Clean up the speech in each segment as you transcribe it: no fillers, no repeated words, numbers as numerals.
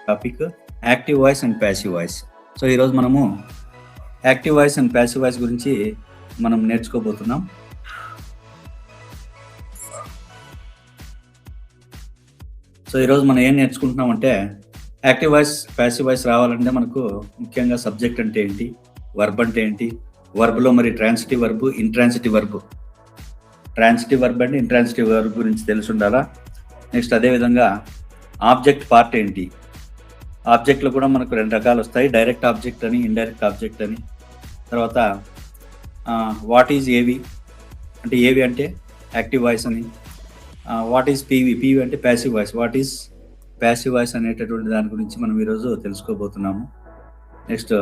Topic active voice and passive voice. So ఈరోజు మనము active voice and passive voice గురించి మనం నేర్చుకోబోతున్నాం. సో ఈరోజు మనం ఏం నేర్చుకుంటున్నామంటే యాక్టివ్ వాయిస్ ప్యాసివ్ వాయిస్ రావాలంటే మనకు ముఖ్యంగా సబ్జెక్ట్ అంటే ఏంటి, వర్బ్ అంటే ఏంటి, వర్బ్లో మరి transitive verb, intransitive verb, transitive verb అంటే ఇంట్రాన్సిటివ్ వర్బ్ గురించి తెలిసి ఉండాలా. నెక్స్ట్ అదేవిధంగా ఆబ్జెక్ట్ పార్ట్ ఏంటి, ఆబ్జెక్ట్లో కూడా మనకు రెండు రకాలు వస్తాయి, డైరెక్ట్ ఆబ్జెక్ట్ అని, ఇండైరెక్ట్ ఆబ్జెక్ట్ అని. తర్వాత వాట్ ఈజ్ ఏవి అంటే ఏవి అంటే యాక్టివ్ వాయిస్ అని, వాట్ ఈజ్ పీవి అంటే passive voice, what is passive voice అనేటటువంటి దాని గురించి మనం ఈరోజు తెలుసుకోబోతున్నాము. Next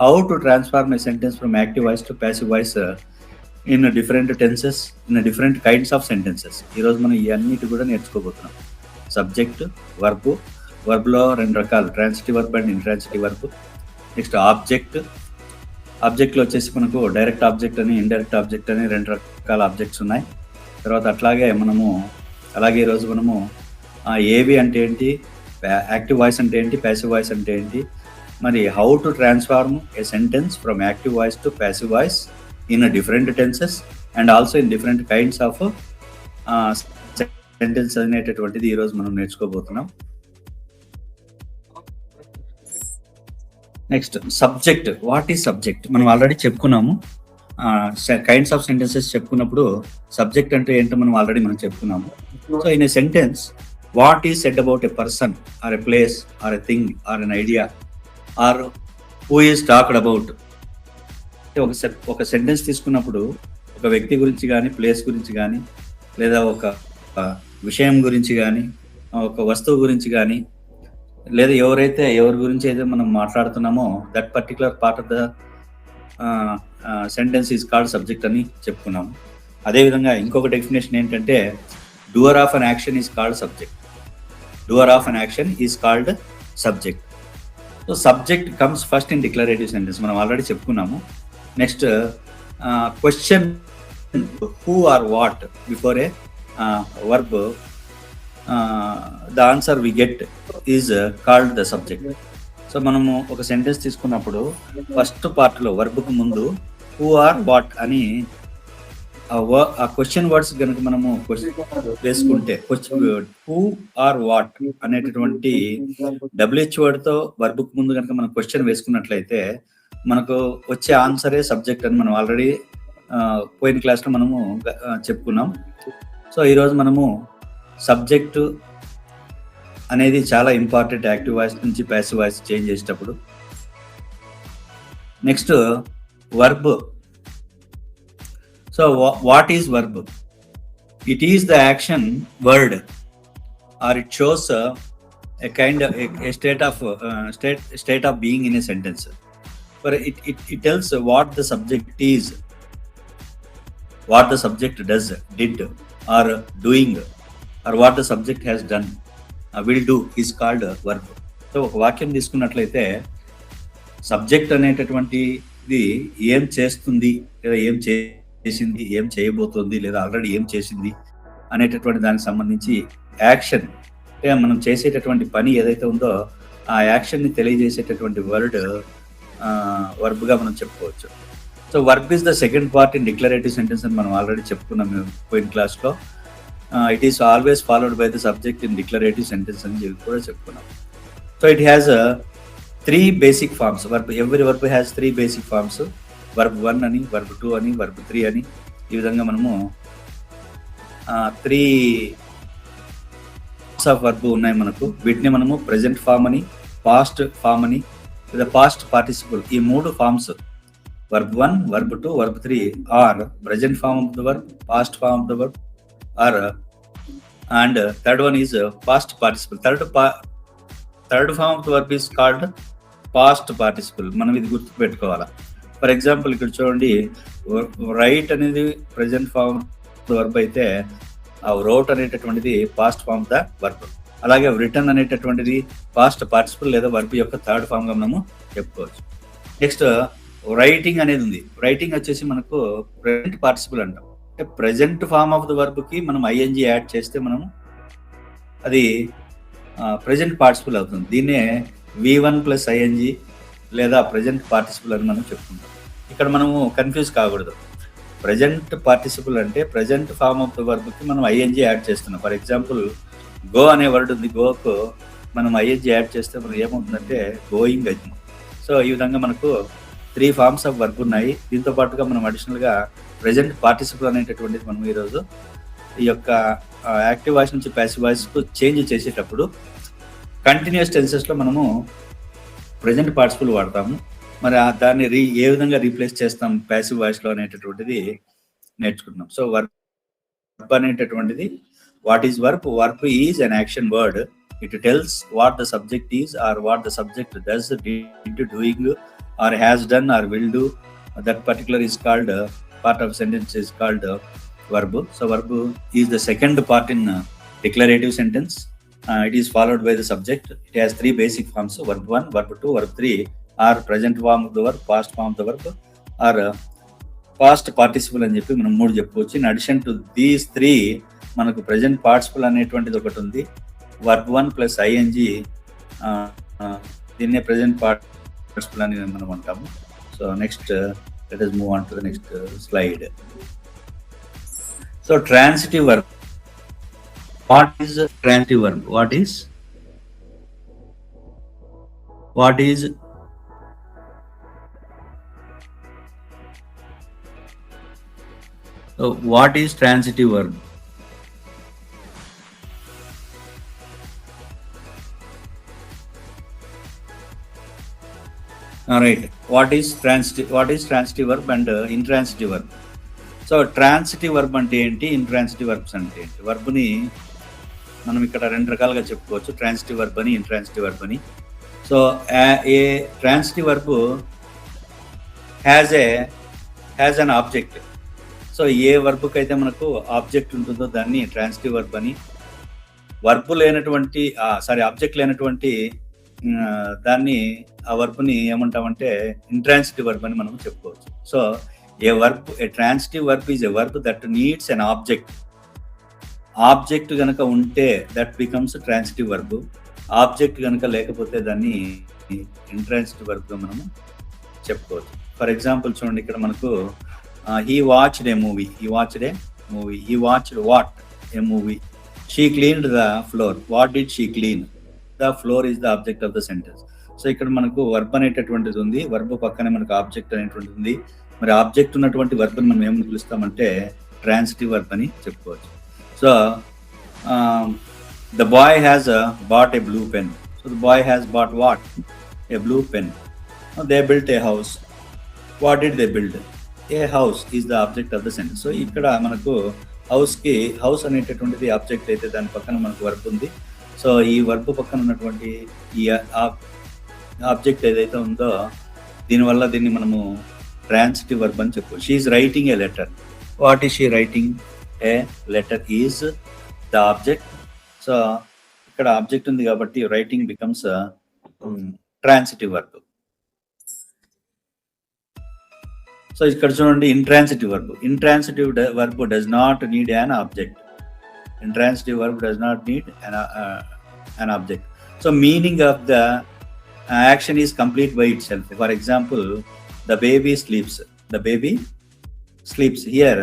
how to transform a sentence from active voice to passive voice in different tenses, in different kinds of sentences. ఈరోజు మనం ఇవన్నిటి కూడా నేర్చుకోబోతున్నాం. సబ్జెక్ట్, వర్బ్, వర్బ్లో రెండు రకాలు, transitive verb and intransitive verb. Next ఆబ్జెక్ట్లో వచ్చేసి మనకు డైరెక్ట్ ఆబ్జెక్ట్ అని, ఇండైరెక్ట్ ఆబ్జెక్ట్ అని రెండు రకాల ఆబ్జెక్ట్స్ ఉన్నాయి. తర్వాత అలాగే ఈరోజు మనము ఏవి అంటే ఏంటి, యాక్టివ్ వాయిస్ అంటే ఏంటి, ప్యాసివ్ వాయిస్ అంటే ఏంటి, మరి how to transform a sentence from active voice to passive voice in different tenses and also in different kinds of sentence అనేటటువంటిది ఈరోజు మనం నేర్చుకోబోతున్నాం. Next subject. What is subject మనం ఆల్రెడీ చెప్పుకున్నాము. కైండ్స్ ఆఫ్ సెంటెన్సెస్ చెప్పుకున్నప్పుడు సబ్జెక్ట్ అంటే ఏంటో మనం చెప్పుకున్నాము. So in a sentence what is said about a person or a place or a thing or an idea or who is talked about. ఒక sentence తీసుకున్నప్పుడు ఒక వ్యక్తి గురించి కానీ, ప్లేస్ గురించి కానీ, లేదా ఒక విషయం గురించి కానీ, ఒక వస్తువు గురించి కానీ, లేదా ఎవరి గురించి అయితే మనం మాట్లాడుతున్నామో that particular part of the sentence is called subject అని చెప్పుకున్నాము. అదేవిధంగా ఇంకొక డెఫినేషన్ ఏంటంటే doer of an action is called subject. Doer of an action is called subject. So subject comes first in declarative sentence, మనం already చెప్పుకున్నాము. Next question who or what before a verb, the answer we get is called the subject. So మనము ఒక sentence తీసుకున్నప్పుడు first పార్ట్లో వర్బ్కు ముందు who or what అని ఆ question words కనుక మనము వేసుకుంటే, హూ ఆర్ వాట్ అనేటటువంటి WH వర్డ్తో వర్బ్కు ముందు కనుక మనం క్వశ్చన్ వేసుకున్నట్లయితే మనకు వచ్చే ఆన్సరే సబ్జెక్ట్ అని మనం ఆల్రెడీ పోయిన క్లాస్లో మనము చెప్పుకున్నాం. సో ఈరోజు మనము సబ్జెక్టు అనేది చాలా ఇంపార్టెంట్ యాక్టివ్ వాయిస్ నుంచి ప్యాసివ్ వాయిస్ చేంజ్ చేసేటప్పుడు. Next verb. So what is verb? It is the action word or it shows a kind of a state of being in a sentence. But it tells what the subject is, what the subject did or doing, or what the subject has done, will do is called verb. So ఒక వాక్యం తీసుకున్నట్లయితే subject అనేటటువంటిది ఏం చేస్తుంది, లేదా ఏం చేసింది, ఏం చేయబోతుంది, లేదా ఆల్రెడీ ఏం చేసింది అనేటటువంటి దానికి సంబంధించి యాక్షన్, అంటే మనం చేసేటటువంటి పని ఏదైతే ఉందో ఆ యాక్షన్ని తెలియజేసేటటువంటి వర్బ్గా మనం చెప్పుకోవచ్చు. So verb is the second part in declarative sentence అని మనం ఆల్రెడీ చెప్పుకున్నాం పోయిన క్లాస్లో. It is always followed by the subject in declarative sentence అని కూడా చెప్పుకున్నాం. So it has 3 basic forms. Every verb has 3 basic forms. Verb 1 అని, verb 2 అని, వర్బ్ 3 అని, ఈ విధంగా మనము 3 ఆఫ్ వర్బ్ ఉన్నాయి మనకు. వీటిని మనము ప్రెజెంట్ ఫామ్ అని, పాస్ట్ ఫామ్ అని, లేదా పాస్ట్ పార్టిసిపుల్, ఈ 3 forms verb 1, verb 2, verb 3 are present form of the verb, past form of the verb or and third one is past participle. Third form of the verb is called past participle. మనం ఇది గుర్తు పెట్టుకోవాలా. For example ఇక్కడ చూడండి, write అనేది present form of the verb అయితే wrote అనేటటువంటిది past form of the verb. అలాగే రిటర్న్ అనేటటువంటిది పాస్ట్ పార్టిసిపుల్ లేదా వర్బ్ యొక్క థర్డ్ ఫామ్గా మనము చెప్పుకోవచ్చు. నెక్స్ట్ రైటింగ్ అనేది ఉంది. రైటింగ్ వచ్చేసి మనకు ప్రెజెంట్ పార్టిసిపుల్ అంటాం. అంటే ప్రెజెంట్ ఫార్మ్ ఆఫ్ ద వర్బ్కి మనం ING యాడ్ చేస్తే మనము అది ప్రెజెంట్ పార్టిసిపుల్ అవుతుంది. దీన్నే V1+ing లేదా ప్రెజెంట్ పార్టిసిపుల్ అని మనం చెప్పుకుంటాం. ఇక్కడ మనము కన్ఫ్యూజ్ కాకూడదు. ప్రెజెంట్ పార్టిసిపుల్ అంటే ప్రెజెంట్ ఫార్మ్ ఆఫ్ ద వర్బ్కి మనం ఐఎన్జీ యాడ్ చేస్తున్నాం. ఫర్ ఎగ్జాంపుల్ గో అనే వర్డ్ ఉంది, గోకు మనం ఐఎన్జీ యాడ్ చేస్తే మనకి ఏమవుతుందంటే గోయింగ్ అవుతుంది. సో ఈ విధంగా మనకు 3 ఫార్మ్స్ ఆఫ్ వర్బ్ ఉన్నాయి. దీంతో పాటుగా మనం అడిషనల్గా ప్రెజెంట్ పార్టిసిపుల్ అనేటటువంటిది మనం ఈరోజు ఈ యొక్క యాక్టివ్ వాయిస్ నుంచి ప్యాసివ్ వాయిస్కు చేంజ్ చేసేటప్పుడు కంటిన్యూస్ టెన్సెస్లో మనము ప్రెజెంట్ పార్టిసిపుల్ వాడతాము. మరి దాన్ని ఏ విధంగా రీప్లేస్ చేస్తాం ప్యాసివ్ వాయిస్లో అనేటటువంటిది నేర్చుకుంటున్నాం. సో వర్బ్ అనేటటువంటిది what is verb? Verb is an action word. It tells what the subject is or what the subject does, did, doing or has done or will do. That particular is called part of sentence is called verb. So verb is the second part in declarative sentence. It is followed by the subject. It has 3 basic forms: verb 1, verb 2, verb 3 are present form of the verb, past form of the verb, or past participle అని చెప్పి మనం 3 చెప్పుకోవచ్చు. In addition to these 3 మనకు present participle అనేటువంటిది ఒకటి ఉంది. verb 1+ing దీన్నే present participle అని మనం అంటాము. So next let us move on to the next slide. So transitive verb. What is a transitive verb? What is transitive verb? All right. What is transitive verb and intransitive verb? So transitive verb అంటే ఏంటి, intransitive verbs అంటే ఏంటి? వర్బ్ని మనం ఇక్కడ 2 రకాలుగా చెప్పుకోవచ్చు, transitive verb అని, intransitive verb అని. So a transitive verb has an object. So a వర్బ్కి అయితే మనకు ఆబ్జెక్ట్ ఉంటుందో దాన్ని ట్రాన్సిటివ్ వర్బ్ అని, ఆబ్జెక్ట్ లేనటువంటి దాన్ని ఆ వర్బ్ని ఏమంటామంటే ఇంట్రాన్సిటివ్ వర్బ్ అని మనం చెప్పుకోవచ్చు. So a transitive verb is a verb that needs an object కనుక ఉంటే that becomes transitive verb. Object కనుక లేకపోతే దాన్ని ఇంట్రాన్సిటివ్ వర్బ్గా మనము చెప్పుకోవచ్చు. ఫర్ ఎగ్జాంపుల్ చూడండి, ఇక్కడ మనకు he watched a movie. He watched what? A movie. She cleaned the floor. What did she clean? The floor is the object of the sentence. So ఇక్కడ మనకు వర్బ్ అనేటటువంటిది ఉంది, వర్బ్ పక్కనే మనకు ఆబ్జెక్ట్ అనేటువంటిది ఉంది. మరి ఆబ్జెక్ట్ ఉన్నటువంటి వర్బ్ని మనం ఏమని పిలుస్తామంటే ట్రాన్సిటివ్ వర్బ్ అని చెప్పుకోవచ్చు. So the boy has bought a blue pen. So the boy has bought what? A blue pen. They built a house. What did they build? A house is the object of the sentence. So ఇక్కడ మనకు house అనేటటువంటిది object అయితే దాని పక్కన మనకు verb ఉంది. So ఈ verb పక్కన ఉన్నటువంటి ఈ ఆబ్జెక్ట్ ఏదైతే ఉందో దీనివల్ల దీన్ని మనము ట్రాన్సిటివ్ వర్బ్ అని చెప్పు. She is writing A letter. What is she writing? A letter is the object. So ఇక్కడ ఆబ్జెక్ట్ ఉంది కాబట్టి writing becomes transitive verb. So ఇక్కడ చూడండి, intransitive verb. Intransitive verb does not need an object. Intransitive verb does not need an object. So meaning of the action is complete by itself. For example, the baby sleeps. The baby sleeps. Here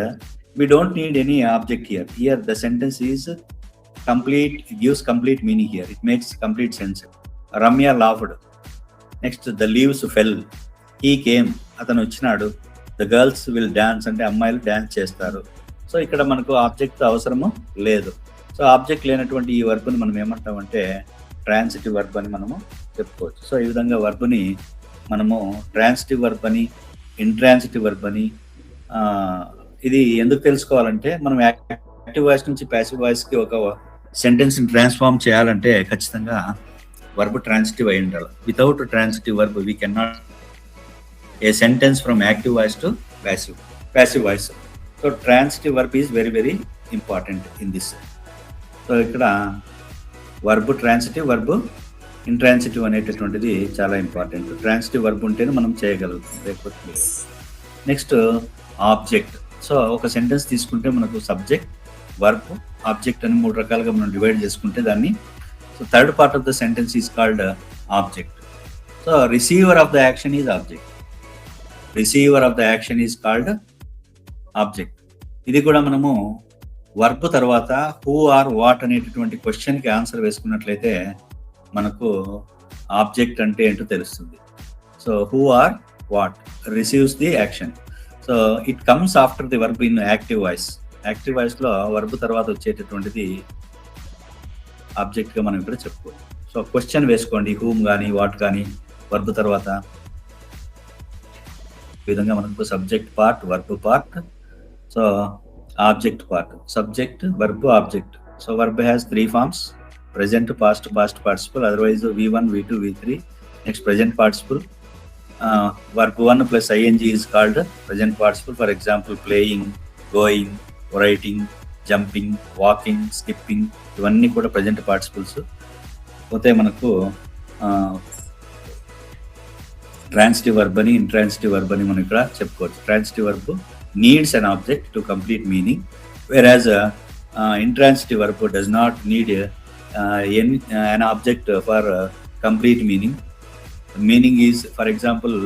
we don't need any object here. Here the sentence is complete, gives complete meaning here. It makes complete sense. Ramya laughed. Next, the leaves fell. He came. అతను వచ్చినాడు. The girls will dance. అంటే అమ్మాయిలు dance చేస్తారు. So ఇక్కడ మనకు object అవసరము లేదు. So object లేనటువంటి ఈ వర్బ్ని మనం ఏమంటామంటే ట్రాన్సిటివ్ వర్బ్ అని మనము చెప్పుకోవచ్చు. సో ఈ విధంగా వర్బ్ని మనము ట్రాన్సిటివ్ వర్బ్ అని, ఇంట్రాన్సిటివ్ వర్బ్ అని, ఇది ఎందుకు తెలుసుకోవాలంటే మనం యాక్టివ్ వాయిస్ నుంచి ప్యాసివ్ వాయిస్కి ఒక సెంటెన్స్ని ట్రాన్స్ఫార్మ్ చేయాలంటే ఖచ్చితంగా వర్బ్ ట్రాన్సిటివ్ అయి ఉండాలి. Without transitive verb we can not a sentence from active voice to passive voice. So transitive verb is very very important in this. So ఇక్కడ వర్బ్ ట్రాన్సిటివ్, వర్బ్ ఇంట్రాన్సిటివ్ అనేటటువంటిది చాలా important. Transitive verb ఉంటేనే మనం చేయగలుగుతాం, లేకపోతే. Next object. So ఒక sentence తీసుకుంటే మనకు సబ్జెక్ట్, వర్బ్, ఆబ్జెక్ట్ అని 3 రకాలుగా మనం డివైడ్ చేసుకుంటే దాన్ని so third part of the sentence is called object. So receiver of the action is object. Receiver of the action is called object. ఇది కూడా మనము వర్బ్ తర్వాత హూ ఆర్ వాట్ అనేటటువంటి క్వశ్చన్కి ఆన్సర్ వేసుకున్నట్లయితే మనకు ఆబ్జెక్ట్ అంటే ఏంటో తెలుస్తుంది. So who or what receives the action. So it comes after the verb in active voice. Active వాయిస్లో వర్బ్ తర్వాత వచ్చేటటువంటిది ఆబ్జెక్ట్గా మనం ఇక్కడ చెప్పుకోవాలి. సో క్వశ్చన్ వేసుకోండి, హూమ్ కానీ వాట్ కానీ వర్బ్ తర్వాత. ఈ విధంగా మనకు subject part, verb part, so object part. Subject, verb, object. So verb has 3 forms: present, past, past participle, otherwise V1, V2, V3. Next, present participle. Verb 1 plus ing is called present participle. For example, playing, going, writing, jumping, walking, skipping, ఇవన్నీ కూడా present participles. పోతే మనకు transitive verb అని, intransitive verb అని మనం ఇక్కడ చెప్పుకోవచ్చు. Transitive verb needs an object to complete meaning, whereas intransitive verb does not need an object for complete meaning. Meaning is, for example,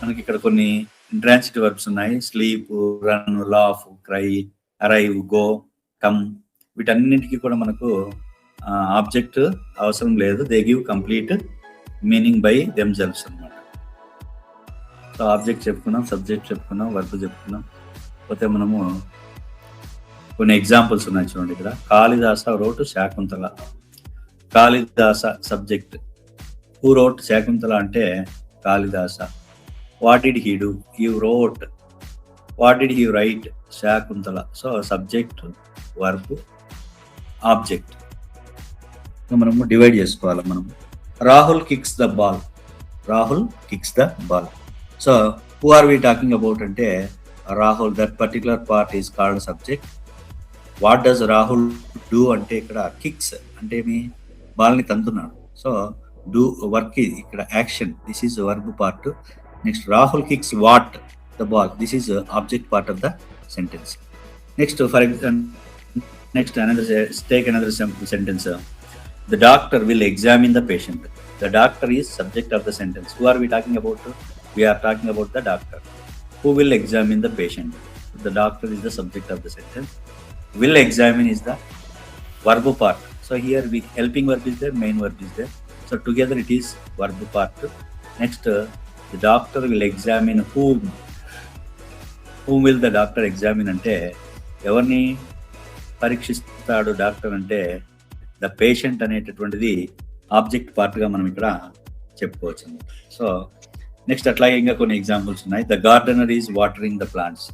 మనకి ఇక్కడ కొన్ని ఇంట్రాన్సిటివ్ వర్బ్స్ ఉన్నాయి. Sleep, run, laugh, cry, arrive, go, come. వీటన్నిటికీ కూడా మనకు object అవసరం లేదు. They give complete meaning by themselves అన్నమాట. సో ఆబ్జెక్ట్ చెప్పుకున్నాం, సబ్జెక్ట్ చెప్పుకున్నాం, వర్బ్ చెప్పుకున్నాం. పోతే మనము కొన్ని ఎగ్జాంపుల్స్ ఉన్నాయి చూడండి ఇక్కడ. Kalidasa wrote Shakuntala. Kalidasa subject. Who wrote Shakuntala అంటే Kalidasa. What did he do? He wrote. What did he write? Shakuntala. So subject, verb, object మనము డివైడ్ చేసుకోవాలి. మనం Rahul kicks the ball. Rahul kicks the ball. So who are we talking about అంటే Rahul. That particular part is called subject. What does Rahul do అంటే ఇక్కడ kicks అంటే మీ బాల్ని తంతున్నాడు. సో డూ వర్క్ ఇక్కడ action. This is verb part. Next Rahul kicks what? The ball. This is object part of the sentence. Next for example, next take another sentence. The doctor will examine the patient. The doctor is subject of the sentence. Who are we talking about? We are talking about the doctor. Who will examine the patient? The doctor is the subject of the sentence. Will examine is the verb part. So here helping verb is there, main verb is there. So together it is verb part. Next, the doctor will examine whom. Whom will the doctor examine అంటే ఎవరిని పరీక్షిస్తాడు doctor అంటే the patient అనేటటువంటిది object పార్ట్గా మనం ఇక్కడ చెప్పుకోవచ్చు. So next అట్లాగే ఇంకా కొన్ని ఎగ్జాంపుల్స్ ఉన్నాయి. The gardener is watering the plants.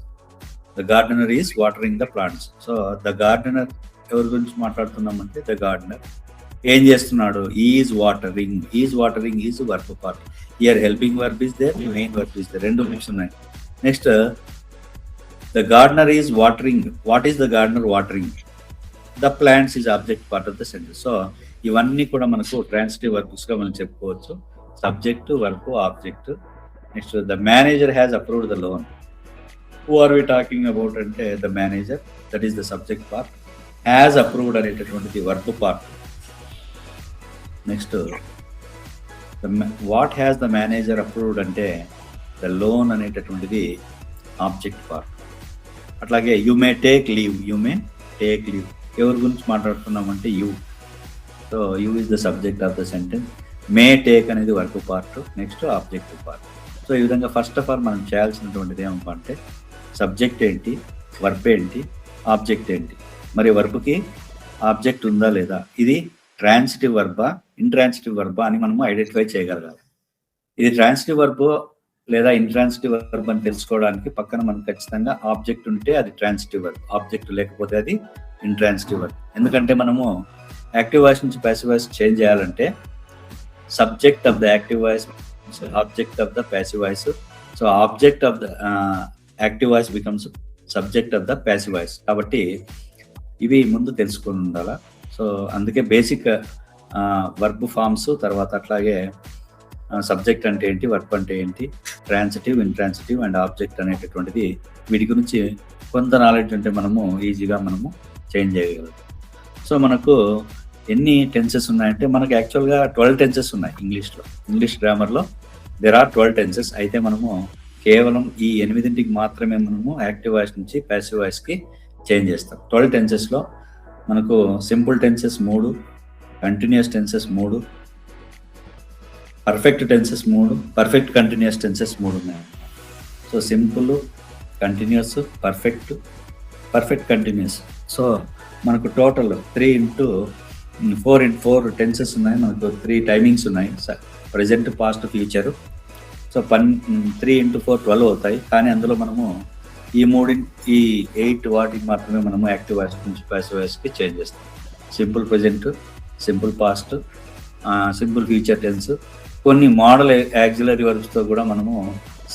The gardener is watering the plants. So the gardener ఎవరి గురించి మాట్లాడుతున్నామంటే ద గార్డెనర్ ఏం చేస్తున్నాడు? Is watering. Is watering is verb part. Here helping verb is there, main verb is there. రెండు mix ఉన్నాయి. Next the gardener is watering. What is the gardener watering? The plants is object part of the sentence. So ఇవన్నీ కూడా మనకు transitive వర్బ్స్గా మనం చెప్పుకోవచ్చు. Subject, verb, object. Next the manager has approved the loan. Who are we talking about అంటే the manager. That is the subject part. Has approved అనేటటువంటిది verb part. Next what has the manager approved అంటే the loan అనేటటువంటిది object part. అట్లాగే you may take leave. You may take leave ఎవరి గురించి మాట్లాడుతున్నామంటే you. So you is the subject of the sentence. May take అనేది verb part. Next objective part. So ఈ విధంగా first of all మనం చేయాల్సినటువంటిది ఏమంటే సబ్జెక్ట్ ఏంటి, వర్బ్ ఏంటి, ఆబ్జెక్ట్ ఏంటి. మరి వర్బ్కి ఆబ్జెక్ట్ ఉందా లేదా, ఇది ట్రాన్సిటివ్ వర్బా, ఇంట్రాన్సిటివ్ వర్బా అని మనము ఐడెంటిఫై చేయగలగాలి. ఇది ట్రాన్సిటివ్ వర్బ్ లేదా ఇంట్రాన్సిటివ్ వర్బ్ అని తెలుసుకోవడానికి పక్కన మనకు ఖచ్చితంగా ఆబ్జెక్ట్ ఉంటే అది ట్రాన్సిటివ్ వర్బ్, ఆబ్జెక్ట్ లేకపోతే అది ఇంట్రాన్సిటివ్ వర్బ్. ఎందుకంటే మనము యాక్టివ్ వాయిస్ నుంచి ప్యాసివ్ వాయిస్ చేంజ్ చేయాలంటే subject of the active voice, object of the passive voice. So object of the active voice becomes subject of the passive voice. కాబట్టి ఇవి ముందు తెలుసుకొని ఉండాలా. సో అందుకే బేసిక్ వర్బ్ ఫామ్స్, తర్వాత అట్లాగే సబ్జెక్ట్ అంటే ఏంటి, వర్బ్ అంటే ఏంటి, ట్రాన్సిటివ్, ఇంట్రాన్సిటివ్ అండ్ ఆబ్జెక్ట్ అనేటటువంటిది వీటి గురించి కొంత నాలెడ్జ్ ఉంటే మనము ఈజీగా మనము చేంజ్ చేయగలం. సో మనకు ఎన్ని టెన్సెస్ ఉన్నాయంటే మనకు యాక్చువల్గా 12 టెన్సెస్ ఉన్నాయి ఇంగ్లీష్లో. ఇంగ్లీష్ గ్రామర్లో దెర్ ఆర్ 12 టెన్సెస్. అయితే మనము కేవలం ఈ 8కి మాత్రమే మనము యాక్టివ్ వాయిస్ నుంచి ప్యాసివ్ వాయిస్కి చేంజ్ చేస్తాం. 12 టెన్సెస్లో మనకు simple tenses 3, continuous tenses 3, perfect tenses 3, perfect continuous tenses 3 ఉన్నాయి. So simple, continuous, perfect continuous. So మనకు టోటల్ 3x4 టెన్సెస్ ఉన్నాయి. మనకు 3 టైమింగ్స్ ఉన్నాయి, present, past, future. So 3x4 12 అవుతాయి. కానీ అందులో మనము ఈ 8 వాటికి మాత్రమే మనము యాక్టివ్ వాయిస్ నుంచి ప్యాసివ్ వాయిస్కి చేంజ్ చేస్తాం. Simple present, simple past, simple future tense. కొన్ని మోడల్ యాక్సిలరీ వర్బ్స్తో కూడా మనము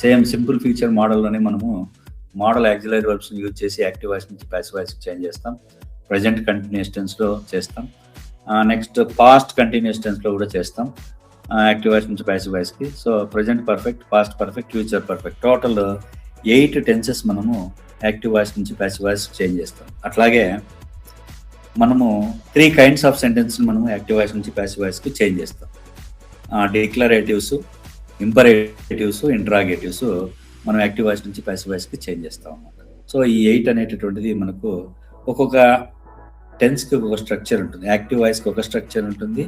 సేమ్ సింపుల్ ఫ్యూచర్ మోడల్లోనే మనము మోడల్ యాక్సిలరీ వర్బ్స్ని యూజ్ చేసి యాక్టివ్ వాయిస్ నుంచి ప్యాసివ్ వాయిస్కి చేంజ్ చేస్తాం. ప్రజెంట్ కంటిన్యూస్ టెన్స్లో చేస్తాం. నెక్స్ట్ పాస్ట్ కంటిన్యూస్ టెన్స్లో కూడా చేస్తాం యాక్టివ్ వాయిస్ నుంచి ప్యాసివ్ వాయిస్కి. So present perfect, past perfect, future perfect, total 8 tenses మనము యాక్టివ్ వాయిస్ నుంచి ప్యాసివ్ వాయిస్ చేంజ్ చేస్తాం. అట్లాగే మనము 3 కైండ్స్ ఆఫ్ సెంటెన్స్ మనము యాక్టివ్ వాయిస్ నుంచి ప్యాసివ్ వాయిస్కి చేంజ్ చేస్తాం. డిక్లరేటివ్స్, ఇంపరేటివ్స్, ఇంట్రాగేటివ్స్ మనం యాక్టివ్ వాయిస్ నుంచి ప్యాసివ్ వాయిస్కి చేంజ్ చేస్తాం అన్నమాట. సో ఈ 8 అనేటటువంటిది మనకు ఒక్కొక్క టెన్స్కి ఒక స్ట్రక్చర్ ఉంటుంది. యాక్టివ్ వాయిస్కి ఒక స్ట్రక్చర్ ఉంటుంది,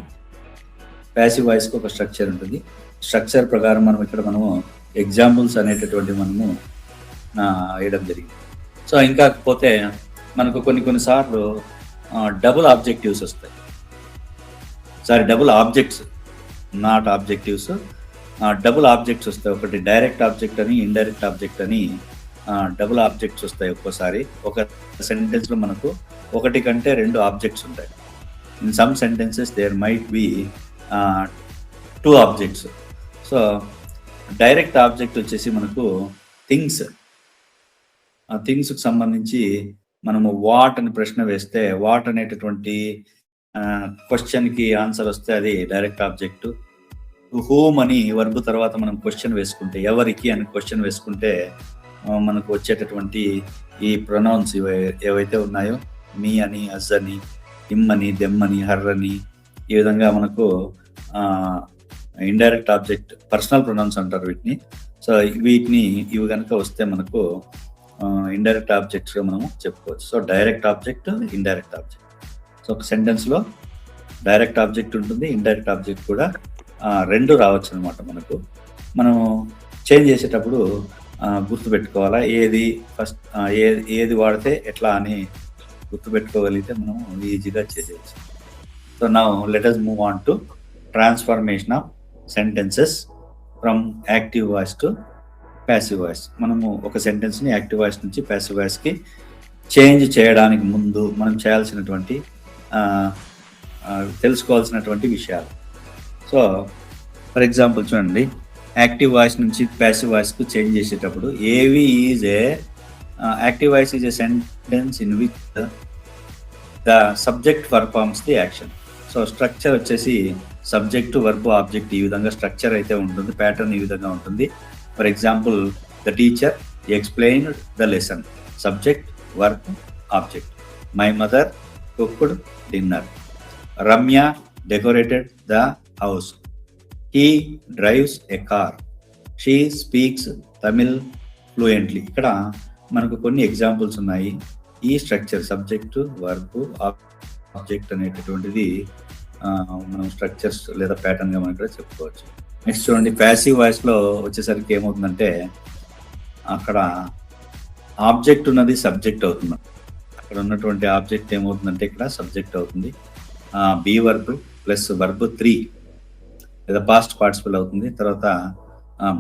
ప్యాసివ్ వాయిస్కి ఒక స్ట్రక్చర్ ఉంటుంది. స్ట్రక్చర్ ప్రకారం మనము ఎగ్జాంపుల్స్ అనేటటువంటి మనము వేయడం జరిగింది. సో ఇంకా పోతే మనకు కొన్నిసార్లు డబుల్ ఆబ్జెక్టివ్స్ వస్తాయి. Double objects, not objectives, double objects వస్తాయి. ఒకటి డైరెక్ట్ ఆబ్జెక్ట్ అని, ఇండైరెక్ట్ ఆబ్జెక్ట్ అని డబుల్ ఆబ్జెక్ట్స్ వస్తాయి. ఒక్కోసారి ఒక సెంటెన్స్లో మనకు 1 కంటే 2 ఆబ్జెక్ట్స్ ఉంటాయి. In some sentences there might be 2 objects. So direct object వచ్చేసి మనకు థింగ్స్కి సంబంధించి మనము వాట్ అని ప్రశ్న వేస్తే, వాట్ అనేటటువంటి క్వశ్చన్కి ఆన్సర్ వస్తే అది డైరెక్ట్ ఆబ్జెక్ట్. హూమ్ అని వర్బ్ తర్వాత మనం క్వశ్చన్ వేసుకుంటే, ఎవరికి అని క్వశ్చన్ వేసుకుంటే మనకు వచ్చేటటువంటి ఈ ప్రొనౌన్స్ ఏవైతే ఉన్నాయో, మీ అని, అజ్ అని, హిమ్ అని, దెమ్ అని, హర్ అని, ఈ విధంగా మనకు ఇండైరెక్ట్ ఆబ్జెక్ట్, పర్సనల్ ప్రొనౌన్స్ అంటారు వీటిని. సో ఇవి కనుక వస్తే మనకు ఇండైరెక్ట్ ఆబ్జెక్ట్స్గా మనము చెప్పుకోవచ్చు. So direct object, indirect object. So ఒక సెంటెన్స్లో డైరెక్ట్ ఆబ్జెక్ట్ ఉంటుంది, ఇండైరెక్ట్ ఆబ్జెక్ట్ కూడా 2 రావచ్చు అనమాట. మనం చేంజ్ చేసేటప్పుడు గుర్తుపెట్టుకోవాలా, ఏది ఫస్ట్, ఏది వాడితే ఎట్లా అని గుర్తుపెట్టుకోగలిగితే మనం ఈజీగా చేసేయచ్చు. So now let us move on to transformation of sentences from active voice to passive voice. మనము ఒక సెంటెన్స్ని యాక్టివ్ వాయిస్ నుంచి ప్యాసివ్ వాయిస్కి చేంజ్ చేయడానికి ముందు మనం చేయాల్సినటువంటి తెలుసుకోవాల్సినటువంటి విషయాలు. సో ఫర్ ఎగ్జాంపుల్ చూడండి, యాక్టివ్ వాయిస్ నుంచి ప్యాసివ్ వాయిస్కు చేంజ్ చేసేటప్పుడు active voice is a sentence in which the subject performs the action. So structure వచ్చేసి సబ్జెక్టు, వర్బ్, ఆబ్జెక్ట్, ఈ విధంగా స్ట్రక్చర్ అయితే ఉంటుంది. ప్యాటర్న్ ఈ విధంగా ఉంటుంది. For example, the teacher explained the lesson. Subject, verb, object. My mother cooked dinner. Ramya decorated the house. He drives a car. She speaks Tamil fluently. ఇక్కడ మనకు కొన్ని ఎగ్జాంపుల్స్ ఉన్నాయి. ఈ స్ట్రక్చర్ సబ్జెక్టు, వర్బ్, ఆబ్జెక్ట్ అనేటటువంటిది మనం స్ట్రక్చర్స్ లేదా ప్యాటర్న్గా మనం ఇక్కడ చెప్పుకోవచ్చు. నెక్స్ట్ చూడండి, ప్యాసివ్ వాయిస్లో వచ్చేసరికి ఏమవుతుందంటే అక్కడ ఆబ్జెక్ట్ ఉన్నది సబ్జెక్ట్ అవుతుంది. అక్కడ ఉన్నటువంటి ఆబ్జెక్ట్ ఏమవుతుందంటే ఇక్కడ సబ్జెక్ట్ అవుతుంది. బీ వర్బ్ ప్లస్ వర్బ్ 3 లేదా పాస్ట్ పార్టిసిపల్ అవుతుంది. తర్వాత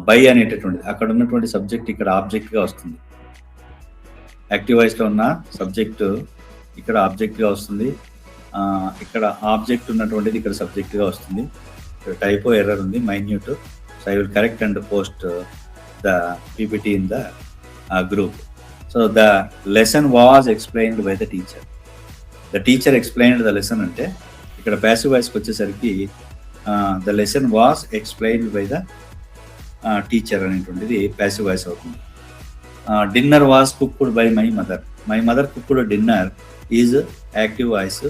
బై అనేటటువంటిది అక్కడ ఉన్నటువంటి సబ్జెక్ట్ ఇక్కడ ఆబ్జెక్ట్గా వస్తుంది. యాక్టివ్ వాయిస్లో ఉన్న సబ్జెక్ట్ ఇక్కడ ఆబ్జెక్ట్గా వస్తుంది. ఇక్కడ ఆబ్జెక్ట్ ఉన్నటువంటిది ఇక్కడ సబ్జెక్ట్గా వస్తుంది. ఇక్కడ టైపో ఎర్రర్ ఉంది, minute. So I will correct and post the PPT in the group. So the lesson was explained by the teacher. The teacher explained the lesson అంటే ఇక్కడ ప్యాసివ్ వాయిస్కి వచ్చేసరికి the lesson was explained by the teacher అనేటువంటిది passive voice అవుతుంది. Dinner was cooked by my mother. My mother cooked dinner is active voice.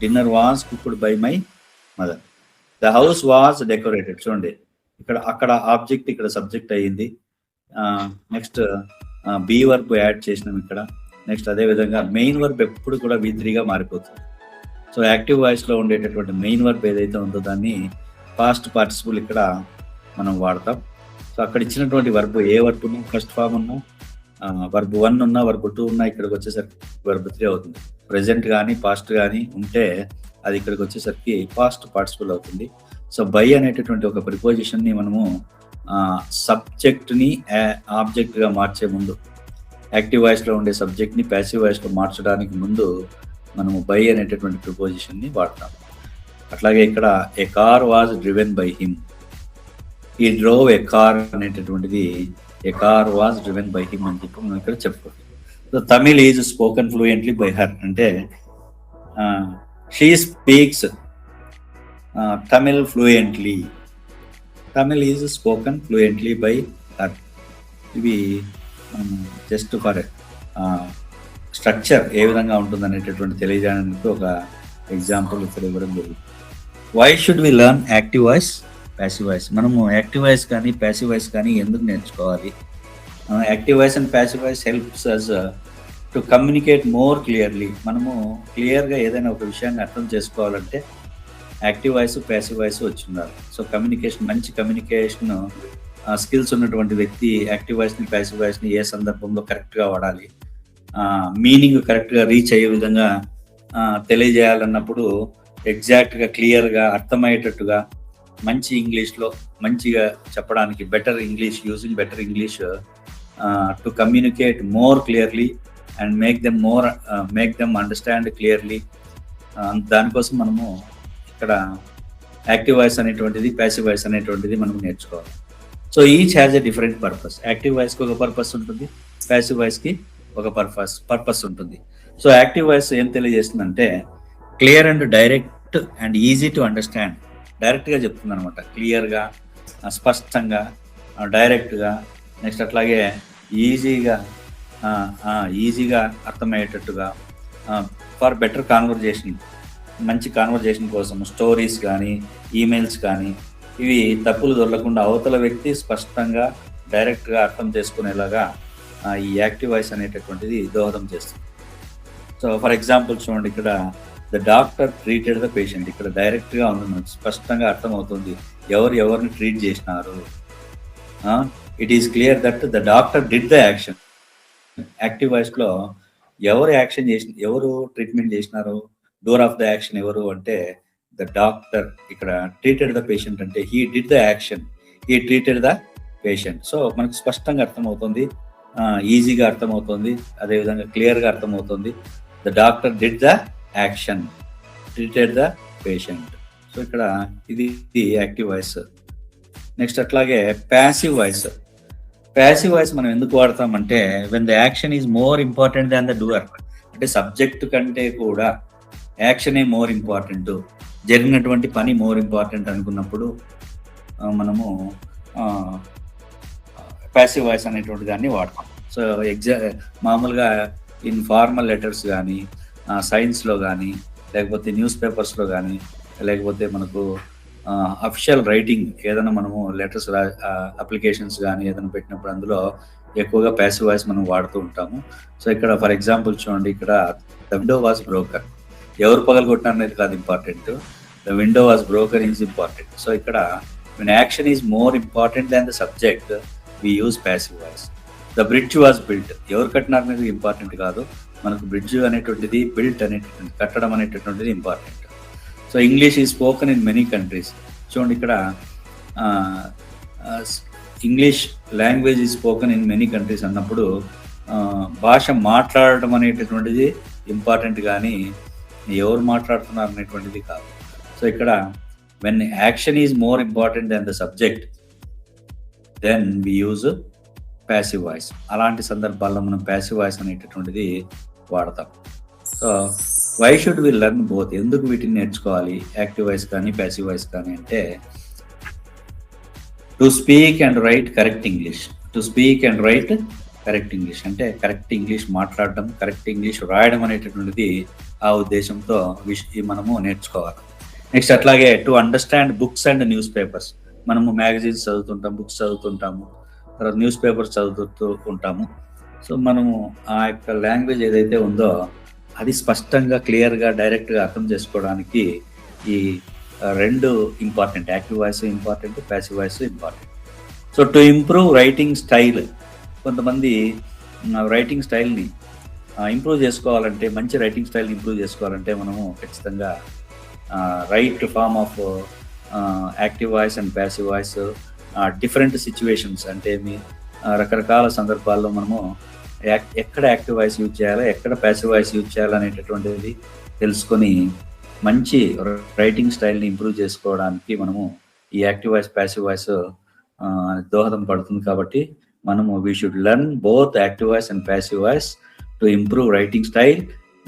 Dinner was cooked by my mother. The house was decorated. చూడండి అక్కడ object, ఇక్కడ subject అయ్యింది. Next be verb add చేసినాం ఇక్కడ. Next అదే విధంగా main verb ఎప్పుడు కూడా V3గా మారిపోతుంది. సో యాక్టివ్ వాయిస్లో ఉండేటటువంటి మెయిన్ వర్బ్ ఏదైతే ఉందో దాన్ని పాస్ట్ పార్టిసిపుల్ ఇక్కడ మనం వాడతాం. సో అక్కడ ఇచ్చినటువంటి వర్బ్ ఏ వర్బ్ ఉన్నా, ఫస్ట్ ఫామ్ ఉన్నా, వర్బ్ 1 ఉన్నా, వర్బ్ 2 ఉన్నా, ఇక్కడికి వచ్చేసరికి వర్బ్ 3 అవుతుంది. ప్రెజెంట్ కానీ పాస్ట్ కానీ ఉంటే అది ఇక్కడికి వచ్చేసరికి పాస్ట్ పార్టిసిపుల్ అవుతుంది. సో బై అనేటటువంటి ఒక ప్రిపోజిషన్ని మనము సబ్జెక్ట్ని ఆబ్జెక్ట్గా మార్చే ముందు, యాక్టివ్ వాయిస్లో ఉండే సబ్జెక్ట్ని ప్యాసివ్ వాయిస్లో మార్చడానికి ముందు మనము బై అనేటటువంటి ప్రిపోజిషన్ని వాడతాం. అట్లాగే ఇక్కడ a car was driven by him. He drove a car అనేటటువంటిది a car was driven by him అని చెప్పి మనం ఇక్కడ చెప్పుకోవాలి. So Tamil is spoken fluently by her అంటే she speaks Tamil fluently. Tamil is spoken fluently by her. ఇవి జస్ట్ ఫర్ స్ట్రక్చర్ ఏ విధంగా ఉంటుంది అనేటటువంటి తెలియజేయడానికి ఒక ఎగ్జాంపుల్ ఇక్కడ ఇవ్వడం జరిగింది. Why should we learn active voice, passive voice? మనము యాక్టివ్ వాయిస్ కానీ ప్యాసివ్ వాయిస్ కానీ ఎందుకు నేర్చుకోవాలి? Active voice and passive voice helps us to communicate more clearly. మనము క్లియర్గా ఏదైనా ఒక విషయాన్ని అర్థం చేసుకోవాలంటే యాక్టివ్ వాయిస్, ప్యాసివ్ వాయిస్ వచ్చి ఉండాలి. సో మంచి కమ్యూనికేషన్ స్కిల్స్ ఉన్నటువంటి వ్యక్తి యాక్టివ్ వాయిస్ని, ప్యాసివ్ వాయిస్ని ఏ సందర్భంలో కరెక్ట్గా వాడాలి, మీనింగ్ కరెక్ట్గా రీచ్ అయ్యే విధంగా తెలియజేయాలన్నప్పుడు ఎగ్జాక్ట్గా క్లియర్గా అర్థమయ్యేటట్టుగా మంచి ఇంగ్లీష్లో మంచిగా చెప్పడానికి better English, using better English to communicate more clearly and make them understand clearly. దానికోసం మనము ఇక్కడ యాక్టివ్ వాయిస్ అనేటువంటిది, ప్యాసివ్ వాయిస్ అనేటువంటిది మనం నేర్చుకోవాలి. So each has a different purpose. Active వాయిస్కి ఒక పర్పస్ ఉంటుంది, ప్యాసివ్ వాయిస్కి ఒక పర్పస్ ఉంటుంది. సో యాక్టివ్ వాయిస్ ఏం తెలియజేస్తుందంటే clear and direct and easy to understand. డైరెక్ట్గా చెప్తుంది అనమాట, క్లియర్గా, స్పష్టంగా, డైరెక్ట్గా. నెక్స్ట్ అట్లాగే ఈజీగా అర్థమయ్యేటట్టుగా, ఫర్ బెటర్ కాన్వర్జేషన్, మంచి కాన్వర్జేషన్ కోసం స్టోరీస్ కానీ ఈమెయిల్స్ కానీ ఇవి తప్పులు దొరకకుండా అవతల వ్యక్తి స్పష్టంగా డైరెక్ట్గా అర్థం చేసుకునేలాగా ఈ యాక్టివ్ వాయిస్ అనేటటువంటిది దోహదం చేస్తుంది. సో ఫర్ ఎగ్జాంపుల్ చూడండి, ఇక్కడ the doctor treated the patient. ఇక్కడ డైరెక్ట్గా ఉంది, మనకు స్పష్టంగా అర్థమవుతుంది ఎవరిని ట్రీట్ చేసినారు. It is clear that the doctor did the action. Active వాయిస్లో ఎవరు ట్రీట్మెంట్ చేసినారు, డోర్ ఆఫ్ ద యాక్షన్ ఎవరు అంటే ద డాక్టర్. ఇక్కడ ట్రీటెడ్ ద పేషెంట్ అంటే he did the action, he treated the patient. So మనకు స్పష్టంగా అర్థమవుతుంది, ఈజీగా అర్థమవుతుంది, అదేవిధంగా క్లియర్గా అర్థమవుతుంది. The doctor did the action, treated the patient. So ఇక్కడ ఇది యాక్టివ్ వాయిస్. నెక్స్ట్ అట్లాగే ప్యాసివ్ వాయిస్. ప్యాసివ్ వాయిస్ మనం ఎందుకు వాడతామంటే when the action is more important than the doer. అంటే సబ్జెక్ట్ కంటే కూడా యాక్షనే మోర్ ఇంపార్టెంట్, జరిగినటువంటి పని మోర్ ఇంపార్టెంట్ అనుకున్నప్పుడు మనము ప్యాసివ్ వాయిస్ అనేటువంటి దాన్ని వాడతాం. సో మామూలుగా ఇన్ ఫార్మల్ లెటర్స్ కానీ, సైన్స్లో కానీ, లేకపోతే న్యూస్ పేపర్స్లో కానీ, లేకపోతే మనకు అఫిషియల్ రైటింగ్ ఏదైనా మనము లెటర్స్ అప్లికేషన్స్ కానీ ఏదైనా పెట్టినప్పుడు అందులో ఎక్కువగా ప్యాసివ్ వాయిస్ మనం వాడుతూ ఉంటాము. సో ఇక్కడ ఫర్ ఎగ్జాంపుల్ చూడండి, ఇక్కడ ద విండో వాజ్ బ్రోకన్. ఎవరు పగలగొట్టినారు అనేది కాదు important, the window was broken is important. So ఇక్కడ when action is more important than the subject, we use passive voice. The bridge was built. ఎవరు కట్టినారు అనేది ఇంపార్టెంట్ కాదు, మనకు బ్రిడ్జ్ అనేటువంటిది, బిల్ట్ అనేటటువంటి కట్టడం అనేటటువంటిది important. So English is spoken in many countries. చూడండి ఇక్కడ English language is spoken in many countries అన్నప్పుడు భాష మాట్లాడడం అనేటటువంటిది ఇంపార్టెంట్ కానీ ఎవరు మాట్లాడుతున్నారు అనేటువంటిది కాదు. సో ఇక్కడ when action is more important than the subject, then we use passive voice. అలాంటి సందర్భాల్లో మనం passive voice అనేటటువంటిది వాడతాం. So why should we learn both? ఎందుకు వీటిని నేర్చుకోవాలి, యాక్టివ్ వాయిస్ కానీ passive voice కానీ అంటే to speak and write correct English. To speak and write correct English అంటే కరెక్ట్ ఇంగ్లీష్ మాట్లాడడం, కరెక్ట్ ఇంగ్లీష్ రాయడం అనేటటువంటిది ఆ ఉద్దేశంతో మనము నేర్చుకోవాలి. నెక్స్ట్ అట్లాగే to understand books and news papers. మనము మ్యాగజైన్స్ చదువుతుంటాం, బుక్స్ చదువుతుంటాము, తర్వాత న్యూస్ పేపర్స్ చదువుతూ ఉంటాము. సో మనము ఆ యొక్క లాంగ్వేజ్ ఏదైతే ఉందో అది స్పష్టంగా, క్లియర్గా, డైరెక్ట్గా అర్థం చేసుకోవడానికి ఈ రెండు important. Active voice important, passive voice important. So to improve writing style, కొంతమంది రైటింగ్ స్టైల్ని ఇంప్రూవ్ చేసుకోవాలంటే, మంచి రైటింగ్ స్టైల్ని ఇంప్రూవ్ చేసుకోవాలంటే మనము ఖచ్చితంగా right form of active voice and passive voice different situations అంటే రకరకాల సందర్భాల్లో మనము ఎక్కడ యాక్టివ్ వాయిస్ యూజ్ చేయాలో, ఎక్కడ ప్యాసివ్ వాయిస్ యూజ్ చేయాలనేటటువంటిది తెలుసుకొని మంచి రైటింగ్ స్టైల్ని ఇంప్రూవ్ చేసుకోవడానికి మనము ఈ యాక్టివ్ వాయిస్, ప్యాసివ్ వాయిస్ దోహదం పడుతుంది. కాబట్టి మనము we should learn both active voice and passive voice to improve writing style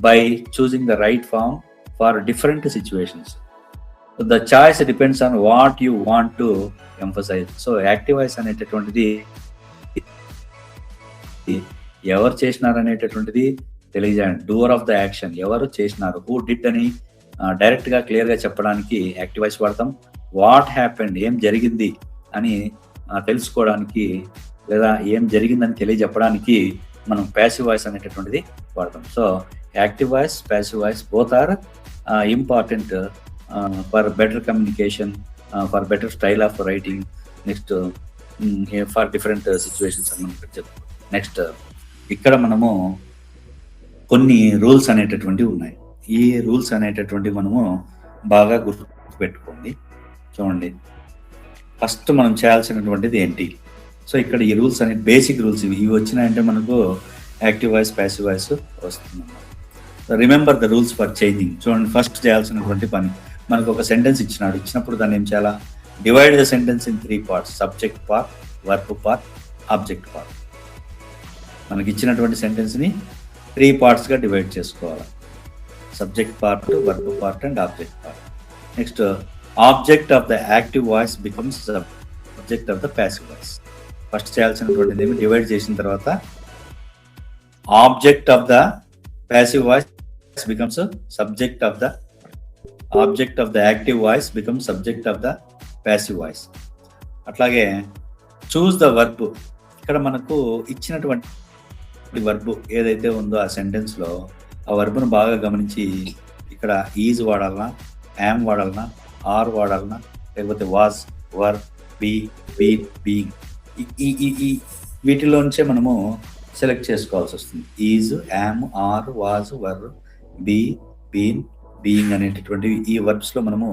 by choosing the right form for different situations. The choice depends on what you want to emphasise. So active voice అనేటటువంటిది ఎవరు చేసినారు అనేటటువంటిది తెలియజేయండి. Doer of the action, ఎవరు చేసినారు, who did అని డైరెక్ట్గా క్లియర్గా చెప్పడానికి యాక్టివ్ వాయిస్ వాడతాం. వాట్ హ్యాపెండ్, ఏం జరిగింది అని తెలుసుకోవడానికి లేదా ఏం జరిగిందని తెలియజెప్పడానికి మనం ప్యాసివ్ వాయిస్ అనేటటువంటిది వాడతాం. So active voice, passive voice both are important for better communication, for better style of writing. Next for different situations అని మనం చెప్తాం. నెక్స్ట్ ఇక్కడ మనము కొన్ని రూల్స్ అనేటటువంటివి ఉన్నాయి. ఈ రూల్స్ అనేటటువంటి మనము బాగా గుర్తుపెట్టుకోండి. చూడండి, ఫస్ట్ మనం చేయాల్సినటువంటిది ఏంటి? సో ఇక్కడ ఈ రూల్స్ అనే బేసిక్ రూల్స్ ఇవి వచ్చినాయంటే మనకు యాక్టివ్ వాయిస్, ప్యాసివ్ వాయిస్ వస్తుంది. Remember the rules for changing. చూడండి, ఫస్ట్ చేయాల్సినటువంటి పని, మనకు ఒక సెంటెన్స్ ఇచ్చినప్పుడు దాన్ని ఏం చేయాలా? Divide the sentence in 3 parts: subject part, verb part, object part. మనకి ఇచ్చినటువంటి సెంటెన్స్ని 3 partsగా డివైడ్ చేసుకోవాలి. Subject part, verb part and object part. Next object of the active voice becomes subject of the passive voice. First చేయాల్సినటువంటిది ఏమి? డివైడ్ చేసిన తర్వాత object of the passive voice becomes subject of the object of the active voice becomes subject of the passive voice. అట్లాగే choose the verb. ఇక్కడ మనకు ఇచ్చినటువంటి verb ఏదైతే ఉందో ఆ సెంటెన్స్లో ఆ వర్బ్ను బాగా గమనించి ఇక్కడ ఈజ్ వాడాలనా, యామ్ వాడాలనా, ఆర్ వాడాలనా, లేకపోతే was, were, be, been, being, ఈ వీటిలోంచే మనము సెలెక్ట్ చేసుకోవాల్సి వస్తుంది. Is, am, are, was, were, be, been, being అనేటటువంటి ఈ వర్బ్స్లో మనము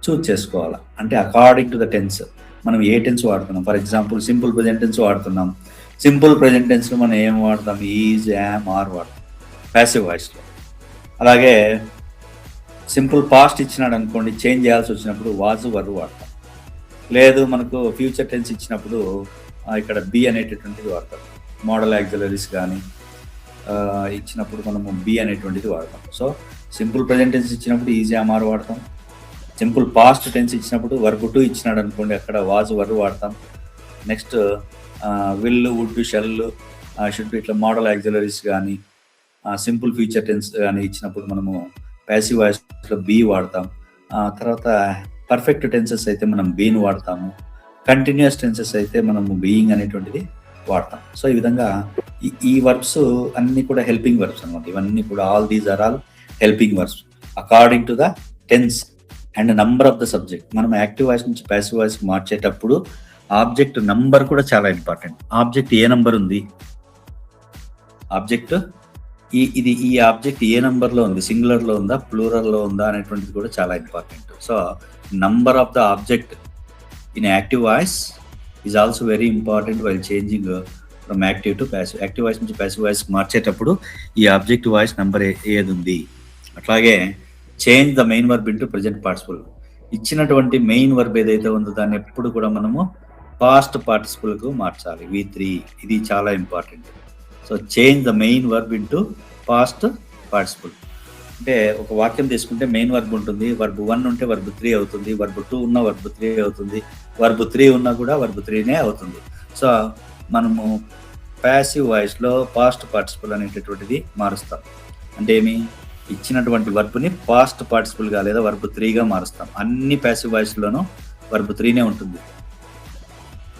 చూజ్ చేసుకోవాలి. అంటే అకార్డింగ్ టు ద టెన్స్ మనం ఏ టెన్స్ వాడుతున్నాం. For example simple present tense వాడుతున్నాం. సింపుల్ ప్రెజెంట్ టెన్స్లో మనం ఏం వాడతాం? ఈజ్, యామ్, ఆర్ వాడతాం ప్యాసివ్ వాయిస్లో. అలాగే సింపుల్ పాస్ట్ ఇచ్చినాడు అనుకోండి, చేంజ్ చేయాల్సి వచ్చినప్పుడు వాజ్, వర్ వాడతాం. లేదు మనకు ఫ్యూచర్ టెన్స్ ఇచ్చినప్పుడు ఇక్కడ బీ అనేటటువంటిది వాడతాం. మోడల్ యాక్సిలరీస్ కానీ ఇచ్చినప్పుడు మనము బీ అనేటువంటిది వాడతాం. సో సింపుల్ ప్రెజెంట్ టెన్స్ ఇచ్చినప్పుడు ఈజ్, యామ్, ఆర్ వాడతాం. సింపుల్ పాస్ట్ టెన్స్ ఇచ్చినప్పుడు వర్బ్ టు ఇచ్చినాడు అనుకోండి, అక్కడ వాజ్, వర్ వాడతాం. Next will, would, shall, should ఇట్లా మోడల్ యాక్సిలరీస్ కానీ సింపుల్ ఫ్యూచర్ టెన్స్ కానీ ఇచ్చినప్పుడు మనము ప్యాసివ్ వాయిస్లో బీ వాడతాం. తర్వాత పర్ఫెక్ట్ టెన్సెస్ అయితే మనం బీని వాడతాము. కంటిన్యూస్ టెన్సెస్ అయితే మనము బీయింగ్ అనేటువంటిది వాడతాం. సో ఈ విధంగా ఈ వర్బ్స్ అన్నీ కూడా హెల్పింగ్ వర్బ్స్ అనమాట. ఇవన్నీ కూడా all these are all helping verbs according to the tense and number of the subject. మనం యాక్టివ్ వాయిస్ నుంచి ప్యాసివ్ వాయిస్ మార్చేటప్పుడు ఆబ్జెక్ట్ నంబర్ కూడా చాలా ఇంపార్టెంట్. ఆబ్జెక్ట్ ఏ నంబర్ ఉంది, ఆబ్జెక్ట్ ఈ ఆబ్జెక్ట్ ఏ నంబర్లో ఉంది, సింగులర్లో ఉందా, ప్లూరల్లో ఉందా అనేటువంటిది కూడా చాలా important. So number of the object in active voice is also very important while changing from active to passive. Active voice నుంచి ప్యాసివ్ వాయిస్ మార్చేటప్పుడు ఈ ఆబ్జెక్ట్ వాయిస్ నెంబర్ ఏది ఉంది. అట్లాగే change the main verb into present participle. ఇచ్చినటువంటి main verb ఏదైతే ఉందో దాన్ని ఎప్పుడు కూడా మనము పాస్ట్ పార్టిసిపుల్కు మార్చాలి. V3 ఇది చాలా important. So change the main verb into past participle. అంటే ఒక వాక్యం తీసుకుంటే మెయిన్ వర్బ్ ఉంటుంది, వర్బ్ 1 ఉంటే వర్బ్ 3 అవుతుంది, వర్బ్ 2 ఉన్న వర్బ్ 3 అవుతుంది, వర్బ్ 3 ఉన్నా కూడా వర్బ్ 3నే అవుతుంది. సో మనము ప్యాసివ్ వాయిస్లో పాస్ట్ పార్టిసిపల్ అనేటటువంటిది మారుస్తాం. అంటే ఏమి, ఇచ్చినటువంటి వర్బ్ని పాస్ట్ పార్టిసిపల్గా లేదా వర్బ్ 3గా మారుస్తాం. అన్ని ప్యాసివ్ వాయిస్లోనూ వర్బ్ 3నే ఉంటుంది.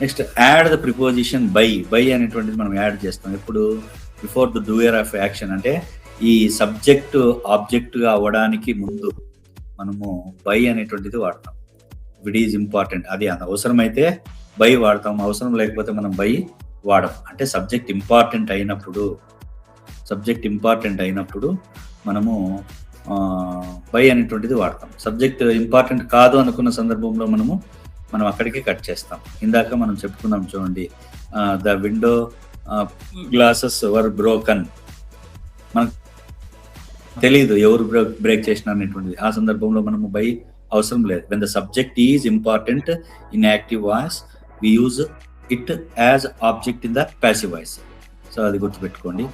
Next add the preposition by అనేటువంటిది మనం యాడ్ చేస్తాం. ఎప్పుడు before the doer of action, అంటే ఈ సబ్జెక్ట్ ఆబ్జెక్ట్గా అవ్వడానికి ముందు మనము బై అనేటువంటిది వాడతాం. ఇట్ ఈజ్ ఇంపార్టెంట్, అది అవసరమైతే బై వాడతాం, అవసరం లేకపోతే మనం బై వాడం. అంటే సబ్జెక్ట్ ఇంపార్టెంట్ అయినప్పుడు మనము బై అనేటువంటిది వాడతాం. సబ్జెక్ట్ ఇంపార్టెంట్ కాదు అనుకున్న సందర్భంలో మనం అక్కడికి కట్ చేస్తాం. ఇందాక మనం చెప్పుకున్నాం చూడండి, the window glasses were broken. మనకు తెలియదు ఎవరు బ్రేక్ చేసిన అనేటువంటిది. ఆ సందర్భంలో మనము బై అవసరం లేదు. When the subject is important in active voice we use it as object in the passive voice. So అది గుర్తుపెట్టుకోండి.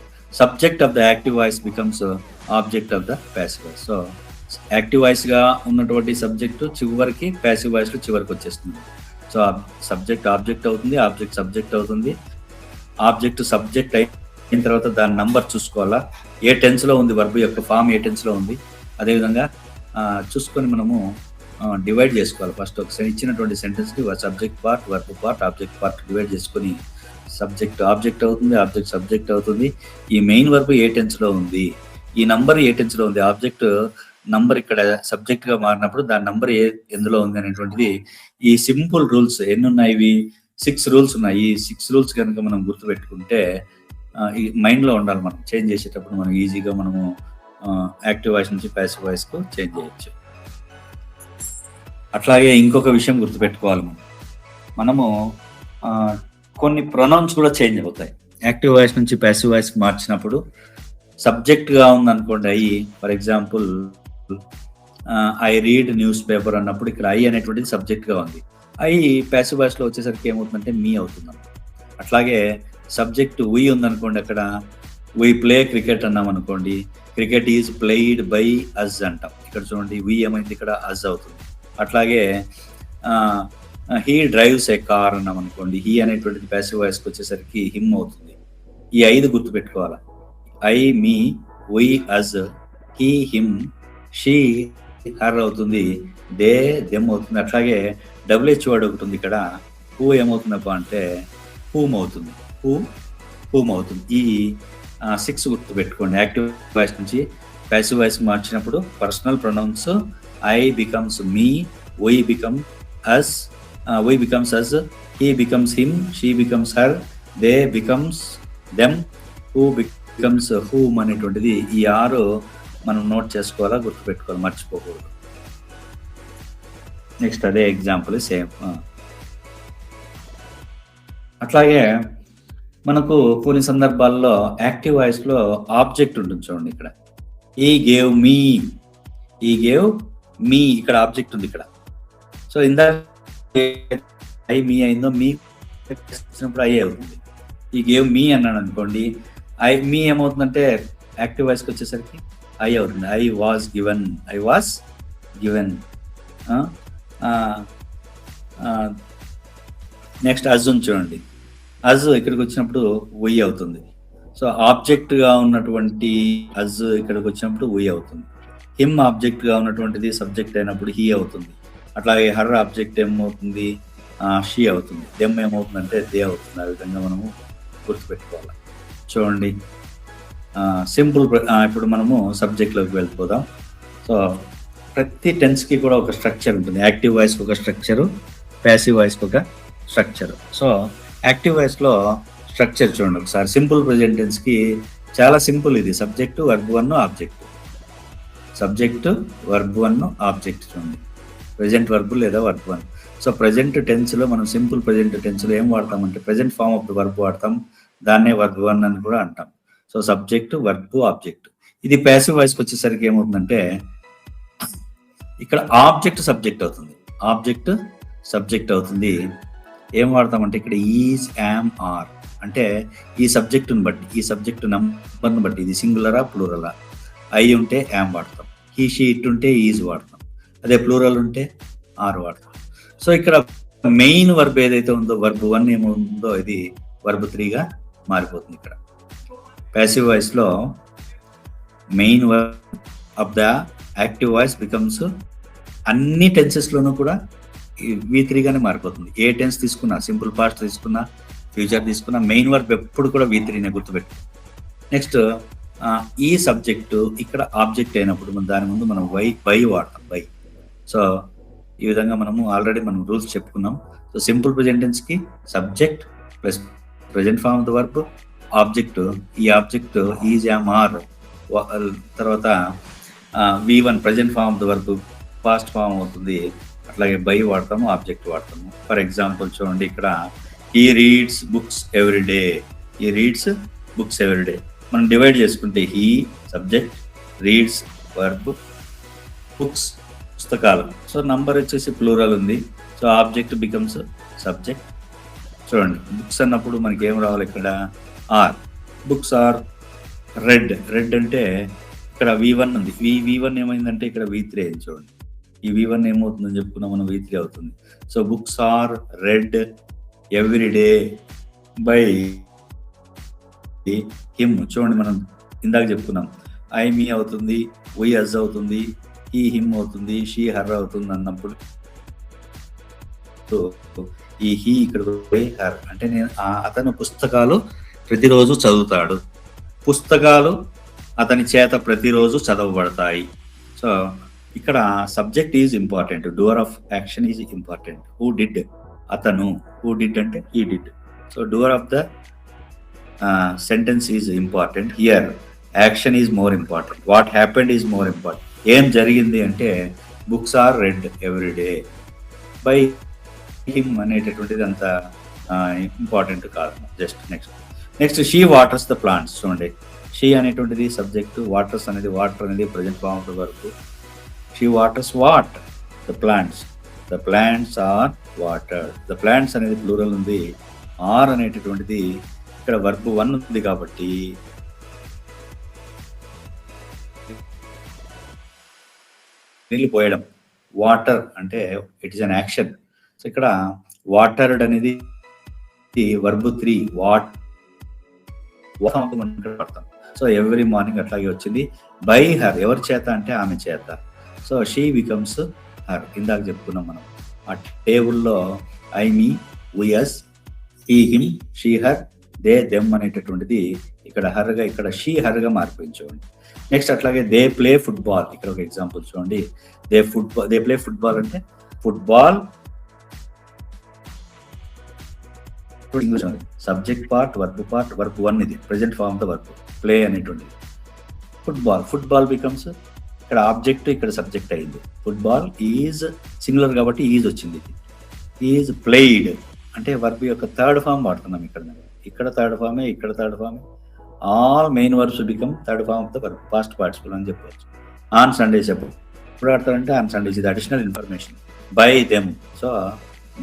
Subject of the active voice becomes object of the passive voice. So active వాయిస్గా ఉన్నటువంటి subject చివరికి passive వాయిస్లో చివరికి వచ్చేస్తుంది. So subject object అవుతుంది, object subject అవుతుంది. ఆబ్జెక్ట్ సబ్జెక్ట్ అయిన తర్వాత దాని నంబర్ చూసుకోవాలా, ఏ టెన్స్లో ఉంది, వర్బ్ యొక్క ఫామ్ ఏ టెన్స్లో ఉంది. అదేవిధంగా చూసుకొని మనము డివైడ్ చేసుకోవాలి. ఫస్ట్ ఒకసారి ఇచ్చినటువంటి సెంటెన్స్కి subject part, verb part, object part divide చేసుకొని సబ్జెక్ట్ ఆబ్జెక్ట్ అవుతుంది, ఆబ్జెక్ట్ సబ్జెక్ట్ అవుతుంది. ఈ మెయిన్ వర్బ్ ఏ టెన్స్లో ఉంది, ఈ నంబర్ ఏ టెన్స్లో ఉంది, ఆబ్జెక్ట్ నంబర్ ఇక్కడ సబ్జెక్ట్గా మారినప్పుడు దాని నంబర్ ఎందులో ఉంది అనేటువంటిది. ఈ సింపుల్ రూల్స్ ఎన్ని ఉన్నాయి, ఇవి 6 రూల్స్ ఉన్నాయి. ఈ 6 రూల్స్ కనుక మనం గుర్తుపెట్టుకుంటే ఈ మైండ్లో ఉండాలి. మనం చేంజ్ చేసేటప్పుడు మనం ఈజీగా మనము యాక్టివ్ వాయిస్ నుంచి ప్యాసివ్ వాయిస్కు చేంజ్ చేయొచ్చు. అట్లాగే ఇంకొక విషయం గుర్తుపెట్టుకోవాలి, మనము కొన్ని ప్రొనౌన్స్ కూడా చేంజ్ అవుతాయి. యాక్టివ్ వాయిస్ నుంచి ప్యాసివ్ వాయిస్కి మార్చినప్పుడు సబ్జెక్ట్గా ఉందనుకోండి, for example I read news paper అన్నప్పుడు ఇక్కడ ఐ అనేటువంటిది సబ్జెక్ట్గా ఉంది. ప్యాసివ్ వాయిస్లో వచ్చేసరికి ఏమవుతుందంటే మీ అవుతుంది. అట్లాగే సబ్జెక్ట్ వీ ఉందనుకోండి, అక్కడ వీ ప్లే క్రికెట్ అన్నాం అనుకోండి, cricket is played by us అంటాం. ఇక్కడ చూడండి వీ ఏమైంది, ఇక్కడ అజ్ అవుతుంది. అట్లాగే హీ డ్రైవ్స్ ఏ కార్ అన్నాం అనుకోండి, హీ అనేటువంటిది ప్యాసివ్ వాయిస్కి వచ్చేసరికి హిమ్ అవుతుంది. ఈ 5 గుర్తుపెట్టుకోవాలి. I, me, we, us, he, him, she, her అవుతుంది, దే, దెమ్ అవుతుంది. అట్లాగే డబ్ల్యూహెచ్ వర్డ్ ఒకటి ఉంది ఇక్కడ, హూ ఏమవుతుందప్ప అంటే హూమ్ అవుతుంది, హూమ్ అవుతుంది. ఈ 6 గుర్తుపెట్టుకోండి. యాక్టివ్ వాయిస్ నుంచి ప్యాసివ్ వాయిస్ మార్చినప్పుడు personal pronouns I becomes me, we become us, we becomes us, he becomes him, she becomes her, they becomes them, who becomes whom అనేటువంటిది. ఈ 6 మనం నోట్ చేసుకోవాలా, గుర్తుపెట్టుకోవాలి, మర్చిపోకూడదు. నెక్స్ట్ అదే ఎగ్జాంపుల్ సేమ్. అట్లాగే మనకు కొన్ని సందర్భాల్లో యాక్టివ్ వాయిస్లో ఆబ్జెక్ట్ ఉంటుంది చూడండి. ఇక్కడ ఈ గేవ్ మీ ఇక్కడ ఆబ్జెక్ట్ ఉంది ఇక్కడ. సో ఇందాక ఐ మీ అయిందో, మీ వచ్చినప్పుడు ఐ అవుతుంది. ఈ గేవ్ మీ అన్నాడు అనుకోండి, మీ ఏమవుతుందంటే యాక్టివ్ వాయిస్కి వచ్చేసరికి ఐ అవుతుంది. I was given. నెక్స్ట్ అజ్ చూడండి, అజ్ ఇక్కడికి వచ్చినప్పుడు వై అవుతుంది. సో ఆబ్జెక్ట్గా ఉన్నటువంటి అజ్ ఇక్కడికి వచ్చినప్పుడు వై అవుతుంది. హిమ్ ఆబ్జెక్ట్గా ఉన్నటువంటిది సబ్జెక్ట్ అయినప్పుడు హీ అవుతుంది. అట్లాగే హర్ ఆబ్జెక్ట్ ఏమవుతుంది, షీ అవుతుంది. దెమ్ ఏమవుతుందంటే దే అవుతుంది. ఆ విధంగా మనము గుర్తుపెట్టుకోవాలి. చూడండి సింపుల్. ఇప్పుడు మనము సబ్జెక్ట్లోకి వెళ్ళిపోదాం. సో ప్రతి టెన్స్కి కూడా ఒక స్ట్రక్చర్ ఉంటుంది. యాక్టివ్ వాయిస్కి ఒక స్ట్రక్చరు, ప్యాసివ్ వాయిస్కి ఒక స్ట్రక్చర్. సో యాక్టివ్ వాయిస్లో స్ట్రక్చర్ చూడండి ఒకసారి. సింపుల్ ప్రెజెంట్ టెన్స్కి చాలా సింపుల్. ఇది subject, verb 1, object. Subject, verb 1, object. చూడండి ప్రెజెంట్ వర్బ్ లేదా వర్బ్ 1. సో ప్రెజెంట్ టెన్స్లో మనం సింపుల్ ప్రెజెంట్ టెన్స్లో ఏం వాడతామంటే present form of the verb వాడతాం, దాన్నే వర్బ్ 1 అని కూడా అంటాం. So subject, verb, object. ఇది ప్యాసివ్ వాయిస్కి వచ్చేసరికి ఏమవుతుందంటే ఇక్కడ ఆబ్జెక్ట్ సబ్జెక్ట్ అవుతుంది, ఆబ్జెక్ట్ సబ్జెక్ట్ అవుతుంది. ఏం వాడతామంటే ఇక్కడ ఈజ్, యామ్, ఆర్ అంటే ఈ సబ్జెక్టును బట్టి, ఈ సబ్జెక్టు నంబర్ను బట్టి, ఇది సింగులరా ప్లూరలా. ఐ ఉంటే యామ్ వాడతాం, హీ, షీ, ఇట్ ఉంటే ఈజ్ వాడతాం, అదే ప్లూరల్ ఉంటే ఆర్ వాడతాం. సో ఇక్కడ మెయిన్ వర్బ్ ఏదైతే ఉందో వర్బ్ 1 ఏముందో ఇది వర్బ్ 3గా మారిపోతుంది. ఇక్కడ ప్యాసివ్ వాయిస్లో main verb of the active voice becomes అన్ని టెన్సెస్లోనూ కూడా V3 గానే మారిపోతుంది. ఏ టెన్స్ తీసుకున్నా, సింపుల్ పాస్ట్ తీసుకున్నా, ఫ్యూచర్ తీసుకున్నా, మెయిన్ వర్బ్ ఎప్పుడు కూడా V3నే గుర్తుపెట్టు. నెక్స్ట్ ఈ సబ్జెక్టు ఇక్కడ ఆబ్జెక్ట్ అయినప్పుడు దాని ముందు మనం బై వాడతాం. బై. సో ఈ విధంగా ఆల్రెడీ మనం రూల్స్ చెప్పుకున్నాం. సో సింపుల్ ప్రెజెంట్ టెన్స్ కి subject plus present form of the verb, object. ఈ ఆబ్జెక్ట్ ఈజ్, యామ్, ఆర్, తర్వాత V1 present form of the verb past form అవుతుంది. అట్లాగే బై వాడతాము, ఆబ్జెక్ట్ వాడతాము. ఫర్ ఎగ్జాంపుల్ చూడండి, ఇక్కడ ఈ రీడ్స్ బుక్స్ ఎవ్రీడే. ఈ రీడ్స్ బుక్స్ ఎవ్రీడే మనం డివైడ్ చేసుకుంటే he subject, reads verb, books పుస్తకాలు. సో నంబర్ వచ్చేసి ప్లూరల్ ఉంది. So object becomes subject. చూడండి, బుక్స్ అన్నప్పుడు మనకి ఏం రావాలి, ఇక్కడ are. Books are read. Read అంటే ఇక్కడ V1 ఉంది. V1 ఏమైందంటే ఇక్కడ V3 అయింది. చూడండి, ఈ V1 ఏమవుతుందని చెప్పుకున్నాం మనం, V3 అవుతుంది. So books are read every day by him. చూడండి, మనం ఇందాక చెప్పుకున్నాం, ఐ మీ అవుతుంది, వి అజ్ అవుతుంది, హీ హిమ్ అవుతుంది, షీ హర్ అవుతుంది అన్నప్పుడు ఈ హీ ఇక్కడ హర్ అంటే అతను పుస్తకాలు ప్రతిరోజు చదువుతాడు. పుస్తకాలు అతని చేత ప్రతిరోజు చదవబడతాయి. సో ఇక్కడ subject is important, doer of action is important. Who did, అతను. హూ డిడ్ అంటే he did. So doer of the sentence is important. Here action is more important. What happened is more important. ఏం జరిగింది అంటే books are read every day by him అనేటటువంటిది అంత important కాదు. Just next she waters the plants. చూడండి, she అనేటువంటిది subject, waters అనేది water అనేది present form of the verb. She waters what, the plants. The plants are water. The plants అనేది plural ఉంది. Are అనేటటువంటిది ఇక్కడ వర్బ్ 1 ఉంది కాబట్టి నీళ్ళు పోయడం. వాటర్ అంటే it is an action. So ఇక్కడ వాటర్డ్ అనేది వర్బ్ 3 వాట్ పడతాం. సో ఎవ్రీ మార్నింగ్ అట్లాగే వచ్చింది. బై హర్, ఎవరి చేత అంటే ఆమె చేత. So she becomes her. ఇందాక చెప్పుకున్నాం మనం ఆ టేబుల్లో I me, we us, he him, she her, they them అనేటటువంటిది ఇక్కడ హర్గా, ఇక్కడ షీ హర్గా మారిపోయింది. చూడండి, నెక్స్ట్ అట్లాగే దే ప్లే ఫుట్బాల్. ఇక్కడ ఒక ఎగ్జాంపుల్ చూడండి, దే ప్లే ఫుట్బాల్ అంటే ఫుట్బాల్ సబ్జెక్ట్ పార్ట్, వర్బ్ 1 ఇది present form the verb. Play అనేటువంటిది ఫుట్బాల్ బికమ్స్ ఇక్కడ ఆబ్జెక్ట్, ఇక్కడ సబ్జెక్ట్ అయింది. ఫుట్బాల్ ఈజ్ సింగులర్ కాబట్టి ఈజ్ వచ్చింది. ఈజ్ ప్లేయిడ్ అంటే వర్బ్ యొక్క థర్డ్ ఫామ్ వాడుతున్నాం. ఇక్కడ థర్డ్ ఫామే, ఇక్కడ థర్డ్ ఫామే. All main verbs become third form of the verb, past participle అని చెప్పవచ్చు. ఆన్ సండేస్ ఎప్పుడు ఆడతారంటే ఆన్ సండేస్. ఇది additional information. By them. So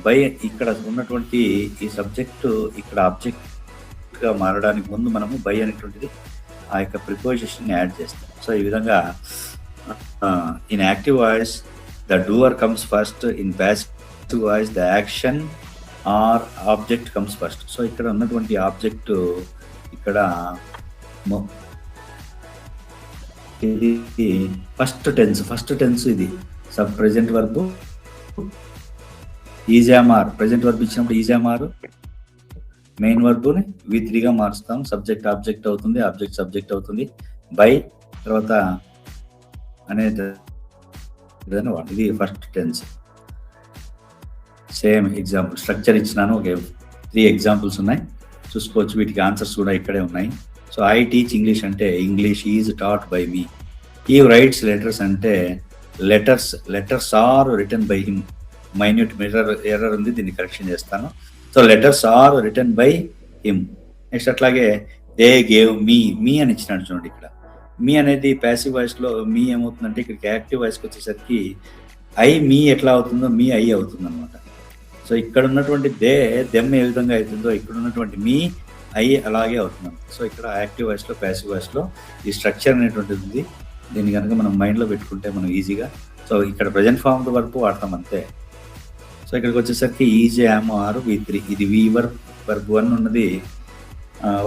by ఇక్కడ ఉన్నటువంటి ఈ సబ్జెక్టు ఇక్కడ ఆబ్జెక్ట్గా మారడానికి ముందు మనము బై అనేటువంటిది ఆ యొక్క ప్రిపోజిషన్ యాడ్ చేస్తాం. సో ఈ విధంగా in active voice the doer comes first, in passive voice the action or object comes first. So ఇక్కడ ఉన్నటువంటి ఆబ్జెక్ట్ ఇక్కడ ఇది ఫస్ట్ టెన్స్ ఇది sub present verb is am are. Present verb ఇచ్చినప్పుడు ఈజామార్ మెయిన్ వర్బ్ని V3గా మారుస్తాం. సబ్జెక్ట్ ఆబ్జెక్ట్ అవుతుంది, ఆబ్జెక్ట్ సబ్జెక్ట్ అవుతుంది. బై తర్వాత అనేది ఇది first tense. Same example structure ఇచ్చినాను. ఒక 3 ఎగ్జాంపుల్స్ ఉన్నాయి, చూసుకోవచ్చు. వీటికి ఆన్సర్స్ కూడా ఇక్కడే ఉన్నాయి. సో ఐ టీచ్ ఇంగ్లీష్ అంటే English is taught by me. He writes letters అంటే letters are written by him. Minute error ఉంది, దీన్ని కరెక్షన్ చేస్తాను. So letters are written by him. Next అట్లాగే దే గేవ్ మీ అని ఇచ్చినాడు. చూడండి, ఇక్కడ మీ అనేది ప్యాసివ్ వాయిస్లో మీ ఏమవుతుందంటే ఇక్కడికి యాక్టివ్ వాయిస్కి వచ్చేసరికి మీ ఎట్లా అవుతుందో మీ ఐ అవుతుంది అనమాట. సో ఇక్కడ ఉన్నటువంటి దెమ్ ఏ విధంగా అవుతుందో ఇక్కడ ఉన్నటువంటి మీ ఐ అలాగే అవుతుంది. సో ఇక్కడ యాక్టివ్ వాయిస్లో ప్యాసివ్ వాయిస్లో ఈ స్ట్రక్చర్ అనేటువంటిది ఉంది. దీన్ని కనుక మనం మైండ్లో పెట్టుకుంటే మనం ఈజీగా. సో ఇక్కడ ప్రజెంట్ ఫార్మ్ వరకు వాడతాం అంతే. సో ఇక్కడికి వచ్చేసరికి ఈజ్, యామ్, ఆర్, V3. ఇది వర్బ్ 1 ఉన్నది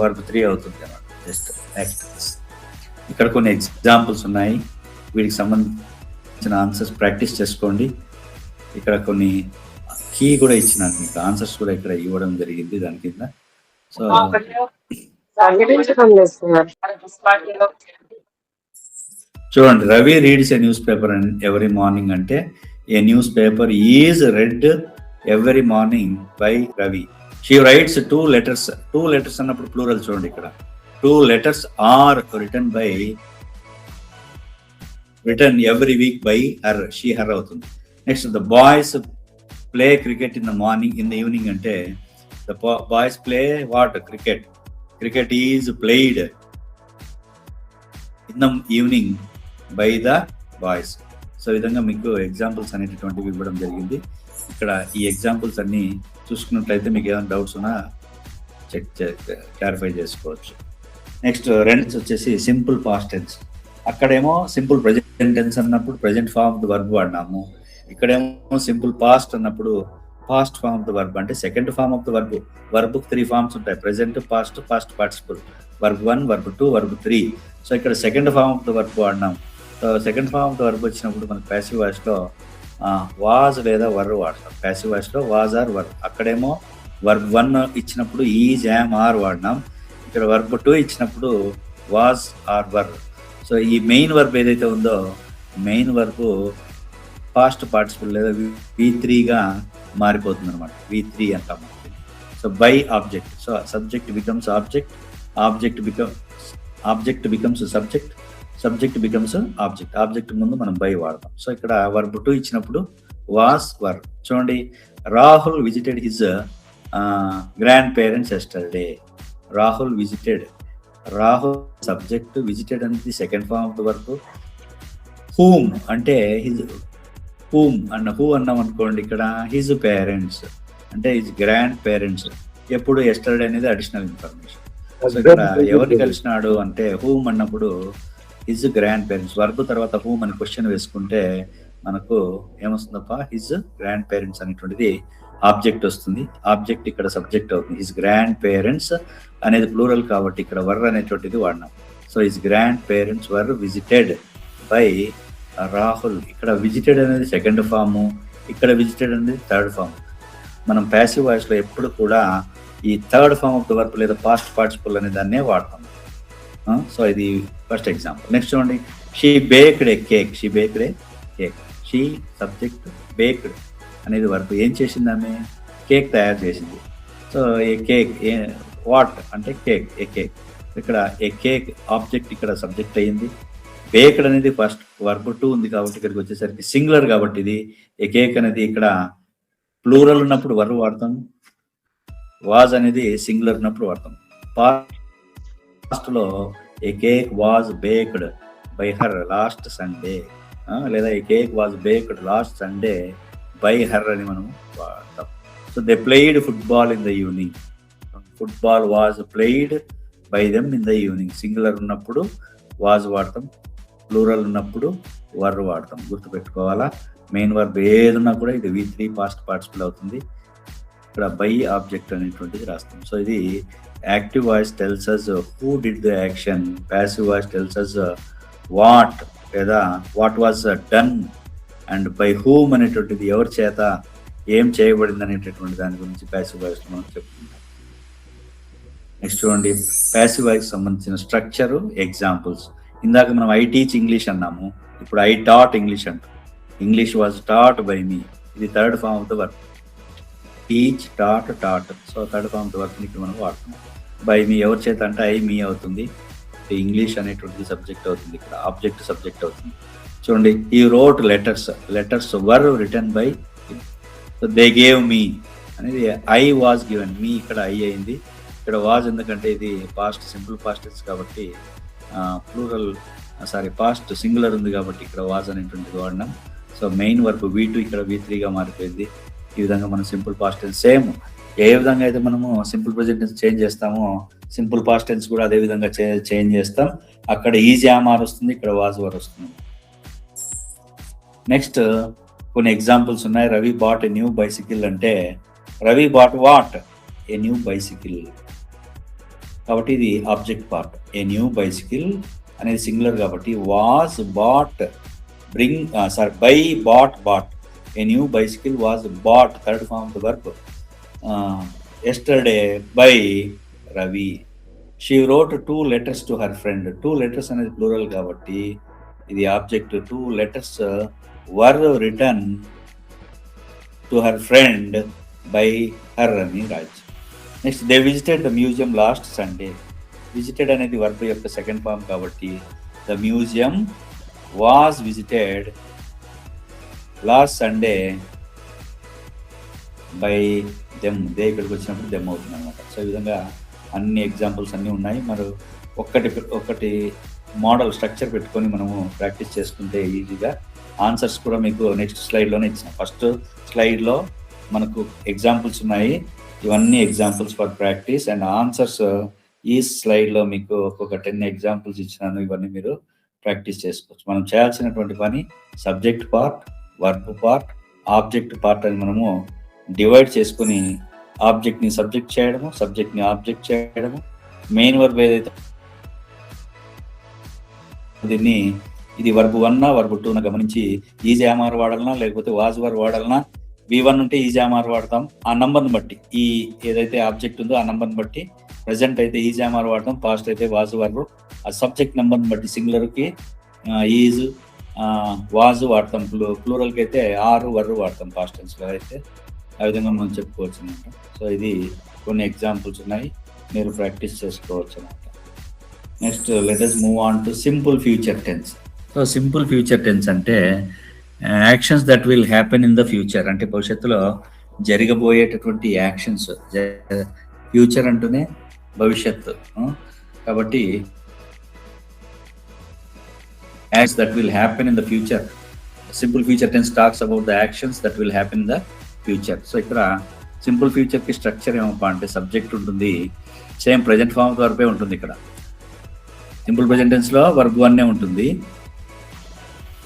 వర్బ్ 3 అవుతుంది అన్నమాట. Just act. ఇక్కడ కొన్ని ఎగ్జాంపుల్స్ ఉన్నాయి, వీటికి సంబంధించిన ఆన్సర్స్ ప్రాక్టీస్ చేసుకోండి. ఇక్కడ కొన్ని కీ కూడా ఇచ్చినాను మీకు, ఆన్సర్స్ కూడా ఇక్కడ ఇవ్వడం జరిగింది దాని కింద. సో చూడండి, Ravi reads a newspaper every morning అంటే a newspaper is read every morning by Ravi. She writes 2 letters. 2 letters అన్నప్పుడు ప్లూరల్ చూడండి, ఇక్కడ 2 letters are written every week by her, she her అవుతుంది. Next the boys play cricket in the morning, in the evening అంటే the boys play what, cricket is played in the evening by the boys. So ఈ విధంగా మీకు examples అనేటటువంటివి ఇవ్వడం జరిగింది. ఇక్కడ ఈ ఎగ్జాంపుల్స్ అన్ని చూసుకున్నట్లయితే మీకు ఏమైనా డౌట్స్ ఉన్నా క్లారిఫై చేసుకోవచ్చు. నెక్స్ట్ రెండ్స్ వచ్చేసి సింపుల్ పాస్ట్ టెన్స్. అక్కడేమో సింపుల్ ప్రెజెంట్ టెన్స్ అన్నప్పుడు present form of the verb వాడినాము. ఇక్కడేమో సింపుల్ పాస్ట్ అన్నప్పుడు past form of the verb, అంటే second form of the verb. Verb 3 forms ఉంటాయి, present, past, past participle, verb 1, verb 2, verb 3. So ఇక్కడ second form of the verb వాడినాం. So second form of the verb వచ్చినప్పుడు మనకు passive వాయిస్లో was లేదా వర్ వాడతాం. Passive వాయిస్లో వాజ్ ఆర్ వర్. అక్కడేమో వర్బ్ 1 ఇచ్చినప్పుడు ఈజ్, యామ్, ఆర్ వాడినాం. ఇక్కడ వర్బ్ 2 ఇచ్చినప్పుడు వాజ్ ఆర్ వర్. సో ఈ మెయిన్ వర్బ్ ఏదైతే ఉందో మెయిన్ వర్బ్ పాస్ట్ పార్టిసిపుల్ లేదా V3గా మారిపోతుంది అనమాట. V3 అంటాం. So by object. So subject becomes object, object becomes subject, subject becomes object. Object ముందు మనం బై వాడతాం. సో ఇక్కడ వర్బ్ 2 ఇచ్చినప్పుడు వాస్ వర్. చూడండి, Rahul visited his grand parents yesterday. Rahul visited, Rahul subject, visited అనేది second form of the verb. Whom అంటే his, whom who అన్నాం అనుకోండి, ఇక్కడ హిజ్ పేరెంట్స్ అంటే హిజ్ గ్రాండ్ పేరెంట్స్. ఎప్పుడు ఎస్టర్డే అనేది అడిషనల్ ఇన్ఫర్మేషన్. సో ఇక్కడ ఎవరిని కలిసినాడు అంటే హూమ్ అన్నప్పుడు హిజ్ గ్రాండ్ పేరెంట్స్. వర్బ్ తర్వాత హూమ్ అని క్వశ్చన్ వేసుకుంటే మనకు ఏమొస్తుందప్ప, హిజ్ గ్రాండ్ పేరెంట్స్ అనేటువంటిది ఆబ్జెక్ట్ వస్తుంది. ఆబ్జెక్ట్ ఇక్కడ సబ్జెక్ట్ అవుతుంది. హిజ్ గ్రాండ్ పేరెంట్స్ అనేది ప్లూరల్ కాబట్టి ఇక్కడ వర్ అనేటువంటిది వాడినాం. So his grand parents were visited by Rahul. ఇక్కడ విజిటెడ్ అనేది సెకండ్ ఫాము, ఇక్కడ విజిటెడ్ అనేది థర్డ్ ఫామ్. మనం ప్యాసివ్ వాయిస్లో ఎప్పుడు కూడా ఈ third form of the verb లేదా పాస్ట్ పార్టిసిపుల్ అనే దాన్నే వాడతాం. సో ఇది ఫస్ట్ ఎగ్జాంపుల్. నెక్స్ట్ చూడండి, she baked a cake. She baked a cake. She subject, baked అనేది వర్బ్. ఏం చేసింది ఆమె? కేక్ తయారు చేసింది. సో ఏ కేక్, వాట్ అంటే కేక్, ఏ కేక్. ఇక్కడ ఏ కేక్ ఆబ్జెక్ట్ ఇక్కడ సబ్జెక్ట్ అయ్యింది. బేక్డ్ అనేది ఫస్ట్ వర్బ్ 2 ఉంది కాబట్టి ఇక్కడికి వచ్చేసరికి సింగులర్ కాబట్టి ఇది ఏ కేక్ అనేది ఇక్కడ ప్లూరల్ ఉన్నప్పుడు వర్బ్ వాడతాం. వాజ్ అనేది సింగులర్ ఉన్నప్పుడు వాడతాం. పాస్ట్లో a cake was baked by her last Sunday, లేదా a cake was baked last Sunday by her అని మనం వాడతాం. So they played football in the evening. Football was played by them in the evening. Singular ఉన్నప్పుడు was వాడతాం, plural ఉన్నప్పుడు were వాడతాం. గుర్తుపెట్టుకోవాలా, main verb ఏదున్నా కూడా ఇది V3 పాస్ట్ పార్టిసిపుల్ అవుతుంది. ఇక్కడ బై ఆబ్జెక్ట్ అనేటువంటిది రాస్తాం. సో ఇది active voice tells us who did the action, passive voice tells us what లేదా what was done, and by whom అనేటువంటిది ఎవరి చేత ఏం చేయబడింది అనేటటువంటి దాని గురించి ప్యాసివ్ వాయిస్ మనం చెప్పుకుంటాం. నెక్స్ట్ చూడండి, ప్యాసివ్ వాయిస్ సంబంధించిన స్ట్రక్చర్, ఎగ్జాంపుల్స్. ఇందాక మనం ఐ టీచ్ ఇంగ్లీష్ అన్నాము, ఇప్పుడు ఐ టాట్ ఇంగ్లీష్ అంటాం. English was taught by me, ఇది third form of the verb. Teach, taught, taught. So third form of the verb ఇక్కడ మనం వాడుతున్నాం. బై మీ ఎవరి చేత అంటే ఐ, మీ అవుతుంది. ఇంగ్లీష్ అనేటువంటిది సబ్జెక్ట్ అవుతుంది, ఇక్కడ ఆబ్జెక్ట్ సబ్జెక్ట్ అవుతుంది. చూడండి, ఈ wrote letters, letters were written by. So they gave మీ అనేది ఐ వాజ్ గివెన్, మీ ఇక్కడ ఐ అయింది. ఇక్కడ వాజ్ ఎందుకంటే ఇది పాస్ట్ సింపుల్ పాస్ట్ కాబట్టి ప్లూరల్ పాస్ట్ సింగులర్ ఉంది కాబట్టి ఇక్కడ వాజ్ అనేటువంటిది వాడినాం. సో మెయిన్ వర్బ్ V2 ఇక్కడ V3గా మారిపోయింది. ఈ విధంగా మనం సింపుల్ పాస్ట్ టెన్స్ సేమ్ ఏ విధంగా అయితే మనము సింపుల్ ప్రెజెంట్ టెన్స్ చేంజ్ చేస్తామో సింపుల్ పాస్ట్ టెన్స్ కూడా అదే విధంగా చేంజ్ చేస్తాం. అక్కడ ఈజీ ఆర్ వస్తుంది, ఇక్కడ వాజ్ వర్ వస్తుంది. నెక్స్ట్ కొన్ని ఎగ్జాంపుల్స్ ఉన్నాయి. Ravi bought a new bicycle అంటే Ravi bought what, a new bicycle. కాబట్టి ఇది object part. A new bicycle అనేది సింగులర్ కాబట్టి was bought by bought a new bicycle was bought third form of the verb yesterday by Ravi. She wrote 2 letters to her friend. 2 letters అనేది plural కాబట్టి ఇది object. 2 letters were written to her friend by her అని రాయొచ్చు. Next they visited the museum last Sunday. Visited అనేది verb యొక్క second form కాబట్టి the museum was visited last Sunday by them. They ఇక్కడికి వచ్చినప్పుడు దెమ్ అవుతుంది అనమాట. సో ఈ విధంగా అన్ని ఎగ్జాంపుల్స్ అన్నీ ఉన్నాయి. మరి ఒక్కటి మోడల్ స్ట్రక్చర్ పెట్టుకొని మనము ప్రాక్టీస్ చేసుకుంటే ఈజీగా ఆన్సర్స్ కూడా మీకు నెక్స్ట్ స్లైడ్లోనే ఇచ్చిన. ఫస్ట్ స్లైడ్లో మనకు ఎగ్జాంపుల్స్ ఉన్నాయి. ఇవన్నీ examples for practice and answers ఈ స్లైడ్లో మీకు ఒక్కొక్క 10 ఎగ్జాంపుల్స్ ఇచ్చినాను. ఇవన్నీ మీరు ప్రాక్టీస్ చేసుకోవచ్చు. మనం చేయాల్సినటువంటి పని subject part, verb part, object part అని మనము డివైడ్ చేసుకుని ఆబ్జెక్ట్ని సబ్జెక్ట్ చేయడము, సబ్జెక్ట్ని ఆబ్జెక్ట్ చేయడము, మెయిన్ వర్బ్ ఏదైతే దీన్ని ఇది వర్బ్ 1 వర్బ్ 2 గమనించి ఈజ్ యామార్ వాడాలన్నా లేకపోతే వాజ్ వర్ వాడాలన్నా. V1 ఉంటే ఈజ్ యామార్ వాడతాం ఆ నంబర్ని బట్టి. ఈ ఏదైతే ఆబ్జెక్ట్ ఉందో ఆ నంబర్ని బట్టి. ప్రజెంట్ అయితే ఈజ్ యామార్ వాడతాం, పాస్ట్ అయితే వాజ్ వర్. ఆ సబ్జెక్ట్ నెంబర్ని బట్టి సింగులర్కి ఈజ్ వాజ్ వాడతాం, ప్లూరల్కి అయితే ఆర్ వర్ వాడతాం పాస్ట్ టెన్స్లో అయితే. ఆ విధంగా మనం చెప్పుకోవచ్చు అనమాట. సో ఇది కొన్ని ఎగ్జాంపుల్స్ ఉన్నాయి, మీరు ప్రాక్టీస్ చేసుకోవచ్చు అనమాట. Next let us move on to simple future tense. So simple future tense అంటే actions that will happen in the future, అంటే భవిష్యత్తులో జరగబోయేటటువంటి యాక్షన్స్. ఫ్యూచర్ అంటూనే భవిష్యత్తు కాబట్టి acts that will happen in the future. Simple future tense talks about the actions that will happen in the future. So ఇక్కడ simple ఫ్యూచర్కి structure ఏమప్పా అంటే సబ్జెక్ట్ ఉంటుంది, సేమ్ ప్రజెంట్ ఫామ్ వర్బే ఉంటుంది. ఇక్కడ సింపుల్ ప్రెజెంట్ టెన్స్లో వర్బ్ 1 ఉంటుంది,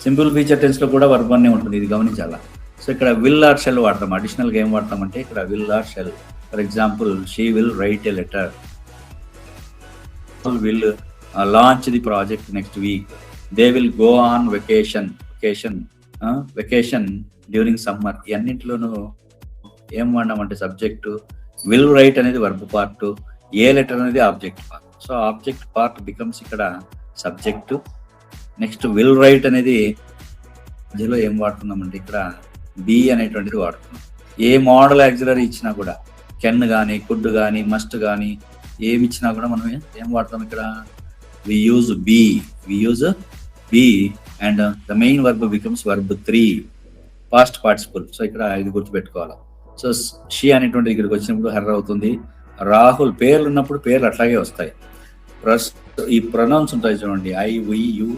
సింపుల్ ఫ్యూచర్ టెన్స్లో కూడా verb 1 ఉంటుంది. ఇది గమనించాలా. సో ఇక్కడ విల్ ఆర్ షెల్ వాడతాం. అడిషనల్గా ఏం వాడతామంటే ఇక్కడ will or shell. For example she will write A letter, will launch the project next week, they will go on vacation during summer. ఈ అన్నింటిలోనూ ఏం వాడినామంటే సబ్జెక్టు. విల్ రైట్ అనేది వర్బ్ పార్ట్, ఏ letter అనేది object part. So object part becomes ఇక్కడ subject. Next will write అనేది మధ్యలో ఏం వాడుతున్నామంటే ఇక్కడ బి అనేటువంటిది వాడుతున్నాం. ఏ మోడల్ యాక్సిలరీ ఇచ్చినా కూడా కెన్ కానీ కుడ్ కానీ మస్ట్ కానీ ఏమి ఇచ్చినా కూడా మనం ఏం వాడతాం ఇక్కడ we use be and the main verb becomes verb 3 past participle. So ఇక్కడ ఇది గుర్తుపెట్టుకోవాలి. సో షీ అనేటువంటి ఇక్కడికి వచ్చినప్పుడు హర్ అవుతుంది. రాహుల్ పేర్లు ఉన్నప్పుడు పేర్లు అట్లాగే వస్తాయి. ఈ ప్రొనౌన్స్ ఉంటాయి చూడండి, I we you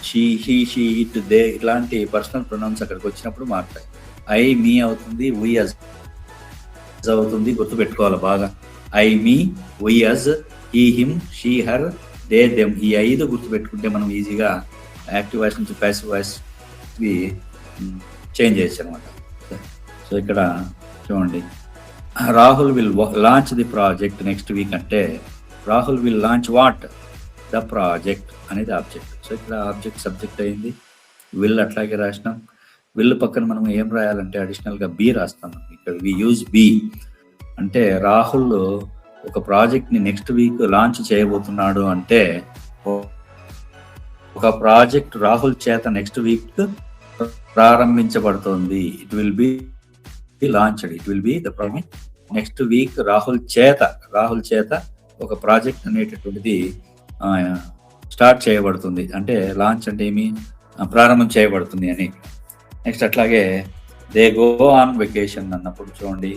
she he she it they, ఇట్లాంటి పర్సనల్ ప్రొనౌన్స్ అక్కడికి వచ్చినప్పుడు మారుతాయి. ఐ మీ అవుతుంది, వి అజ్ అవుతుంది. గుర్తుపెట్టుకోవాలి బాగా. I me, we us, he him, she her, they them. ఈ 5 గుర్తుపెట్టుకుంటే మనం ఈజీగా యాక్టివ్ వాయిస్ నుంచి ప్యాసివ్ వాయిస్ చేంజ్ చేయొచ్చు అనమాట. సో ఇక్కడ చూడండి, Rahul will launch the project next week అంటే Rahul will launch what the project అనేది ఆబ్జెక్ట్. సో ఇక్కడ ఆబ్జెక్ట్ సబ్జెక్ట్ అయింది. విల్ అట్లాగే రాసినాం. విల్ పక్కన మనం ఏం రాయాలంటే అడిషనల్గా బి రాస్తాం. ఇక్కడ వి యూజ్ బి అంటే రాహుల్ ఒక ప్రాజెక్ట్ని నెక్స్ట్ వీక్ లాంచ్ చేయబోతున్నాడు అంటే ఒక ప్రాజెక్ట్ రాహుల్ చేత నెక్స్ట్ వీక్ ప్రారంభించబడుతుంది. It will be launched, it will be the project next week. Rahul చేత ఒక ప్రాజెక్ట్ అనేటటువంటిది స్టార్ట్ చేయబడుతుంది. అంటే లాంచ్ అంటే ఏమి, ప్రారంభం చేయబడుతుంది అని. నెక్స్ట్ అట్లాగే దే గో ఆన్ వెకేషన్ అన్నప్పుడు చూడండి,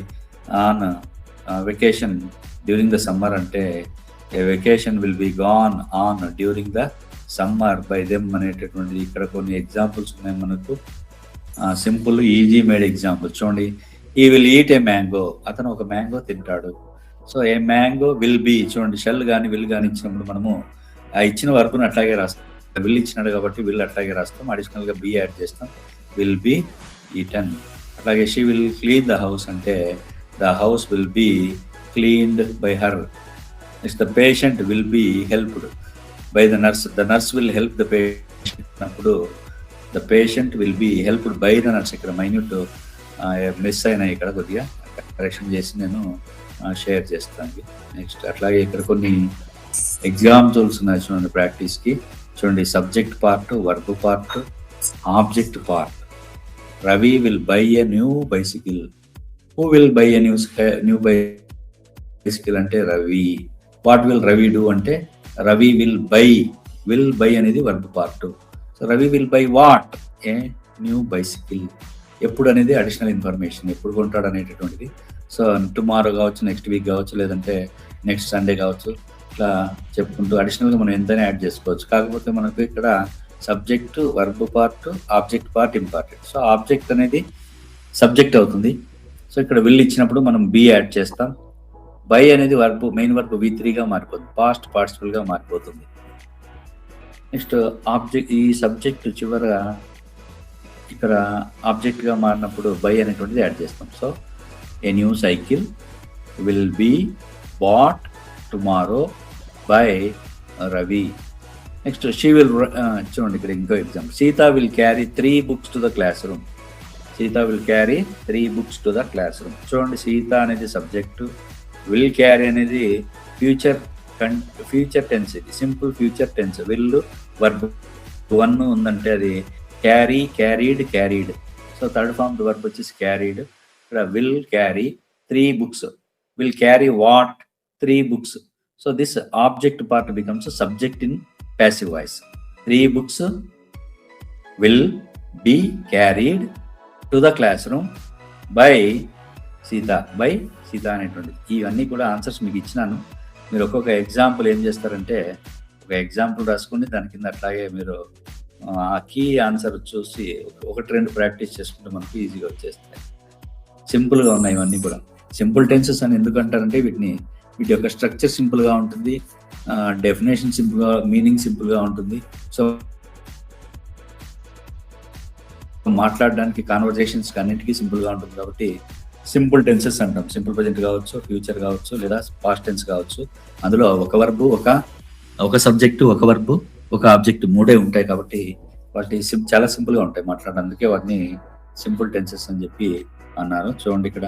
on vacation during the summer అంటే a vacation will be gone on during the summer by them అనేటటువంటిది. ఇక్కడ కొన్ని ఎగ్జాంపుల్స్ ఉన్నాయి మనకు, సింపుల్ ఈజీ మేడ్ ఎగ్జాంపుల్ చూడండి. ఈ విల్ ఈట్ ఏ మ్యాంగో, అతను ఒక మ్యాంగో తింటాడు. So A mango will be చూడండి, షెల్ కానీ విల్ కానీ ఇచ్చినప్పుడు మనము ఆ ఇచ్చిన వర్క్ను అట్లాగే రాస్తాం. విల్ ఇచ్చినాడు కాబట్టి విల్ అట్లాగే రాస్తాం, అడిషనల్గా బి యాడ్ చేస్తాం, విల్ బి ఈటన్. అట్లాగే she will clean the house అంటే the house will be cleaned by her. Next the patient will be helped by the nurse. The nurse will help the patient అన్నప్పుడు the patient will be helped by the nurse. ఇక్కడ minute miss అయినాయి, ఇక్కడ కొద్దిగా correction చేసి నేను share చేస్తాను. Next అట్లాగే ఇక్కడ కొన్ని ఎగ్జాంపుల్స్ ఉన్నాయి చూడండి ప్రాక్టీస్కి. చూడండి, subject part, verb part, object part. Ravi will buy a new bicycle. Who will buy a new bicycle అంటే Ravi. What will Ravi do అంటే రవి విల్ బై అనేది verb part. So Ravi will buy what? A new bicycle. ఎప్పుడు అనేది additional information, ఎప్పుడు కొంటాడు అనేటటువంటిది. So tomorrow కావచ్చు, next week కావచ్చు, లేదంటే నెక్స్ట్ సండే కావచ్చు, ఇట్లా చెప్పుకుంటూ అడిషనల్గా మనం ఎంతైనా యాడ్ చేసుకోవచ్చు. కాకపోతే మనకు ఇక్కడ subject, verb part, object part important. So object అనేది సబ్జెక్ట్ అవుతుంది. సో ఇక్కడ విల్ ఇచ్చినప్పుడు మనం బి యాడ్ చేస్తాం. బై అనేది వర్బ్, మెయిన్ వర్బ్ V3గా మారిపోతుంది, పాస్ట్ పార్టిసిపల్గా మారిపోతుంది. నెక్స్ట్ ఆబ్జెక్ట్, ఈ సబ్జెక్ట్ చివరగా ఇక్కడ ఆబ్జెక్ట్గా మారినప్పుడు బై అనేటువంటిది యాడ్ చేస్తాం. So a new cycle will be bought tomorrow by Ravi. Next she will, చూడండి ఇక్కడ ఇంకో example. Sita will carry 3 books to the class room. Sita will carry 3 books to the class room. చూడండి, సీత అనేది సబ్జెక్టు, విల్ క్యారీ అనేది future tense, ఇది simple future tense. Will verb 1 ఉందంటే అది carry, carried, carried. So third form verb వచ్చేసి carried. ఇక్కడ will carry 3 books. Will carry what? 3 books. So this object part becomes subject in passive voice. 3 books will be carried to the classroom by Sita. By Sita అనేటువంటి ఇవన్నీ కూడా answers మీకు ఇచ్చినాను. మీరు ఒక్కొక్క example ఏం చేస్తారంటే, ఒక ఎగ్జాంపుల్ రాసుకుని దాని కింద అట్లాగే మీరు ఆ కీ ఆన్సర్ చూసి 1-2 ప్రాక్టీస్ చేసుకుంటే మనకు ఈజీగా వచ్చేస్తాయి. సింపుల్గా ఉన్నాయి ఇవన్నీ కూడా. సింపుల్ టెన్సెస్ అని ఎందుకంటారంటే వీటి యొక్క స్ట్రక్చర్ సింపుల్గా ఉంటుంది, డెఫినేషన్ సింపుల్గా, మీనింగ్ సింపుల్గా ఉంటుంది. సో మాట్లాడడానికి, కాన్వర్జేషన్స్ అన్నిటికీ సింపుల్గా ఉంటుంది కాబట్టి సింపుల్ టెన్సెస్ అంటాం. సింపుల్ ప్రెజెంట్ కావచ్చు, ఫ్యూచర్ కావచ్చు, లేదా పాస్ట్ టెన్స్ కావచ్చు. అందులో ఒక వర్బ్, ఒక సబ్జెక్టు, ఒక వర్బ్, ఒక ఆబ్జెక్ట్ 3 ఉంటాయి కాబట్టి వాటి చాలా సింపుల్గా ఉంటాయి మాట్లాడడానికి. వాటిని సింపుల్ టెన్సెస్ అని చెప్పి అన్నారు. చూడండి ఇక్కడ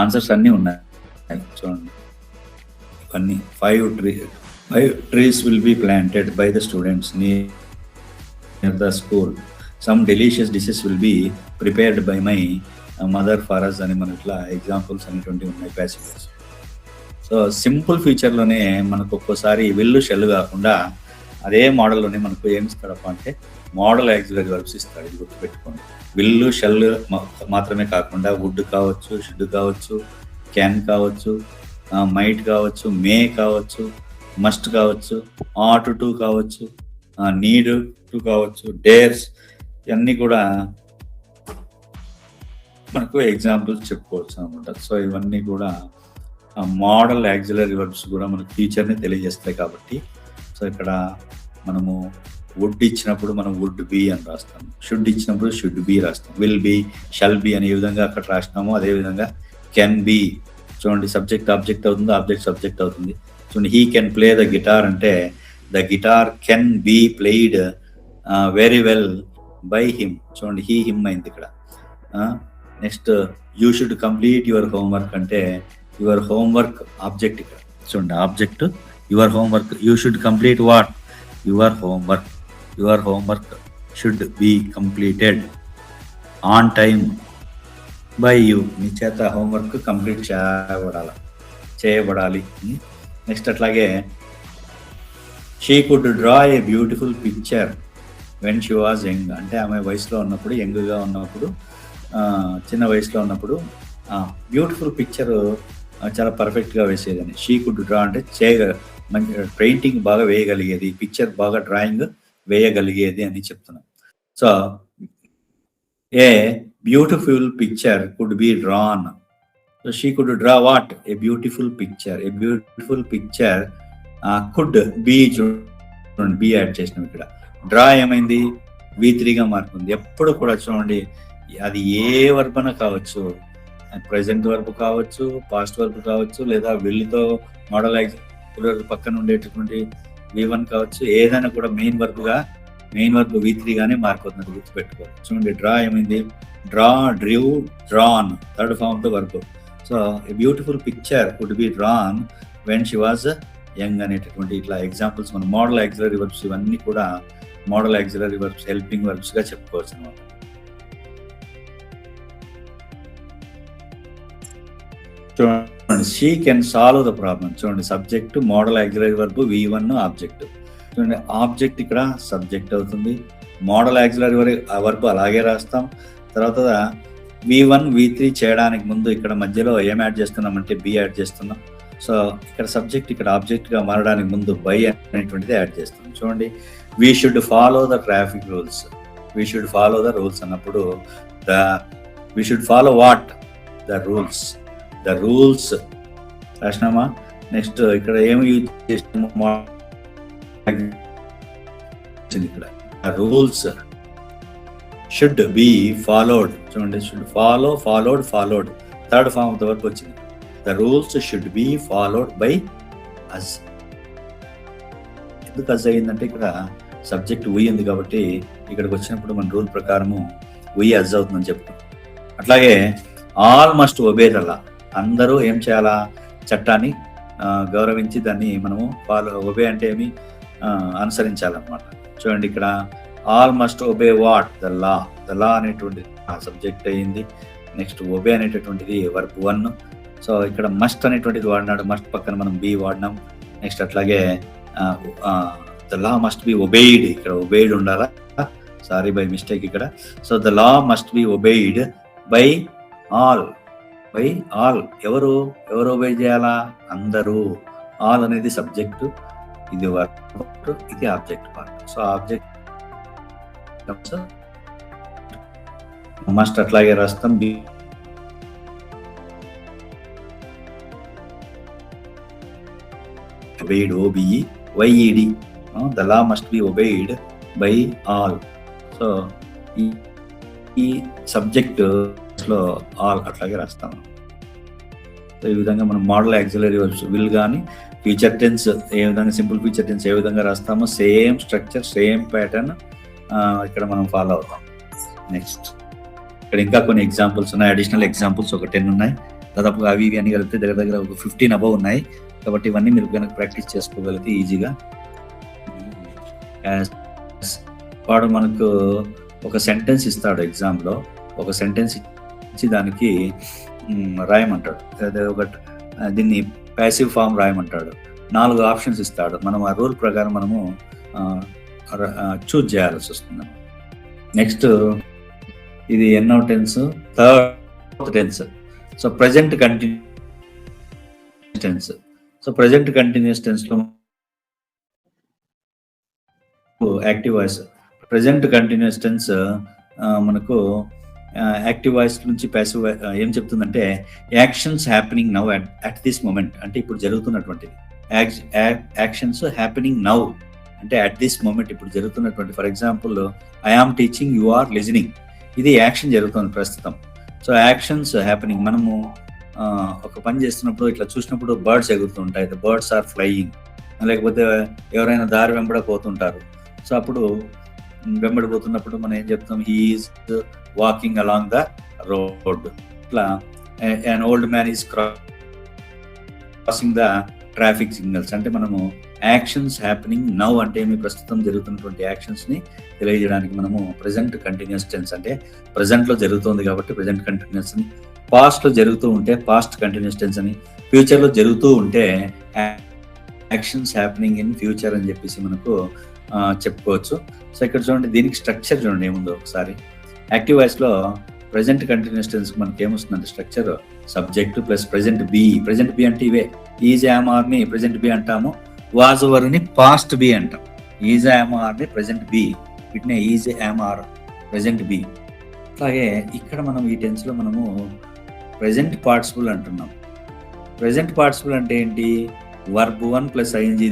ఆన్సర్స్ అన్నీ ఉన్నాయి. చూడండి ఇవన్నీ 5 trees will be planted by the students near the school. Some delicious dishes will be prepared by my mother for us అని మన ఇట్లా ఎగ్జాంపుల్స్ అనేటువంటి ఉన్నాయి ప్యాసివ్ వాయిస్. సో సింపుల్ ఫ్యూచర్లోనే మనకు ఒక్కోసారి విల్లు షెల్ కాకుండా అదే మోడల్లోనే మనకు ఏమి ఇస్తాడప్ప అంటే మోడల్ యాక్సిలరీ వర్బ్స్ ఇస్తాడు. ఇది గుర్తుపెట్టుకోండి. విల్లు షెల్ మాత్రమే కాకుండా వుడ్ కావచ్చు, షుడ్ కావచ్చు, క్యాన్ కావచ్చు, మైట్ కావచ్చు, మే కావచ్చు, మస్ట్ కావచ్చు, ఆట్ టు కావచ్చు, నీడ్ టు కావచ్చు, డేర్స్, ఇవన్నీ కూడా మనకు ఎగ్జాంపుల్స్ చెప్పుకోవచ్చు అనమాట. సో ఇవన్నీ కూడా మోడల్ యాక్సిలరీ వర్బ్స్ కూడా మనకు ఫ్యూచర్ని తెలియజేస్తాయి కాబట్టి. సో ఇక్కడ మనము వుడ్ ఇచ్చినప్పుడు మనం వుడ్ బి అని రాస్తాం, షుడ్ ఇచ్చినప్పుడు షుడ్ బి రాస్తాం, విల్ బి, షల్ బి అని ఏ విధంగా అక్కడ రాసినామో అదేవిధంగా కెన్ బి. చూడండి, సబ్జెక్ట్ ఆబ్జెక్ట్ అవుతుంది, ఆబ్జెక్ట్ సబ్జెక్ట్ అవుతుంది. చూడండి, he can play the guitar అంటే the guitar can be played very well by him. చూడండి, హీ హిమ్ అయింది ఇక్కడ. Next you should complete your homework అంటే యువర్ హోంవర్క్ ఆబ్జెక్ట్ ఇక్కడ. చూడండి, object your homework. You should complete what? Your homework. Your homework should be completed on time by you. మీ చేత homework complete చేయబడాలి. Next అట్లాగే she could draw a beautiful picture when she was young అంటే ఆమె వయసులో ఉన్నప్పుడు, యంగ్గా ఉన్నప్పుడు, చిన్న వయసులో ఉన్నప్పుడు బ్యూటిఫుల్ పిక్చర్ చాలా పర్ఫెక్ట్గా వేసేదని. షీ కుడ్ డ్రా అంటే మంచి పెయింటింగ్ బాగా వేయగలిగేది, పిక్చర్ బాగా డ్రాయింగ్ వేయగలిగేది అని చెప్తున్నాం. So a beautiful picture could be drawn. So she could draw what? A beautiful picture. A beautiful picture could B. చూడండి, బి యాడ్ చేసినాం ఇక్కడ. డ్రా ఏమైంది? V3గా మారుతుంది. ఎప్పుడు కూడా చూడండి, అది ఏ వర్బ్ అయినా కావచ్చు, ప్రెజెంట్ వర్బ్ కావచ్చు, పాస్ట్ వర్బ్ కావచ్చు, లేదా విల్తో మోడల్ ప్లూరల్ పక్కన ఉండేటటువంటి V1 కావచ్చు, ఏదైనా కూడా మెయిన్ వర్బ్ V3 గానే మారిపోతుంది, గుర్తుపెట్టుకోవాలి. చూడండి డ్రా ఏమైంది, draw, drew, drawn, third form of the verb. So a beautiful picture could be drawn when she was young అనేటటువంటి ఇట్లా ఎగ్జాంపుల్స్ మన మోడల్ ఆక్సిలరీ వర్బ్స్ ఇవన్నీ కూడా modal auxiliary verbs, helping verbs గా చెప్పుకోవచ్చు అనమాట. చూడండి she can solve the problem. చూడండి subject, modal auxiliary verb, V1 object. చూడండి ఆబ్జెక్ట్ ఇక్కడ సబ్జెక్ట్ అవుతుంది, మోడల్ ఆక్సిలరీ వర్బ్ అలాగే రాస్తాం. తర్వాత V1 V3 చేయడానికి ముందు ఇక్కడ మధ్యలో ఏం యాడ్ చేస్తున్నామంటే బి యాడ్ చేస్తున్నాం. సో ఇక్కడ సబ్జెక్ట్ ఇక్కడ ఆబ్జెక్ట్ గా మారడానికి ముందు బై అనేటువంటిది యాడ్ చేస్తాం. చూడండి we should follow the traffic rules, we should follow the rules అన్నప్పుడు we should follow what, the rules రాసినామా. నెక్స్ట్ ఇక్కడ ఏమి యూజ్ చేసినాము, ఇక్కడ రూల్స్ షుడ్ బి ఫాలోడ్. చూడండి should followed third form of the verb వచ్చింది. The rules should be followed by us. ఎందుకు us అయ్యిందంటే ఇక్కడ సబ్జెక్ట్ ఉయ్ ఉంది కాబట్టి ఇక్కడికి వచ్చినప్పుడు మన రూల్ ప్రకారము ఉయ్ అస్ అవుతుందని చెప్పుకుంటాం. అట్లాగే all must obey the law, అందరూ ఏం చేయాలా, చట్టాన్ని గౌరవించి దాన్ని మనము ఒబే అంటే ఏమి అనుసరించాలన్నమాట. చూడండి ఇక్కడ all must obey what, the law అనేటువంటిది సబ్జెక్ట్ అయ్యింది. నెక్స్ట్ ఒబే అనేటటువంటిది వర్బ్ 1. సో ఇక్కడ మస్ట్ అనేటువంటిది వాడినాడు, మస్ట్ పక్కన మనం బి వాడినాం. నెక్స్ట్ అట్లాగే the law must be obeyed, ఇక్కడ ఒబెయిడ్ ఉండాలా, సారీ బై మిస్టేక్ ఇక్కడ. So the law must be obeyed by all, ఎవరు ఒబే చేయాలా, అందరూ. ఆల్ అనేది సబ్జెక్టు, ఇది వర్బ్, ఇది object part. So object must అట్లాగే రాస్తాం. obeyed, OBEYED, the law must be obeyed by all. So ఈ సబ్జెక్ట్ లో ఆల్ అట్లాగే రాస్తాం. సో ఈ విధంగా మనం మోడల్ ఆక్సిలరీ వర్బ్స్ విల్ కానీ ఫ్యూచర్ టెన్స్ ఏ విధంగా, సింపుల్ ఫ్యూచర్ టెన్స్ ఏ విధంగా రాస్తామో సేమ్ స్ట్రక్చర్, సేమ్ ప్యాటర్న్ ఇక్కడ మనం ఫాలో అవుతాం. నెక్స్ట్ ఇక్కడ ఇంకా కొన్ని ఎగ్జాంపుల్స్ ఉన్నాయి, అడిషనల్ ఎగ్జాంపుల్స్ ఒక 10 ఉన్నాయి. దాదాపు అవి ఇవి అని కలిపితే దగ్గర ఒక 15 అబవ్ ఉన్నాయి. కాబట్టి ఇవన్నీ మీరు కనుక ప్రాక్టీస్ చేసుకోగలిగితే ఈజీగా. వాడు మనకు ఒక సెంటెన్స్ ఇస్తాడు ఎగ్జామ్లో, ఒక సెంటెన్స్ ఇచ్చి దానికి రాయమంటాడు, అదే ఒక దీన్ని ప్యాసివ్ ఫామ్ రాయమంటాడు. 4 ఆప్షన్స్ ఇస్తాడు, మనం ఆ రూల్ ప్రకారం మనము చూజ్ చేయాల్సి వస్తుంది. నెక్స్ట్ ఇది ఎన్నో tense, third tense. So present continuous tense. So present continuous tense లో active voice, present continuous tense మనకు యాక్టివ్ వాయిస్ నుంచి ప్యాసివ్ ఏం చెప్తుందంటే actions happening now at this moment, అంటే ఇప్పుడు జరుగుతున్నటువంటిది. యాక్షన్స్ హ్యాపెనింగ్ నౌ అంటే అట్ దిస్ మూమెంట్, ఇప్పుడు జరుగుతున్నటువంటి. For example I am teaching, you are listening, ఇది యాక్షన్ జరుగుతుంది ప్రస్తుతం. సో యాక్షన్స్ హ్యాపెనింగ్, మనము ఒక పని చేస్తున్నప్పుడు ఇట్లా చూసినప్పుడు బర్డ్స్ ఎగురుతుంటాయి, ద బర్డ్స్ ఆర్ ఫ్లయింగ్. లేకపోతే ఎవరైనా దారి వెంబడపోతుంటారు, సో అప్పుడు వెంబడిపోతున్నప్పుడు మనం ఏం చెప్తాం, he is walking along the road. ఇట్లా an old man is crossing the traffic signals, అంటే మనము యాక్షన్స్ హ్యాపెనింగ్ నౌ అంటే మీ ప్రస్తుతం జరుగుతున్నటువంటి యాక్షన్స్ ని తెలియజేయడానికి మనము ప్రెజెంట్ కంటిన్యూస్ టెన్స్, అంటే ప్రెజెంట్ లో జరుగుతుంది కాబట్టి ప్రెజెంట్ కంటిన్యూస్ అని, పాస్ట్ లో జరుగుతూ ఉంటే పాస్ట్ కంటిన్యూస్ టెన్స్ అని, ఫ్యూచర్ లో జరుగుతూ ఉంటే యాక్షన్స్ హ్యాపెనింగ్ ఇన్ ఫ్యూచర్ అని చెప్పేసి మనకు చెప్పుకోవచ్చు. సో ఇక్కడ చూడండి, దీనికి స్ట్రక్చర్ చూడండి ఏముందో ఒకసారి. యాక్టివ్ వాయిస్ లో ప్రెజెంట్ కంటిన్యూస్ టెన్స్ మనకి ఏమొస్తుందంటే structure subject plus present be. Present be అంటే ఇవే, ఈజ్ యామార్ ని ప్రెజెంట్ బి అంటాము, వాజ్ ఓవర్ ని పాస్ట్ బి అంటాం. ఈజ్ యామార్ ని ప్రెజెంట్ బి, వీటినే ఈజ్ యామార్ ప్రెజెంట్ బి. అలాగే ఇక్కడ మనం ఈ టెన్స్ లో మనము ప్రెజెంట్ పార్టిసిపుల్ అంటున్నాం. ప్రెజెంట్ పార్టిసిపుల్ అంటే ఏంటి, వర్బ్ 1 ప్లస్ ఐఎన్జీ.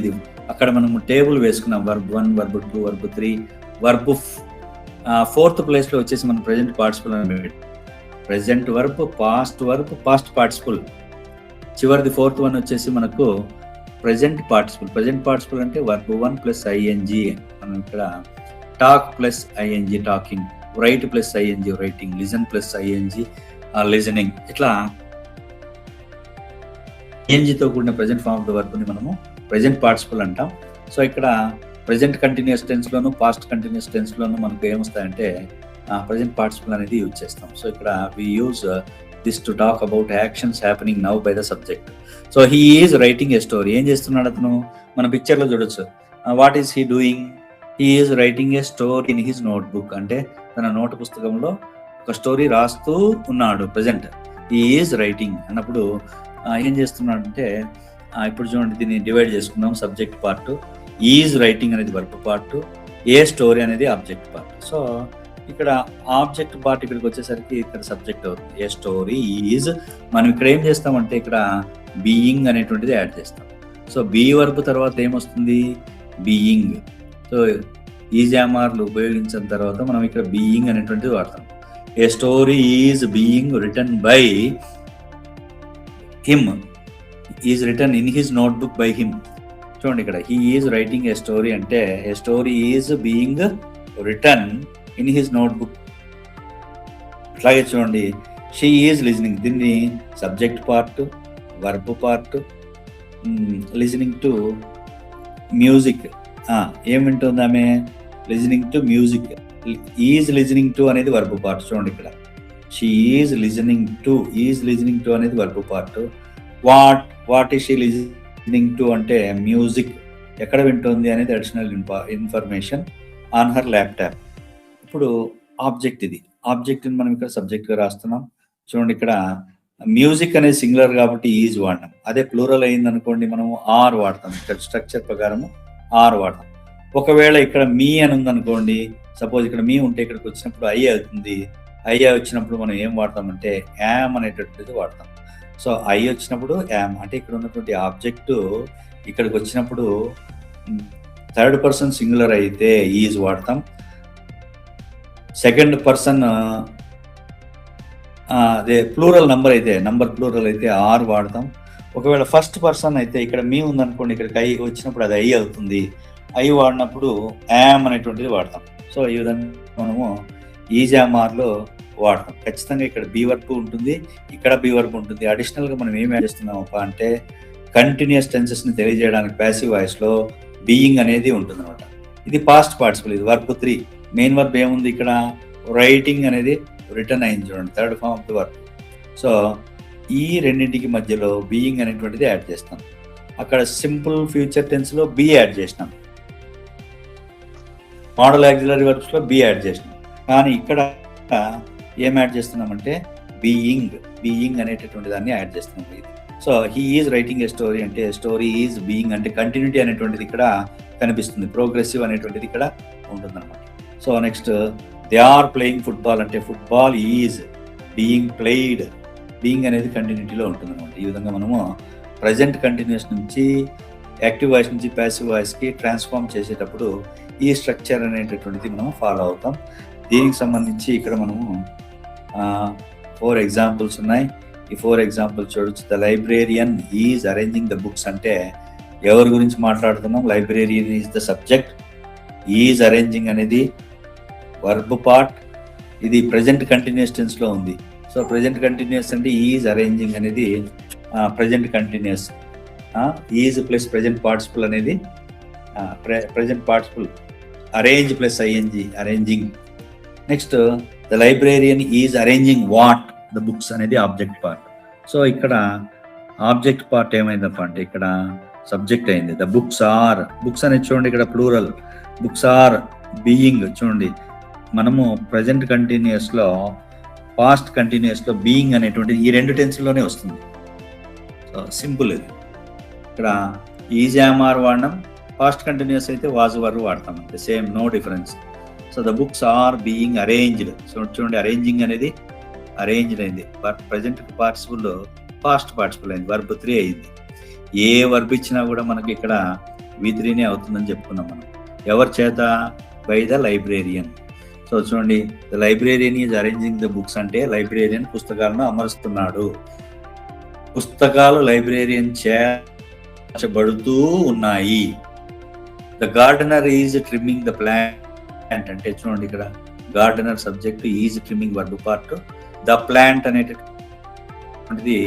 అక్కడ మనము టేబుల్ వేసుకున్నాం, verb 1, verb 2, verb 3, verb 4th place లో వచ్చేసి మనం ప్రెజెంట్ పార్టిసిపుల్ అని ప్రెజెంట్ వర్బ్, పాస్ట్ పార్టిసిపుల్, చివరిది 4th వన్ వచ్చేసి మనకు ప్రెజెంట్ పార్టిసిపుల్ అంటే వర్బ్ 1 ప్లస్ ఐఎన్జి. మనం ఇక్కడ talk plus ING talking, right plus ING writing, listen plus ING listening. ఇట్లా ఐఎన్జితో కూడిన present form of the verb ని మనము ప్రెజెంట్ పార్టిసిపుల్ అంటాం. సో ఇక్కడ ప్రెజెంట్ కంటిన్యూస్ టెన్స్ లోను పాస్ట్ కంటిన్యూస్ టెన్స్ లోను మనకు ఏమొస్తాయంటే ప్రెజెంట్ పార్టిసిపుల్ అనేది యూజ్ చేస్తాం. సో ఇక్కడ we use this to talk about actions happening now by the subject. So he is writing a story. ఏం చేస్తున్నాడు అతను? మన పిక్చర్ లో చూడొచ్చు. What is he doing? He is writing a story in his note book. అంటే తన note పుస్తకంలో ఒక స్టోరీ రాస్తూ ఉన్నాడు. ప్రెజెంట్ హీ ఈజ్ రైటింగ్ అన్నప్పుడు ఏం చేస్తున్నాడు అంటే, ఇప్పుడు చూడండి దీన్ని డివైడ్ చేసుకుందాం. సబ్జెక్ట్ పార్ట్, ఈజ్ రైటింగ్ అనేది వర్బ్ పార్ట్, ఏ స్టోరీ అనేది ఆబ్జెక్ట్ పార్ట్. సో ఇక్కడ ఆబ్జెక్ట్ పార్ట్ ఇక్కడికి వచ్చేసరికి ఇక్కడ సబ్జెక్ట్ అవుతుంది. ఏ స్టోరీ ఈజ్. మనం ఇక్కడ ఏం చేస్తామంటే ఇక్కడ బీయింగ్ అనేటువంటిది యాడ్ చేస్తాం. సో బీ వర్బ్ తర్వాత ఏమొస్తుంది? బీయింగ్. సో ఈజ్ యామార్లు ఉపయోగించిన తర్వాత మనం ఇక్కడ బీయింగ్ అనేటువంటిది వాడతాం. A story is being written by him, is written in his notebook by him. చూడండి ఇక్కడ he is writing a story అంటే a story is being written in his notebook. అట్లాగే చూడండి షీ ఈజ్ లిజనింగ్. దీన్ని subject part, verb part, listening to music. ఏం వింటుంది ఆమె? Listening to music. Is listening to అనేది వర్బ్ పార్ట్. చూడండి ఇక్కడ she is listening to, is listening to అనేది verb part. What is she listening to అంటే music. ఎక్కడ వింటుంది అనేది additional information on her laptop. ఇప్పుడు ఆబ్జెక్ట్, ఇది ఆబ్జెక్ట్ మనం ఇక్కడ సబ్జెక్ట్గా రాస్తున్నాం. చూడండి ఇక్కడ మ్యూజిక్ అనేది సింగులర్ కాబట్టి ఈజ్ వాడడం. అదే ప్లూరల్ అయింది అనుకోండి మనము ఆర్ వాడతాం. ఇక్కడ స్ట్రక్చర్ ప్రకారము ఆర్ వాడతాం. ఒకవేళ ఇక్కడ మీ అని ఉందనుకోండి, సపోజ్ ఇక్కడ మీ ఉంటే ఇక్కడికి వచ్చినప్పుడు ఐ అవుతుంది. ఐ వచ్చినప్పుడు మనం ఏం వాడతామంటే యామ్ అనేటటువంటిది వాడతాం. సో ఐ వచ్చినప్పుడు యామ్ అంటే ఇక్కడ ఉన్నటువంటి ఆబ్జెక్టు ఇక్కడికి వచ్చినప్పుడు థర్డ్ పర్సన్ సింగులర్ అయితే ఈజ్ వాడతాం. సెకండ్ పర్సన్ అదే ప్లూరల్ నంబర్ అయితే, నంబర్ ప్లూరల్ అయితే ఆర్ వాడతాం. ఒకవేళ ఫస్ట్ పర్సన్ అయితే ఇక్కడ మీ ఉందనుకోండి, ఇక్కడికి ఐ వచ్చినప్పుడు అది ఐ అవుతుంది. ఐ వాడినప్పుడు యామ్ అనేటువంటిది వాడతాం. సో ఈ విధంగా మనము ఈజ్ యామార్లో వాడతాం. ఖచ్చితంగా ఇక్కడ బీ వర్బ్ ఉంటుంది, ఇక్కడ బీ వర్బ్ ఉంటుంది. అడిషనల్గా మనం ఏం యాడ్ చేస్తున్నామప్ప అంటే కంటిన్యూస్ టెన్సెస్ని తెలియజేయడానికి ప్యాసివ్ వాయిస్లో బీయింగ్ అనేది ఉంటుంది అనమాట. ఇది పాస్ట్ పార్టిసిపుల్, ఇది వర్బ్ 3. మెయిన్ వర్బ్ ఏముంది ఇక్కడ? రైటింగ్ అనేది రిటర్న్ అయింది. చూడండి third form of the verb. So ఈ రెండింటికి మధ్యలో బీయింగ్ అనేటువంటిది యాడ్ చేస్తాం. అక్కడ సింపుల్ ఫ్యూచర్ టెన్స్లో బీ యాడ్ చేసినాం, మోడల్ ఆక్సిలరీ వర్బ్స్లో బీ యాడ్ చేసినాం. కానీ ఇక్కడ ఏం యాడ్ చేస్తున్నామంటే బీయింగ్ అనేటటువంటి దాన్ని యాడ్ చేస్తున్నాం. ఇది so he is writing a story అంటే స్టోరీ ఈజ్ బీయింగ్ అంటే కంటిన్యూటీ అనేటువంటిది ఇక్కడ కనిపిస్తుంది. ప్రోగ్రెసివ్ అనేటువంటిది ఇక్కడ ఉంటుంది అనమాట. So next they are playing football అంటే football is being played. Being అనేది కంటిన్యూటీలో ఉంటుంది అనమాట. ఈ విధంగా మనము ప్రజెంట్ కంటిన్యూస్ నుంచి యాక్టివ్ వాయిస్ నుంచి ప్యాసివ్ వాయిస్కి ట్రాన్స్ఫార్మ్ చేసేటప్పుడు ఈ స్ట్రక్చర్ అనేటటువంటిది మనం ఫాలో అవుతాం. దీనికి సంబంధించి ఇక్కడ మనము 4 ఎగ్జాంపుల్స్ ఉన్నాయి. ఈ 4 ఎగ్జాంపుల్స్ చూడొచ్చు. The librarian is arranging the books అంటే ఎవరి గురించి మాట్లాడుతున్నాం? Librarian is the subject. Is arranging అనేది వర్బ్ పార్ట్. ఇది ప్రెజెంట్ కంటిన్యూస్ టెన్స్లో ఉంది. సో ప్రెజెంట్ కంటిన్యూస్ అంటే ఈజ్ అరేంజింగ్ అనేది present continuous. Is plus present participle అనేది present participle. Arrange plus I N G arranging. Next the librarian is arranging what? The books అనేది object part. So ఇక్కడ object part ఏమైందప్ప అంటే ఇక్కడ సబ్జెక్ట్ అయింది. The books are, books అనేది చూడండి ఇక్కడ ప్లూరల్. Books are being. చూడండి మనము ప్రజెంట్ కంటిన్యూస్లో పాస్ట్ కంటిన్యూస్లో బీయింగ్ అనేటువంటిది ఈ 2 టెన్స్లోనే వస్తుంది. సో సింపుల్ ఇది. ఇక్కడ ఈజ్ యామార్ వాడడం, పాస్ట్ కంటిన్యూస్ అయితే వాజ్ వర్ వాడతాం అంతే, same, no difference. So the books are being arranged. So చూడండి అరేంజింగ్ అనేది అరేంజ్డ్ అయింది. ప్రజెంట్ పార్టిసిపుల్ పాస్ట్ పార్టిసిపుల్ అయింది, వర్బ్ 3 అయింది. ఏ వర్బ్ ఇచ్చినా కూడా మనకి ఇక్కడ V3నే అవుతుందని చెప్పుకున్నాం మనం. ఎవరి చేత? By the librarian. సో చూడండి the librarian is arranging the books అంటే లైబ్రేరియన్ పుస్తకాలను అమరుస్తున్నాడు. పుస్తకాలు లైబ్రేరియన్ చేత మార్చబడుతూ ఉన్నాయి. The gardener is trimming the plant అంటే చూడండి ఇక్కడ gardener subject, is trimming verb part, the plant అనేటటువంటిది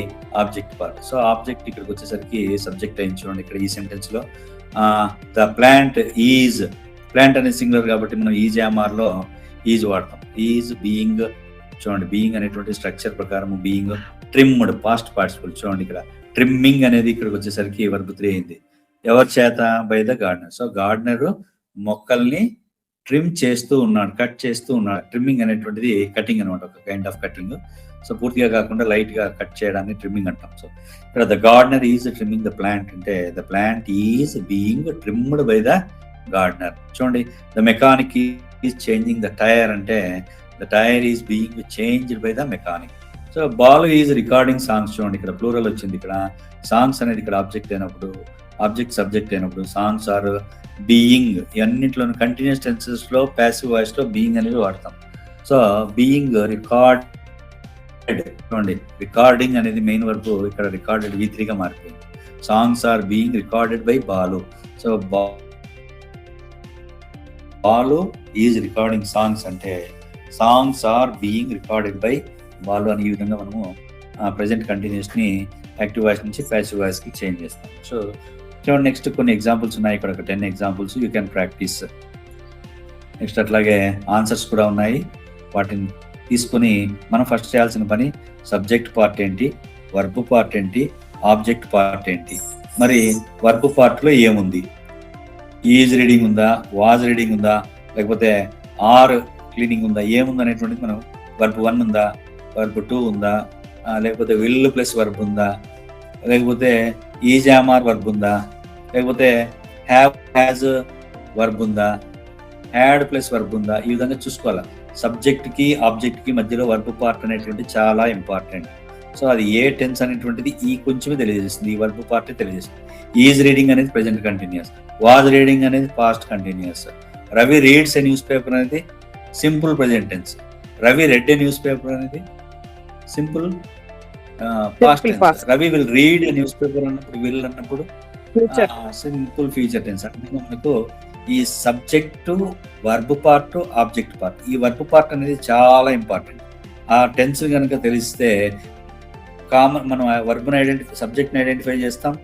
ఆబ్జెక్ట్ పార్ట్. సో ఆబ్జెక్ట్ ఇక్కడికి వచ్చేసరికి సబ్జెక్ట్ అయింది చూడండి ఇక్కడ ఈ సెంటెన్స్ లో. ద ప్లాంట్ ఈజ్, ప్లాంట్ అనేది సింగులర్ కాబట్టి మనం ఈజ్ యామార్ లో ఈజ్ వాడతాం. ఈజ్ బీయింగ్, చూడండి బీయింగ్ అనేటువంటి స్ట్రక్చర్ ప్రకారం బీయింగ్ ట్రిమ్డ్ పాస్ట్ పార్టిసిపుల్. చూడండి ఇక్కడ ట్రిమ్మింగ్ అనేది ఇక్కడికి వచ్చేసరికి వర్బ్ 3 అయింది. ఎవరి చేత? By the gardener. So gardener మొక్కల్ని ట్రిమ్ చేస్తూ ఉన్నాడు, కట్ చేస్తూ ఉన్నాడు. ట్రిమ్మింగ్ అనేటువంటిది కటింగ్ అనమాట, ఒక కైండ్ ఆఫ్ కటింగ్. సో పూర్తిగా కాకుండా లైట్ గా కట్ చేయడాన్ని ట్రిమ్మింగ్ అంటాం. సో ఇక్కడ the gardener is trimming the plant అంటే the plant is being trimmed by the gardener. చూడండి the mechanic is changing the tyre అంటే the tyre is being changed by the mechanic. So Balu is recording songs. చూడండి ఇక్కడ plural వచ్చింది. ఇక్కడ songs అనేది ఇక్కడ object అయినప్పుడు, ఆబ్జెక్ట్ సబ్జెక్ట్ అయినప్పుడు సాంగ్స్ ఆర్ బీయింగ్, అన్నింటిలో కంటిన్యూస్ టెన్సెస్ లో ప్యాసివ్ వాయిస్ లో బీయింగ్ అనేది వాడతాం. సో బీయింగ్ రికార్డెడ్, చూడండి రికార్డింగ్ అనేది మెయిన్ వర్బ్ ఇక్కడ రికార్డెడ్ V3 గా మారిపోయింది. Songs are being recorded by Balu. So Balu is recording songs అంటే songs are being recorded by Balu అని ఈ విధంగా మనము ప్రెజెంట్ కంటిన్యూస్ ని యాక్టివ్ వాయిస్ నుంచి ప్యాసివ్ వాయిస్ కి చేంజ్ చేస్తాం. సో చూడండి నెక్స్ట్ కొన్ని ఎగ్జాంపుల్స్ ఉన్నాయి ఇక్కడ, ఒక 10 examples you can practice. Next అట్లాగే ఆన్సర్స్ కూడా ఉన్నాయి, వాటిని తీసుకొని మనం ఫస్ట్ చేయాల్సిన పని సబ్జెక్ట్ పార్ట్ ఏంటి, వర్బ్ పార్ట్ ఏంటి, ఆబ్జెక్ట్ పార్ట్ ఏంటి. మరి వర్బ్ పార్ట్ లో ఏముంది? ఈజ్ రీడింగ్ ఉందా, వాజ్ రీడింగ్ ఉందా, లేకపోతే ఆర్ క్లీనింగ్ ఉందా, ఏముంది అనేటువంటిది మనం వర్బ్ 1 ఉందా, వర్బ్ 2 ఉందా, లేకపోతే విల్ ప్లస్ వర్బ్ ఉందా, లేకపోతే ఈజ్ యామార్ వర్బ్ ఉందా, లేకపోతే హ్యావ్ హ్యాజ్ వర్బ్ ఉందా, హ్యాడ్ ప్లస్ వర్బ్ ఉందా, ఈ విధంగా చూసుకోవాలి. సబ్జెక్ట్ కి ఆబ్జెక్ట్ కి మధ్యలో వర్బ్ పార్ట్ అనేటువంటి చాలా ఇంపార్టెంట్. సో అది ఏ టెన్స్ అనేటువంటిది ఈ కొంచెమే తెలియజేస్తుంది, ఈ వర్బ్ పార్ట్ తెలియజేస్తుంది. ఈజ్ రీడింగ్ అనేది ప్రెజెంట్ కంటిన్యూస్, వాజ్ రీడింగ్ అనేది past continuous, Ravi reads a newspaper అనేది simple present tense, Ravi read a newspaper అనేది simple past tense, Ravi will read a newspaper అన్నప్పుడు విల్ అన్నప్పుడు సింపుల్ ఫ్యూచర్ టెన్స్. అంటే మనకు ఈ subject, verb part, object part, ఈ verb part అనేది చాలా ఇంపార్టెంట్. ఆ టెన్స్ కనుక తెలిస్తే కామన్ మనం వర్బ్ని ఐడెంటిఫై, సబ్జెక్ట్ని ఐడెంటిఫై చేస్తాం,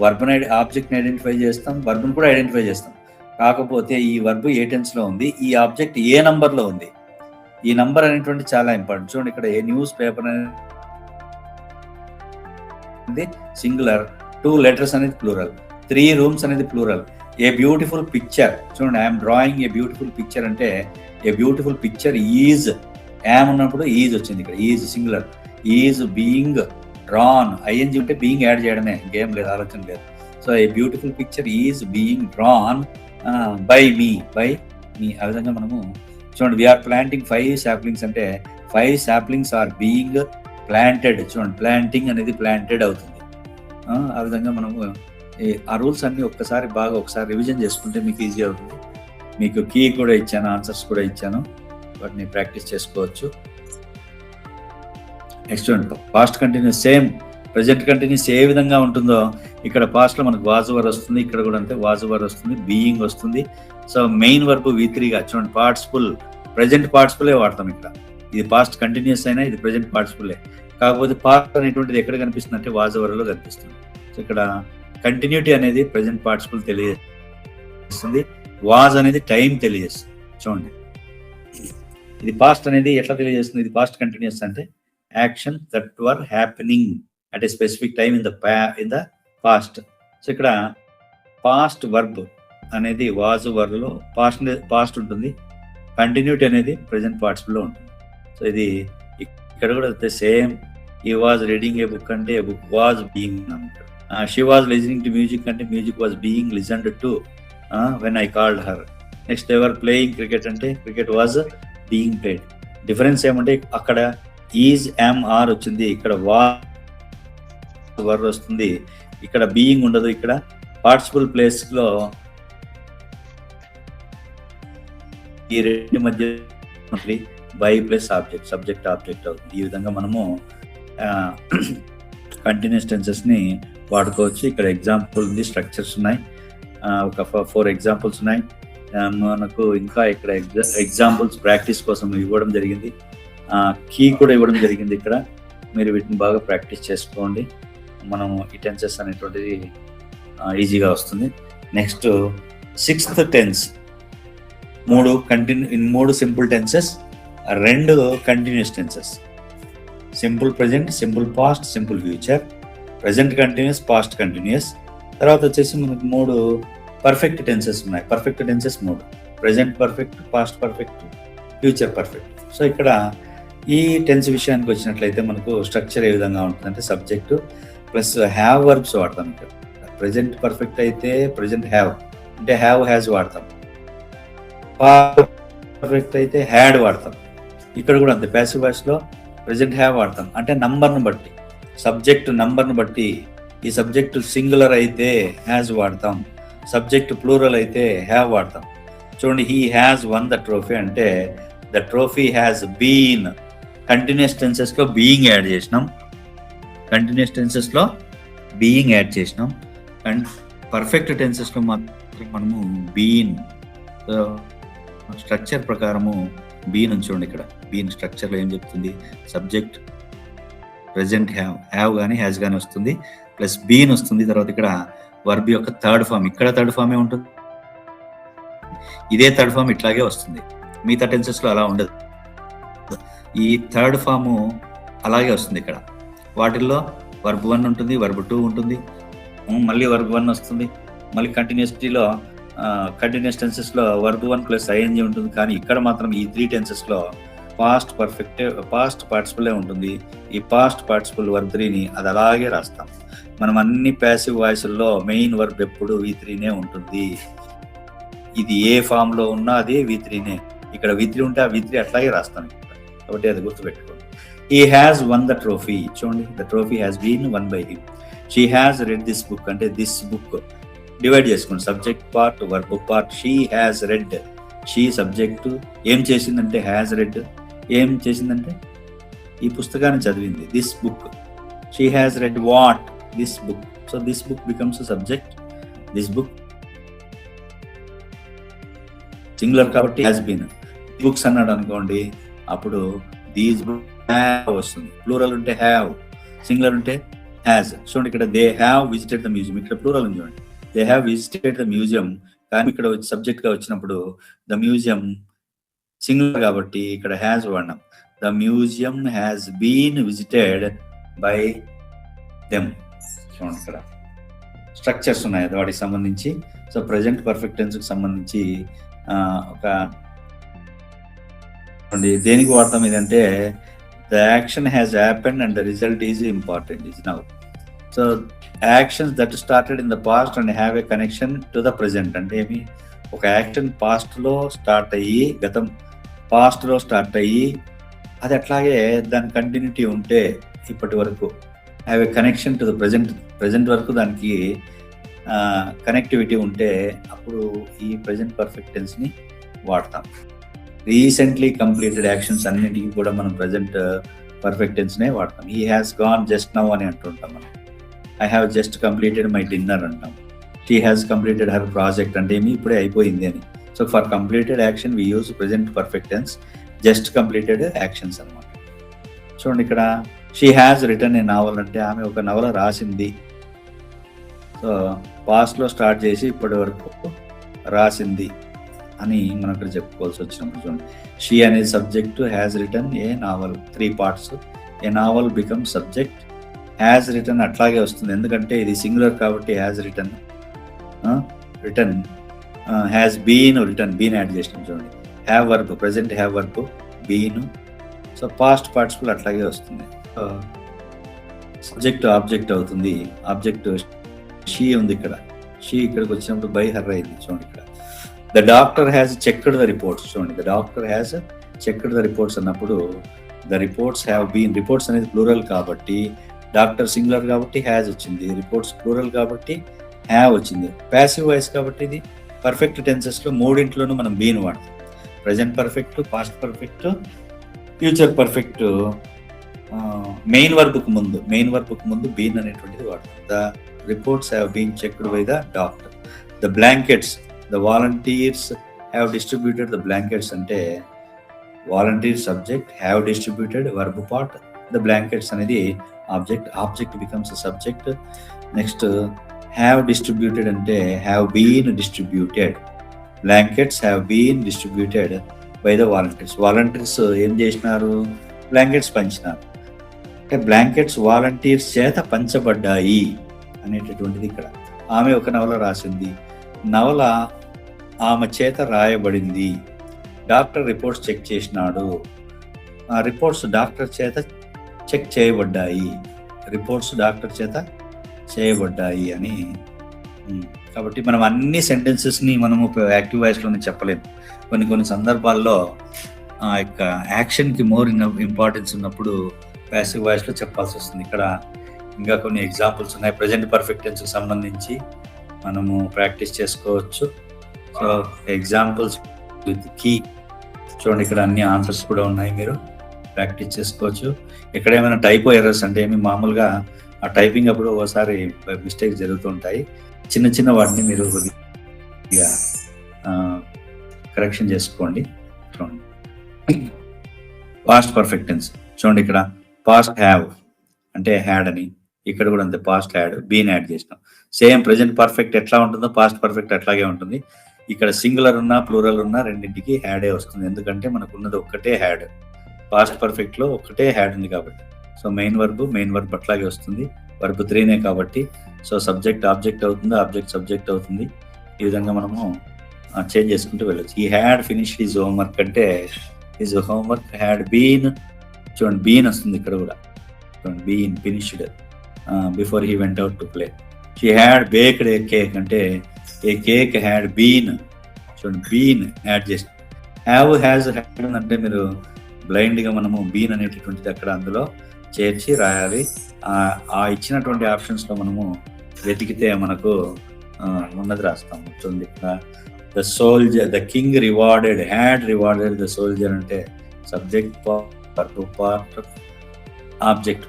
వర్బ్ని ఆబ్జెక్ట్ని ఐడెంటిఫై చేస్తాం, వర్బ్ని కూడా ఐడెంటిఫై చేస్తాం. కాకపోతే ఈ వర్బ్ ఏ టెన్స్ లో ఉంది, ఈ ఆబ్జెక్ట్ ఏ నంబర్ లో ఉంది, ఈ నంబర్ అనేటువంటి చాలా ఇంపార్టెంట్. చూడండి ఇక్కడ ఏ న్యూస్ పేపర్ అనేది సింగులర్, 2 letters అనేది ప్లూరల్, 3 rooms అనేది ప్లూరల్, ఏ బ్యూటిఫుల్ పిక్చర్. చూడండి I'm drawing a beautiful picture అంటే a beautiful picture is, am ఉన్నప్పుడు ఈజ్ వచ్చింది ఇక్కడ, is singular, is being drawn, I N G ఉంటే బీయింగ్ యాడ్ చేయడమే, ఇంకేం లేదు, ఆలోచన లేదు. So a beautiful picture is being drawn by me, by me. ఆ విధంగా మనము చూడండి వీఆర్ ప్లాంటింగ్ 5 saplings అంటే 5 saplings ఆర్ బీయింగ్ ప్లాంటెడ్. చూడండి ప్లాంటింగ్ అనేది ప్లాంటెడ్ అవుతుంది. ఆ విధంగా మనము ఆ రూల్స్ అన్ని ఒక్కసారి బాగా ఒకసారి రివిజన్ చేసుకుంటే మీకు ఈజీ అవుతుంది. మీకు కీ కూడా ఇచ్చాను, ఆన్సర్స్ కూడా ఇచ్చాను, వాటిని ప్రాక్టీస్ చేసుకోవచ్చు. Next past continuous same present continuous ఏ విధంగా ఉంటుందో ఇక్కడ పాస్ట్ లో మనకు వాజ్ వర్ వస్తుంది, ఇక్కడ కూడా అంతే వాజ్ వర్ వస్తుంది, బీయింగ్ వస్తుంది. సో మెయిన్ వర్బ్ V3 గా చూడండి పార్టిసిపుల్, ప్రెజెంట్ పార్టిసిపులే వాడతాం ఇక్కడ. ఇది పాస్ట్ కంటిన్యూస్ అయినా ఇది ప్రెజెంట్ పార్టిసిపులే, కాకపోతే పాస్ట్ అనేటువంటిది ఎక్కడ కనిపిస్తుంది అంటే వాజ్ వర్ లో కనిపిస్తుంది. సో ఇక్కడ కంటిన్యూటీ అనేది ప్రెజెంట్ పార్టిసిపుల్ తెలియజేస్తుంది, వాజ్ అనేది టైం తెలియజేస్తుంది. చూడండి ఇది పాస్ట్ అనేది ఎట్లా తెలియజేస్తుంది, ఇది పాస్ట్ కంటిన్యూస్ అంటే action that were happening at a specific time in the past. So ఇక్కడ పాస్ట్ వర్బ్ అనేది వాజ్ వర్బ్ లో పాస్ట్ ఉంటుంది, కంటిన్యూటీ అనేది ప్రెజెంట్ పార్టిసిపుల్ లో ఉంటుంది. సో ఇది ఇక్కడ కూడా సేమ్, ఈ వాజ్ రీడింగ్ ఏ బుక్ అంటే ఏ బుక్ వాజ్ బీయింగ్ అంటారు. She was listening to music అంటే music was being listened to when I called her. Next ever playing cricket అంటే cricket was being played. Difference ఏమంటే అక్కడ is am are వచ్చింది, ఇక్కడ was were వస్తుంది, ఇక్కడ being ఉండదు. ఇక్కడ పార్టిసిపుల్ ప్లేస్ లో ఈ రెండు మధ్య by plus object, subject object అవుతుంది. ఈ విధంగా మనము కంటిన్యూస్ టెన్సెస్ ని వాడుకోవచ్చు. ఇక్కడ ఎగ్జాంపుల్ ఉంది, స్ట్రక్చర్స్ ఉన్నాయి, ఒక 4 ఎగ్జాంపుల్స్ ఉన్నాయి. మనకు ఇంకా ఇక్కడ ఎగ్జాంపుల్స్ ప్రాక్టీస్ కోసం ఇవ్వడం జరిగింది. కీ కూడా ఇవ్వడం జరిగింది. ఇక్కడ మీరు వీటిని బాగా ప్రాక్టీస్ చేసుకోండి. మనం ఈ టెన్సెస్ అనేటువంటిది ఈజీగా వస్తుంది. Next 6th tense, 3 simple tenses, 2 continuous tenses. Simple present, simple past, simple future, present continuous, past continuous. తర్వాత వచ్చేసి మనకు 3 పర్ఫెక్ట్ టెన్సెస్ ఉన్నాయి. Perfect tenses 3: present perfect, past perfect, future perfect. So ఇక్కడ ఈ టెన్స్ విషయానికి వచ్చినట్లయితే మనకు స్ట్రక్చర్ ఏ విధంగా ఉంటుందంటే సబ్జెక్ట్ ప్లస్ హ్యావ్ వర్బ్స్ వాడతాం. ఇక్కడ ప్రెజెంట్ పర్ఫెక్ట్ అయితే ప్రెజెంట్ హ్యావ్ అంటే హ్యావ్ హ్యాజ్ వాడతాం. పర్ఫెక్ట్ అయితే హ్యాడ్ వాడతాం. ఇక్కడ కూడా అంతే, ప్యాసివ్ వాయిస్లో ప్రెజెంట్ హ్యావ్ వాడతాం. అంటే నంబర్ను బట్టి, సబ్జెక్ట్ నంబర్ను బట్టి, ఈ సబ్జెక్టు సింగులర్ అయితే హ్యాజ్ వాడతాం, సబ్జెక్ట్ ప్లూరల్ అయితే హ్యావ్ వాడతాం. చూడండి, he has won the trophy అంటే the trophy has been. Continuous టెన్సెస్లో బీయింగ్ యాడ్ చేసినాం, కంటిన్యూస్ టెన్సెస్లో బీయింగ్ యాడ్ చేసినాం. అండ్ పర్ఫెక్ట్ టెన్సెస్లో మాత్రం మనము బీన్. స్ట్రక్చర్ ప్రకారము బీన్ చూడండి, ఇక్కడ బీన్ స్ట్రక్చర్లో ఏం చెప్తుంది, సబ్జెక్ట్ ప్రెజెంట్ హ్యావ్ కానీ హ్యాజ్ కానీ వస్తుంది, ప్లస్ బీన్ వస్తుంది. తర్వాత ఇక్కడ వర్బ్ యొక్క థర్డ్ ఫామ్, ఇక్కడ థర్డ్ ఫామే ఉంటుంది, ఇదే థర్డ్ ఫామ్ ఇట్లాగే వస్తుంది. మిగతా టెన్సెస్లో అలా ఉండదు. ఈ థర్డ్ ఫాము అలాగే వస్తుంది. ఇక్కడ వాటిల్లో వర్బ్ 1 ఉంటుంది, వర్బ్ 2 ఉంటుంది, మళ్ళీ వర్బ్ 1 వస్తుంది, మళ్ళీ కంటిన్యూస్లో కంటిన్యూస్ టెన్సెస్లో వర్బ్ 1 ప్లస్ ఐఎన్జీ ఉంటుంది. కానీ ఇక్కడ మాత్రం ఈ 3 టెన్సెస్లో పాస్ట్ పర్ఫెక్ట్, పాస్ట్ పార్టిసిపులే ఉంటుంది. ఈ పాస్ట్ పార్టిసిపుల్ వర్బ్ 3ని అది అలాగే రాస్తాం. మనం అన్ని ప్యాసివ్ వాయిస్ల్లో మెయిన్ వర్బ్ ఎప్పుడు V3నే ఉంటుంది. ఇది ఏ ఫామ్లో ఉన్నా అదే V3నే. ఇక్కడ V3 ఉంటే ఆ V3 అట్లాగే రాస్తాం. కాబట్టి అది గుర్తుపెట్టుకోండి. He has won the trophy. చూడండి, the trophy has been won by him. She has read this book అంటే దిస్ బుక్ డివైడ్ చేసుకోండి, subject part, verb part. She has read, she subject, ఏం చేసిందంటే హ్యాస్ రెడ్, ఏం చేసిందంటే ఈ పుస్తకాన్ని చదివింది, this book. She has read what, this book. So this book becomes subject, this book singular కాబట్టి హ్యాస్ బీన్. బుక్స్ అన్నాడు అనుకోండి, అప్పుడు దీస్ బుక్ హ్యావ్ వస్తుంది. ప్లూరల్ ఉంటే హ్యావ్, సింగులర్ ఉంటే హ్యాజ్. చూడండి, ఇక్కడ they have visited the museum, ఇక్కడ ప్లూరల్ ఉంది చూడండి, they have visited the museum. కానీ ఇక్కడ సబ్జెక్ట్ గా వచ్చినప్పుడు ద మ్యూజియం సింగులర్ కాబట్టి ఇక్కడ హ్యాజ్ వాడినాం. The museum has been visited by them. చూడండి, ఇక్కడ స్ట్రక్చర్స్ ఉన్నాయి వాటికి సంబంధించి. సో ప్రజెంట్ పర్ఫెక్ట్ టెన్స్కి సంబంధించి ఒక దేనికి వాడతాం ఇదంటే the action has happened and the result is important is now. So actions that started in the past and have a connection to the present అంటే ఏమి, ఒక యాక్షన్ పాస్ట్లో స్టార్ట్ అయ్యి, గతం పాస్ట్లో స్టార్ట్ అయ్యి, అది అట్లాగే దాని కంటిన్యూటీ ఉంటే ఇప్పటి వరకు have a connection to the present వరకు దానికి కనెక్టివిటీ ఉంటే అప్పుడు ఈ ప్రజెంట్ పర్ఫెక్ట్ టెన్స్ని వాడతాం. రీసెంట్లీ కంప్లీటెడ్ యాక్షన్స్ అన్నింటికి కూడా మనం ప్రజెంట్ పర్ఫెక్ట్ టెన్స్నే వాడతాం. He has gone just now అని అంటుంటాం మనం. I have just completed my dinner అంటాం. She has completed her project అంటే ఏమి, ఇప్పుడే అయిపోయింది అని. So for completed action we use present perfect tense, just completed actions అనమాట. చూడండి, ఇక్కడ she has written a novel అంటే ఆమె ఒక నవల రాసింది. సో పాస్ట్లో స్టార్ట్ చేసి ఇప్పటి వరకు రాసింది అని మనం ఇక్కడ చెప్పుకోవాల్సి వచ్చినప్పుడు చూడండి, షీ అనేది subject, has written a novel, 3 parts. A novel become subject, has written అట్లాగే వస్తుంది ఎందుకంటే ఇది సింగులర్ కాబట్టి has written. Written has been, written been add చేసినాం చూడండి. Have verb, present have verb, been. So past participle అట్లాగే వస్తుంది. సబ్జెక్ట్ ఆబ్జెక్ట్ అవుతుంది. ఆబ్జెక్ట్ షీ ఉంది ఇక్కడ, షీ ఇక్కడికి వచ్చినప్పుడు బై హర్ అయింది. చూడండి, ఇక్కడ the doctor has checked the reports. చూడండి, the doctor has checked the reports అన్నప్పుడు the reports have been. Reports అనేది ప్లూరల్ కాబట్టి, డాక్టర్ సింగులర్ కాబట్టి హ్యాజ్ వచ్చింది, రిపోర్ట్స్ ప్లూరల్ కాబట్టి హ్యావ్ వచ్చింది. ప్యాసివ్ వాయిస్ కాబట్టి ఇది పర్ఫెక్ట్ టెన్సెస్లో 3 మనం బీన్ వాడతాం. Present perfect, past perfect, future perfect main వర్బ్కు ముందు బీన్ అనేటువంటిది వాడతాం. The reports have been checked by the doctor. The blankets, the volunteers have distributed the blankets అంటే volunteer subject, have distributed verb part, the blankets అనేది object becomes subject. Next have distributed అంటే have been distributed, blankets have been distributed by the volunteers ఏం చేసినారు, blankets పంచినారు. అంటే blankets volunteers చేత పంచబడ్డాయి అనేటటువంటిది ఇక్కడ. ఆమె ఒక నవల రాసింది, నవల ఆమె చేత రాయబడింది. డాక్టర్ రిపోర్ట్స్ చెక్ చేసినాడు, ఆ రిపోర్ట్స్ డాక్టర్ చేత చెక్ చేయబడ్డాయి, రిపోర్ట్స్ డాక్టర్ చేత చేయబడ్డాయి అని. కాబట్టి మనం అన్ని సెంటెన్సెస్ని మనము యాక్టివ్ వాయిస్లోనే చెప్పలేము. కొన్ని సందర్భాల్లో ఆ యొక్క యాక్షన్కి మోర్ ఇంపార్టెన్స్ ఉన్నప్పుడు ప్యాసివ్ వాయిస్లో చెప్పాల్సి వస్తుంది. ఇక్కడ ఇంకా కొన్ని ఎగ్జాంపుల్స్ ఉన్నాయి. ప్రజెంట్ పర్ఫెక్ట్ టెన్స్కి సంబంధించి మనము ప్రాక్టీస్ చేసుకోవచ్చు. సో ఎగ్జాంపుల్స్ విత్ కీ చూడండి, ఇక్కడ అన్ని ఆన్సర్స్ కూడా ఉన్నాయి, మీరు ప్రాక్టీస్ చేసుకోవచ్చు. ఇక్కడ ఏమైనా టైపో ఎర్రర్స్ అంటే ఏమి, మామూలుగా ఆ టైపింగ్ అప్పుడు ఒకసారి మిస్టేక్స్ జరుగుతుంటాయి. చిన్న వాటిని మీరు కొద్దిగా కరెక్షన్ చేసుకోండి. చూడండి పాస్ట్ పర్ఫెక్ట్ టెన్స్ చూడండి, ఇక్కడ పాస్ట్ హ్యావ్ అంటే హ్యాడ్ అని, ఇక్కడ కూడా అంతే పాస్ట్ హ్యాడ్ బీన్ యాడ్ చేసినాం. సేమ్ ప్రెజెంట్ పర్ఫెక్ట్ ఎట్లా ఉంటుందో పాస్ట్ పర్ఫెక్ట్ అట్లాగే ఉంటుంది. ఇక్కడ సింగులర్ ఉన్నా ప్లూరల్ ఉన్నా రెండింటికి హ్యాడే వస్తుంది, ఎందుకంటే మనకు ఉన్నది ఒక్కటే హ్యాడ్. పాస్ట్ పర్ఫెక్ట్ లో ఒక్కటే హ్యాడ్ ఉంది కాబట్టి. సో మెయిన్ వర్బ్ అట్లాగే వస్తుంది, వర్బ్ 3నే కాబట్టి. సో సబ్జెక్ట్ ఆబ్జెక్ట్ అవుతుంది, ఆబ్జెక్ట్ సబ్జెక్ట్ అవుతుంది. ఈ విధంగా మనము చేంజ్ చేసుకుంటూ వెళ్ళచ్చు. He had finished his homework అంటే హిజ్ హోంవర్క్ హ్యాడ్ బీన్, చూడండి బీన్ వస్తుంది ఇక్కడ కూడా, చూడండి been finished before he went out to play. She had baked a cake అంటే ఏ కేక్ హ్యాడ్ బీన్, చూడండి బీన్ యాడ్ చేసి. హ్యాజ్ హ్యాడ్ అంటే మీరు బ్లైండ్గా మనము బీన్ అనేటటువంటిది అక్కడ అందులో చేర్చి రాయాలి. ఆ ఇచ్చినటువంటి ఆప్షన్స్లో మనము వెతికితే మనకు ఉన్నది రాస్తాము. చూడండి ఇక్కడ the soldier, the king rewarded, had rewarded the soldier అంటే subject part object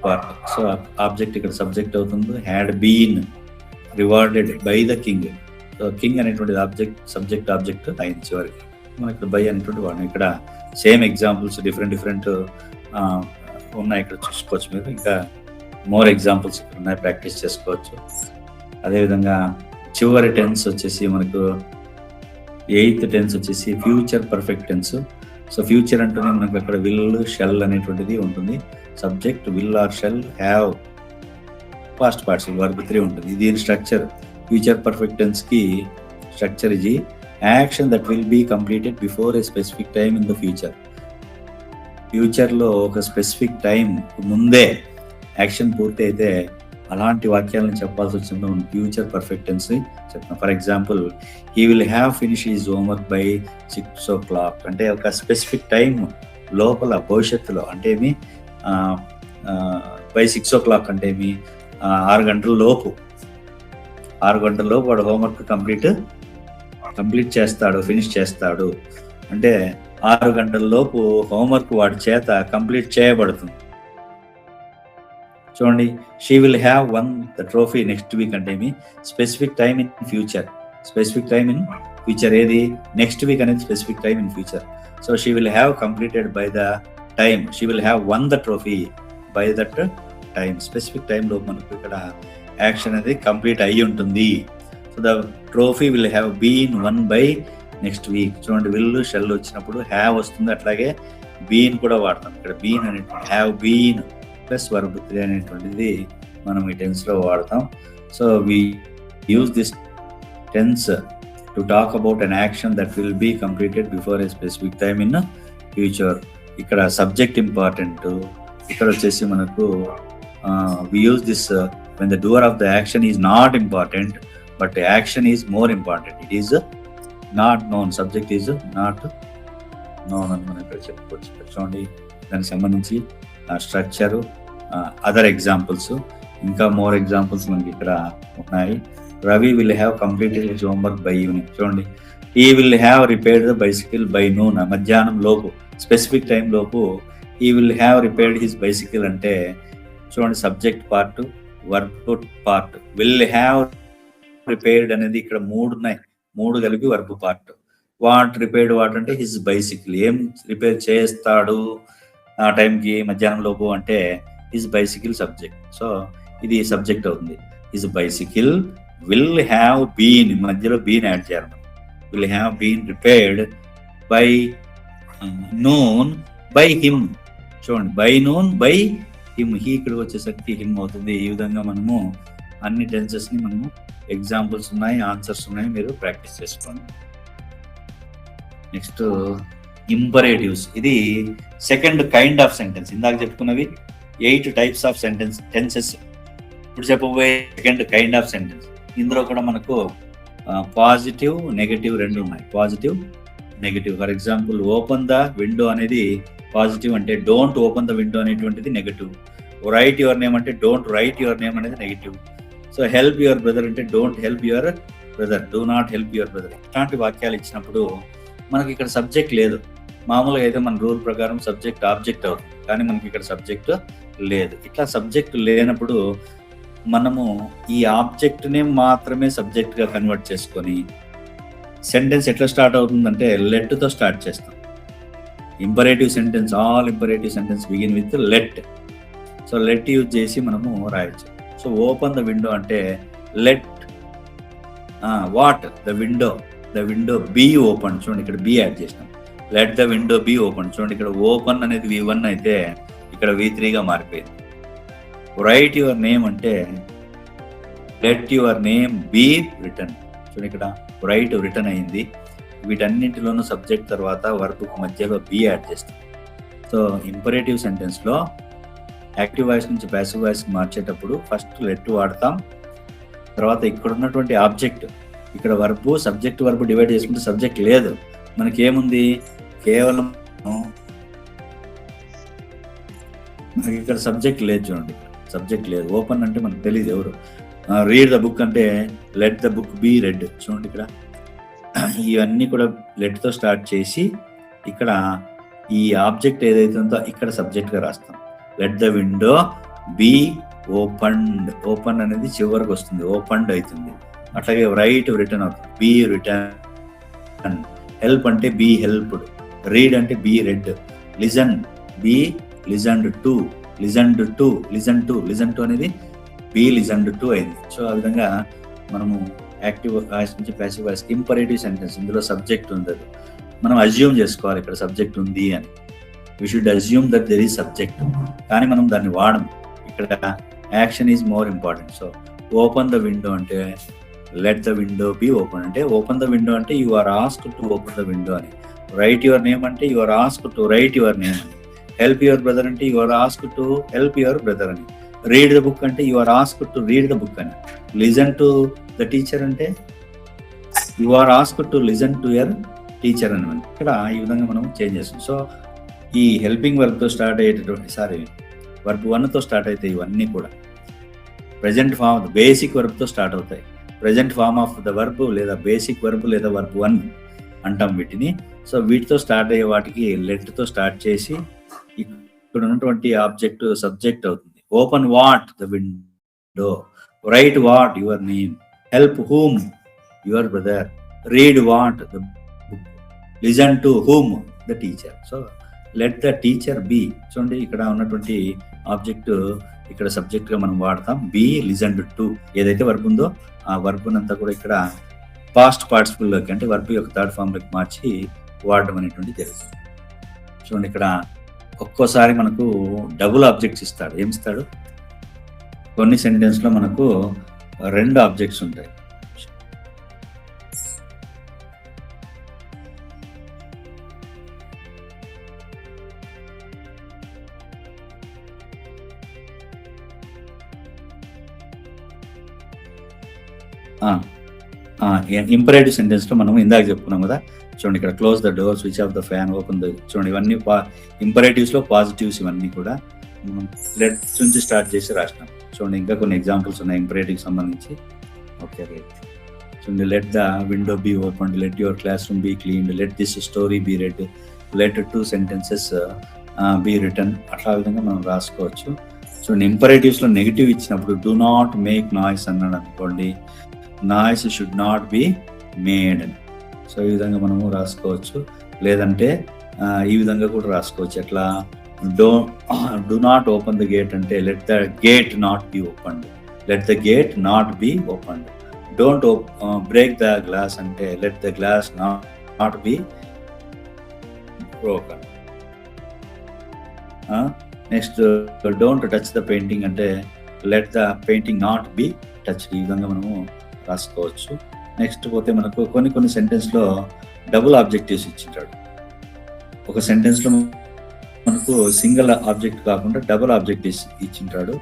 part. So object ఇక్కడ సబ్జెక్ట్ అవుతుంది. Had been rewarded by the king. So king అనేటువంటిది సబ్జెక్ట్ ఆబ్జెక్ట్ అయింది చివరికి. మనకి ఇక్కడ బై అనేటువంటి వాడు. ఇక్కడ సేమ్ ఎగ్జాంపుల్స్ డిఫరెంట్ ఉన్నాయి, ఇక్కడ చూసుకోవచ్చు మీరు. ఇంకా మోర్ ఎగ్జాంపుల్స్ ఇక్కడ ఉన్నాయి, ప్రాక్టీస్ చేసుకోవచ్చు. అదేవిధంగా చివరి టెన్స్ వచ్చేసి మనకు 8th టెన్స్ వచ్చేసి future perfect tense. So future అంటూనే మనకు అక్కడ విల్ షెల్ అనేటువంటిది ఉంటుంది. Subject will or shall, have past participle verb 3 ఉంటుంది. దీని స్ట్రక్చర్ ఫ్యూచర్ పర్ఫెక్ట్ టెన్స్ కి స్ట్రక్చర్ ఇది action that will be completed before a specific time in the future. ఫ్యూచర్లో ఒక స్పెసిఫిక్ టైం ముందే యాక్షన్ పూర్తి అయితే అలాంటి వాక్యాలను చెప్పాల్సి వచ్చినప్పుడు మనం ఫ్యూచర్ పర్ఫెక్ట్ టెన్స్ చెప్తాం. For example he will have finish his homework by 6 o'clock అంటే ఒక స్పెసిఫిక్ టైం లోపల భవిష్యత్తులో అంటే ఏమి, బై 6 o'clock అంటే ఏమి 6 గంటల లోపు వాడు హోంవర్క్ కంప్లీట్ చేస్తాడు, ఫినిష్ చేస్తాడు. అంటే 6 గంటల లోపు హోంవర్క్ వాడి చేత కంప్లీట్ చేయబడుతుంది. చూడండి she will have won the trophy next week అంటే ఏమి, స్పెసిఫిక్ టైమ్ ఇన్ ఫ్యూచర్ ఏది, నెక్స్ట్ వీక్ అనేది specific time in future. So she will have completed by the time, she will have won the trophy by that time. Specific టైంలో మనకు ఇక్కడ action అనేది complete అయ్యి ఉంటుంది. So the trophy will have been won by next week. చూడండి will shall వచ్చినప్పుడు have వస్తుంది, అట్లాగే బీన్ కూడా వాడతాం. ఇక్కడ బీన్ అనేటువంటి హ్యావ్ బీన్ ప్లస్ వర్బ్ 3 అనేటువంటిది మనం ఈ టెన్స్లో వాడతాం. So we use this tense to talk about an action that will be completed before a specific time in future. ఇక్కడ సబ్జెక్ట్ ఇంపార్టెంట్. ఇక్కడ వచ్చేసి మనకు we use this when the doer of the action is not important but action is more important. It is not known, subject is not known అని మనం ఇక్కడ చెప్పుకోవచ్చు. చూడండి దానికి సంబంధించి స్ట్రక్చరు, అదర్ ఎగ్జాంపుల్స్, ఇంకా మోర్ ఎగ్జాంపుల్స్ మనకి ఇక్కడ ఉన్నాయి. Ravi will have completed his homework by evening. చూడండి he will have repaired the bicycle by noon, మధ్యాహ్నం లోపు స్పెసిఫిక్ టైం లోపు he will have repaired his bicycle అంటే చూడండి, subject part, verb part. Will have repaired అనేది ఇక్కడ 3 ఉన్నాయి, 3 కలిపి verb part. What repaired what అంటే హిజ్ బైసికల్, ఏం రిపేర్ చేస్తాడు ఆ టైంకి మధ్యాహ్నం లోపు అంటే హిజ్ బైసికల్ సబ్జెక్ట్. సో ఇది సబ్జెక్ట్ అవుతుంది. His bicycle will have been, మధ్యలో బీన్ యాడ్ చేయాలి. Will have been repaired by noon by him. చూడండి, by noon by him, he ఇక్కడికి వచ్చేసరికి హిమ్ అవుతుంది. ఈ విధంగా మనము అన్ని టెన్సెస్ ని మనము ఎగ్జాంపుల్స్ ఉన్నాయి, ఆన్సర్స్ ఉన్నాయి, మీరు ప్రాక్టీస్ చేసుకోండి. Next imperatives. ఇది సెకండ్ కైండ్ ఆఫ్ సెంటెన్స్. ఇందాక చెప్పుకున్నవి 8 టైప్స్ ఆఫ్ టెన్సెస్. ఇప్పుడు చెప్పబోయే సెకండ్ కైండ్ ఆఫ్ సెంటెన్స్. ఇందులో కూడా మనకు పాజిటివ్, నెగటివ్ 2 ఉన్నాయి. Positive, negative. For example, open the window అనేది పాజిటివ్ అంటే డోంట్ ఓపెన్ ద విండో అనేటువంటిది నెగటివ్. రైట్ యువర్ నేమ్ అంటే డోంట్ రైట్ యువర్ నేమ్ అనేది negative. So help your brother అంటే don't help your brother, do not help your brother. ఇట్లాంటి వాక్యాలు ఇచ్చినప్పుడు మనకి ఇక్కడ సబ్జెక్ట్ లేదు. మామూలుగా అయితే మన రూల్ ప్రకారం సబ్జెక్ట్ ఆబ్జెక్ట్ అవుతుంది, కానీ మనకి ఇక్కడ సబ్జెక్ట్ లేదు. ఇట్లా సబ్జెక్ట్ లేనప్పుడు మనము ఈ ఆబ్జెక్ట్ నే మాత్రమే సబ్జెక్ట్ గా కన్వర్ట్ చేసుకొని సెంటెన్స్ ఎట్లా స్టార్ట్ అవుతుందంటే లెట్ తో స్టార్ట్ చేస్తాం. Imperative sentence, all imperative sentence begin with let. So let use చేసి మనము రాయొచ్చు. సో ఓపెన్ ద విండో అంటే let what the window be open. చూడండి, ఇక్కడ బీ యాడ్ చేసినాం. Let the window be open. చూడండి, ఇక్కడ ఓపెన్ అనేది V1 అయితే ఇక్కడ V3 గా మారిపోయింది. రైట్ యువర్ నేమ్ అంటే let your name be written. చూడండి, ఇక్కడ రైట్ రిటర్న్ అయింది. వీటన్నింటిలోనూ సబ్జెక్ట్ తర్వాత వర్బ్ మధ్యలో బీ యాడ్ చేస్తాం. సో ఇంపరేటివ్ సెంటెన్స్ లో యాక్టివ్ వాయిస్ నుంచి ప్యాసివ్ వాయిస్ మార్చేటప్పుడు ఫస్ట్ లెట్ వాడతాం. తర్వాత ఇక్కడ ఉన్నటువంటి ఆబ్జెక్ట్, ఇక్కడ వర్బ్ సబ్జెక్ట్ వర్బ్ డివైడ్ చేసుకుంటే సబ్జెక్ట్ లేదు. మనకి ఏముంది, కేవలం మనకి ఇక్కడ సబ్జెక్ట్ లేదు. చూడండి, సబ్జెక్ట్ లేదు. ఓపెన్ అంటే మనకు తెలియదు ఎవరు. రీడ్ ద బుక్ అంటే let the book be read. చూడండి, ఇక్కడ ఇవన్నీ కూడా లెట్ తో స్టార్ట్ చేసి ఇక్కడ ఈ ఆబ్జెక్ట్ ఏదైతే ఉందో ఇక్కడ సబ్జెక్ట్ గా రాస్తాం. Let the window be opened. Open అనేది చివరికి వస్తుంది, ఓపెన్డ్ అవుతుంది. అట్లాగే రైట్ రిటర్న్ అవుతుంది, బీ రిటర్న్. హెల్ప్ అంటే బీ హెల్ప్డ్. రీడ్ అంటే be read. Listen be listened to. Listen to అనేది బీ లిజన్డ్ టు అయింది. సో ఆ విధంగా మనము యాక్టివ్ వాయిస్ నుంచి ప్యాసివ్ వాయిస్ ఇంపరేటివ్ సెంటెన్స్, ఇందులో సబ్జెక్ట్ ఉండదు. మనం అజ్యూమ్ చేసుకోవాలి ఇక్కడ సబ్జెక్ట్ ఉంది అని. We should assume that there is subject, కానీ మనం దాన్ని వాడము. ఇక్కడ action is more important. So open the window అంటే let the window be open అంటే ఓపెన్ ద విండో అంటే you are asked to open the window అని. రైట్ యువర్ నేమ్ అంటే you are asked to write your name అని. Help your brother అంటే you are asked to help your brother అని. Read the book అంటే you are asked to read the book అని. Listen to the teacher అంటే you are asked to listen to your teacher అని. ఇక్కడ ఈ విధంగా మనం చేంజ్ చేస్తాం. సో ఈ హెల్పింగ్ వర్బ్ తో స్టార్ట్ అయ్యేటటువంటి వర్బ్ 1 తో స్టార్ట్ అవుతాయి. ఇవన్నీ కూడా ప్రెజెంట్ ఫామ్ బేసిక్ వర్బ్ తో స్టార్ట్ అవుతాయి. Present form of the verb లేదా బేసిక్ వర్బ్ లేదా వర్బ్ 1 అంటాం వీటిని. సో వీటితో స్టార్ట్ అయ్యే వాటికి లెట్ తో స్టార్ట్ చేసి ఇక్కడ ఉన్నటువంటి ఆబ్జెక్ట్ సబ్జెక్ట్ అవుతుంది. Open what the window, write what your name, help whom your brother, read what the book, listen to whom the teacher. So let the teacher be. చూడండి, ఇక్కడ ఉన్నటువంటి ఆబ్జెక్ట్ ఇక్కడ subject గా మనం వాడతాం. బి లిజన్డ్ టు ఏదైతే verb ఉందో ఆ వర్బ్ అంతా కూడా ఇక్కడ పాస్ట్ పార్టిసిపుల్ లోకి అంటే వర్బ్ యొక్క థర్డ్ ఫామ్ లోకి మార్చి వాడడం అనేటువంటి జరుగుతుంది. చూడండి, ఇక్కడ ఒక్కోసారి మనకు డబుల్ ఆబ్జెక్ట్స్ ఇస్తాడు. ఏమి ఇస్తాడు? కొన్ని సెంటెన్స్ లో మనకు 2 ఆబ్జెక్ట్స్ ఉంటాయి. ఇంపరేటివ్ సెంటెన్స్ లో మనం ఇందాక చెప్పుకున్నాం కదా. చూడండి, ఇక్కడ close the door, switch off the fan, open the. చూడండి, ఇవన్నీ ఇంపరేటివ్స్ లో పాజిటివ్స్ ఇవన్నీ కూడా లెట్ నుంచి స్టార్ట్ చేసి రాసినాం. చూడండి, ఇంకా కొన్ని ఎగ్జాంపుల్స్ ఉన్నాయి ఇంపరేటివ్ సంబంధించి. Okay, right. చూడండి, let the window be open, let your classroom be cleaned, let this story be read, let 2 sentences be written, అట్లా విధంగా మనం రాసుకోవచ్చు. చూడండి, ఇంపరేటివ్స్లో నెగిటివ్ ఇచ్చినప్పుడు డూ నాట్ మేక్ నాయిస్ అన్నాడు అనుకోండి, noise should not be made. So ఈ విధంగా మనము రాసుకోవచ్చు. లేదంటే ఈ విధంగా కూడా రాసుకోవచ్చు. ఎట్లా, do not open the gate అంటే let the gate not be opened, let the gate not be opened. Don't break the glass అంటే let the glass not be broken. Next, don't touch the painting అంటే let the painting not be touch. ఈ విధంగా మనము రాసుకోవచ్చు. Next పోతే మనకు కొన్ని సెంటెన్స్లో double objectives ఇచ్చింటాడు. ఒక సెంటెన్స్లో మనకు సింగిల్ ఆబ్జెక్ట్ కాకుండా డబుల్ ఆబ్జెక్టివ్స్ ఇచ్చింటాడు.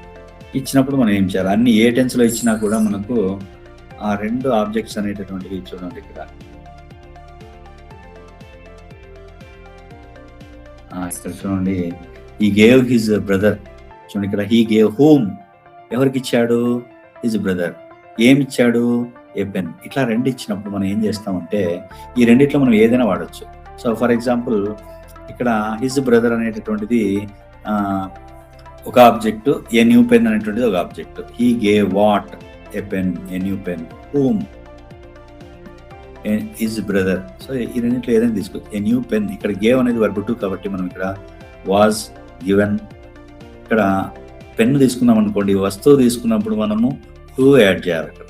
ఇచ్చినప్పుడు మనం ఏం చేయాలి, అన్ని ఏ టెన్స్లో ఇచ్చినా కూడా మనకు ఆ 2 ఆబ్జెక్ట్స్ అనేటటువంటివి చూడండి ఇక్కడ. ఇక్కడ చూడండి, హీ గేవ్ హిజ్ బ్రదర్. చూడండి ఇక్కడ, హీ గేవ్ హూమ్, ఎవరికి ఇచ్చాడు, హిజ్ బ్రదర్. ఏమి ఇచ్చాడు, ఏ పెన్. ఇట్లా 2 ఇచ్చినప్పుడు మనం ఏం చేస్తామంటే ఈ రెండిట్లో మనం ఏదైనా వాడచ్చు. సో ఫర్ ఎగ్జాంపుల్ ఇక్కడ హిజ్ బ్రదర్ అనేటటువంటిది ఒక ఆబ్జెక్ట్, ఏ న్యూ పెన్ అనేటువంటిది ఒక object. He gave what, a pen, A new pen. Whom, his brother. So ఈ రెండింటిలో ఏదైనా తీసుకోవచ్చు. ఏ న్యూ పెన్, ఇక్కడ గేవ్ అనేది వర్బ్ 2 కాబట్టి మనం ఇక్కడ వాజ్ గివెన్. ఇక్కడ పెన్ తీసుకున్నాం అనుకోండి, వస్తువు తీసుకున్నప్పుడు మనము టు యాడ్ చేయాలి. ఇక్కడ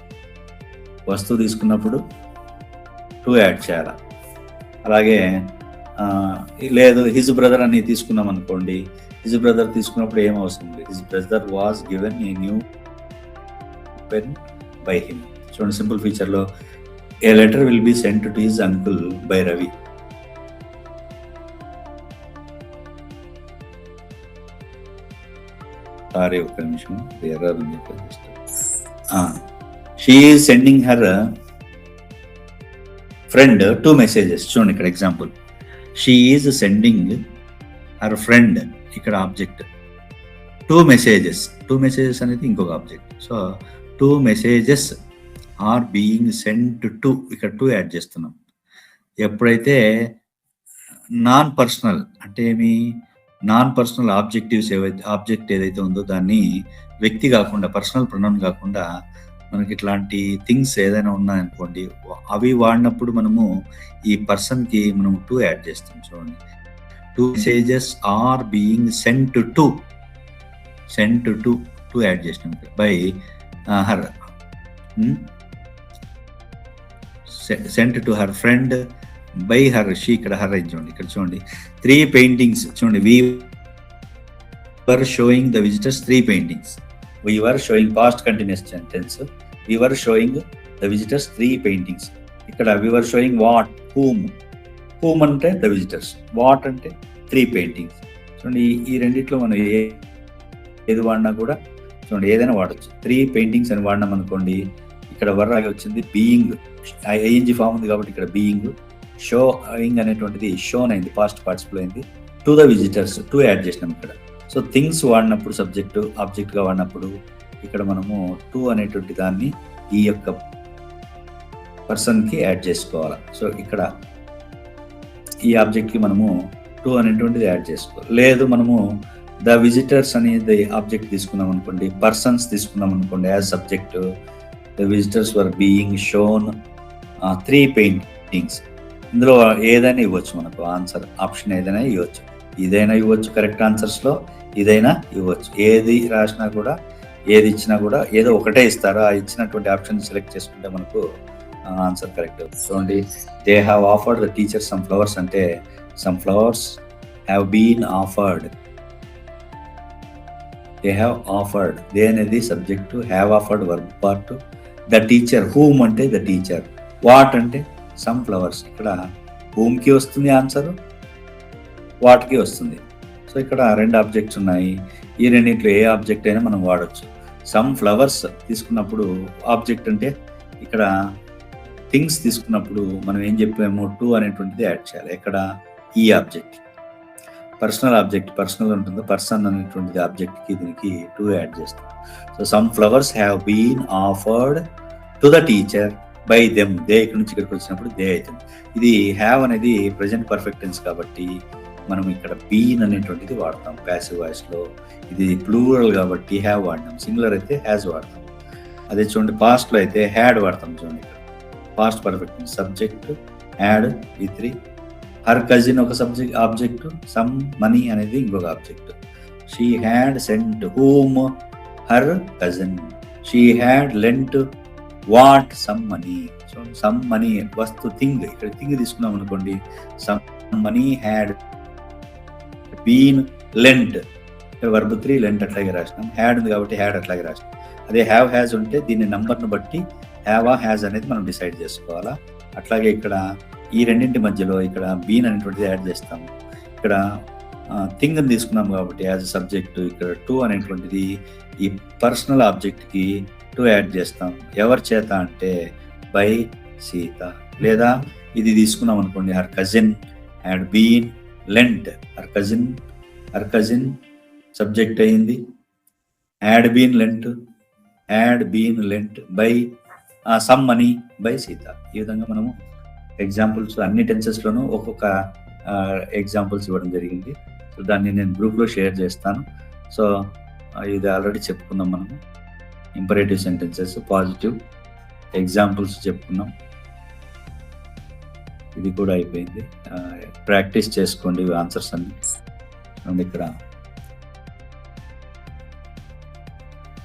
వస్తువు తీసుకున్నప్పుడు టు యాడ్ చేయాలి. అలాగే లేదు, హిజ్ బ్రదర్ అని తీసుకున్నాం అనుకోండి, హిజ్ బ్రదర్ తీసుకున్నప్పుడు ఏం అవసరం లేదు, his brother was given a new pen by him. చూడండి, సింపుల్ ఫీచర్లో a letter will be sent to his uncle by Ravi. Sorry, ఒక్క నిమిషం, ఎర్రర్ ఉంది. She is sending her friend 2 messages. చూడండి ఇక్కడ example, she is sending her friend, ఇక్కడ object, 2 messages. 2 messages అనేది ఇంకొక object. So 2 messages are being sent to, ఇక్కడ 2 add చేస్తున్నాం. ఎప్పుడైతే నాన్ పర్సనల్ అంటే ఏమి, నాన్ పర్సనల్ ఆబ్జెక్ట్ ఏదైతే ఉందో దాన్ని వ్యక్తి కాకుండా, పర్సనల్ ప్రొనౌన్ కాకుండా మనకి ఇట్లాంటి థింగ్స్ ఏదైనా ఉన్నాయనుకోండి, అవి వాడినప్పుడు మనము ఈ పర్సన్కి మనం 2 యాడ్ చేస్తాం. చూడండి, 2 messages are being sent to, sent to 2 add చేసినాం by her, sent to her friend by her, she, ఇక్కడ హర్ అయింది. చూడండి ఇక్కడ చూడండి, 3 పెయింటింగ్స్. చూడండి, we were showing the visitors 3 paintings. We were showing past continuous tense. We were showing the visitors 3 paintings. ఇక్కడ we were showing what, whom. Whom అంటే the visitors, what అంటే 3 paintings. చూడండి, ఈ రెండిట్లో మనం ఏది వాడినా కూడా చూడండి ఏదైనా వాడచ్చు. 3 పెయింటింగ్స్ అని వాడినాం అనుకోండి, ఇక్కడ వర్ ఆగి వచ్చింది, బీయింగ్ ఐఎన్జి ఫామ్ ఉంది కాబట్టి ఇక్కడ బీయింగ్, షోయింగ్ అనేటువంటిది షోన్ అయింది, పాస్ట్ పార్టిసిపుల్ అయింది, టు ద విజిటర్స్ 2 యాడ్ చేసినాం ఇక్కడ. సో థింగ్స్ వాడినప్పుడు సబ్జెక్టు ఆబ్జెక్ట్గా వాడినప్పుడు ఇక్కడ మనము 2 అనేటువంటి దాన్ని ఈ యొక్క పర్సన్కి యాడ్ చేసుకోవాలి. సో ఇక్కడ ఈ ఆబ్జెక్ట్కి మనము 2 అనేటువంటిది యాడ్ చేసుకోవాలి. లేదు మనము ద విజిటర్స్ అనేది ఆబ్జెక్ట్ తీసుకున్నాం అనుకోండి, పర్సన్స్ తీసుకున్నాం అనుకోండి as subject, the visitors were being shown 3 paintings. ఇందులో ఏదైనా ఇవ్వచ్చు, మనకు ఆన్సర్ ఆప్షన్ ఏదైనా ఇవ్వచ్చు, ఇదైనా ఇవ్వచ్చు, కరెక్ట్ ఆన్సర్స్లో ఇదైనా ఇవ్వచ్చు. ఏది రాసినా కూడా, ఏది ఇచ్చినా కూడా ఏదో ఒకటే ఇస్తారు. ఆ ఇచ్చినటువంటి ఆప్షన్ సెలెక్ట్ చేసుకుంటే మనకు ఆన్సర్ కరెక్ట్ అవుతుంది. చూడండి, they have offered the teacher some flowers అంటే some flowers have been offered. They have offered, they అనేది subject, have offered verb part, the teacher, whom అంటే ద టీచర్, వాట్ అంటే some flowers. ఇక్కడ హూమ్కి వస్తుంది answer, వాట్కి వస్తుంది. సో ఇక్కడ 2 objects ఉన్నాయి. ఈ రెండింటిలో ఏ ఆబ్జెక్ట్ అయినా మనం వాడచ్చు. సమ్ ఫ్లవర్స్ తీసుకున్నప్పుడు ఆబ్జెక్ట్ అంటే ఇక్కడ థింగ్స్ తీసుకున్నప్పుడు మనం ఏం చెప్పాము, 2 అనేటువంటిది యాడ్ చేయాలి. ఇక్కడ ఈ ఆబ్జెక్ట్ పర్సనల్ ఆబ్జెక్ట్, పర్సనల్ ఉంటుందో పర్సన్ అనేటువంటిది ఆబ్జెక్ట్కి దీనికి 2 యాడ్ చేస్తాం. So some flowers have been offered to the teacher by them, they ఇక్కడ నుంచి ఇక్కడికి వచ్చినప్పుడు దే అవుతుంది. ఇది హ్యావ్ అనేది ప్రెజెంట్ పర్ఫెక్ట్ టెన్స్ కాబట్టి మనం ఇక్కడ బీన్ అనేటువంటిది వాడతాం ప్యాసివ్ వాయిస్ లో. ఇది ప్లూరల్ కాబట్టి హ్యావ్ వాడినాం, సింగులర్ అయితే హ్యాజ్ వాడతాం. అదే చూడండి పాస్ట్ లో అయితే హ్యాడ్ వాడతాం. చూడండి ఇక్కడ past perfect tense, subject had V3, her cousin ఒక సబ్జెక్ట్ ఆబ్జెక్ట్, సమ్ మనీ అనేది ఇంకొక object. She had sent whom her cousin, she had lent what some money. So some money వస్తు థింగ్, ఇక్కడ థింగ్ తీసుకున్నాం అనుకోండి, some money had been lent, verb 3 lent అట్లాగే రాసినాం. Had ఉంది కాబట్టి హ్యాడ్ అట్లాగే రాసినాం. అదే హ్యావ్ హ్యాజ్ ఉంటే దీన్ని నంబర్ను బట్టి హ్యావా హ్యాజ్ అనేది మనం డిసైడ్ చేసుకోవాలా. అట్లాగే ఇక్కడ ఈ రెండింటి మధ్యలో ఇక్కడ బీన్ అనేటువంటిది యాడ్ చేస్తాము. ఇక్కడ థింగ్ అని తీసుకున్నాం కాబట్టి యాజ్ సబ్జెక్ట్, ఇక్కడ టు అనేటువంటిది ఈ పర్సనల్ ఆబ్జెక్ట్కి టు యాడ్ చేస్తాం. ఎవరి చేత అంటే బై సీత. లేదా ఇది తీసుకున్నాం అనుకోండి, her cousin had been lent, her cousin subject అయింది, had been lent by some money by Sita. ఈ విధంగా మనము ఎగ్జాంపుల్స్ అన్ని టెన్సెస్లోనూ ఒక్కొక్క ఎగ్జాంపుల్స్ ఇవ్వడం జరిగింది. సో దాన్ని నేను గ్రూప్లో షేర్ చేస్తాను. సో ఇది ఆల్రెడీ చెప్పుకున్నాం మనము, ఇంపరేటివ్ సెంటెన్సెస్, పాజిటివ్ ఎగ్జాంపుల్స్ చెప్పుకున్నాం. ఇది కూడా అయిపోయింది. ప్రాక్టీస్ చేసుకోండి ఆన్సర్స్ అన్ని. అండ్ ఇక్కడ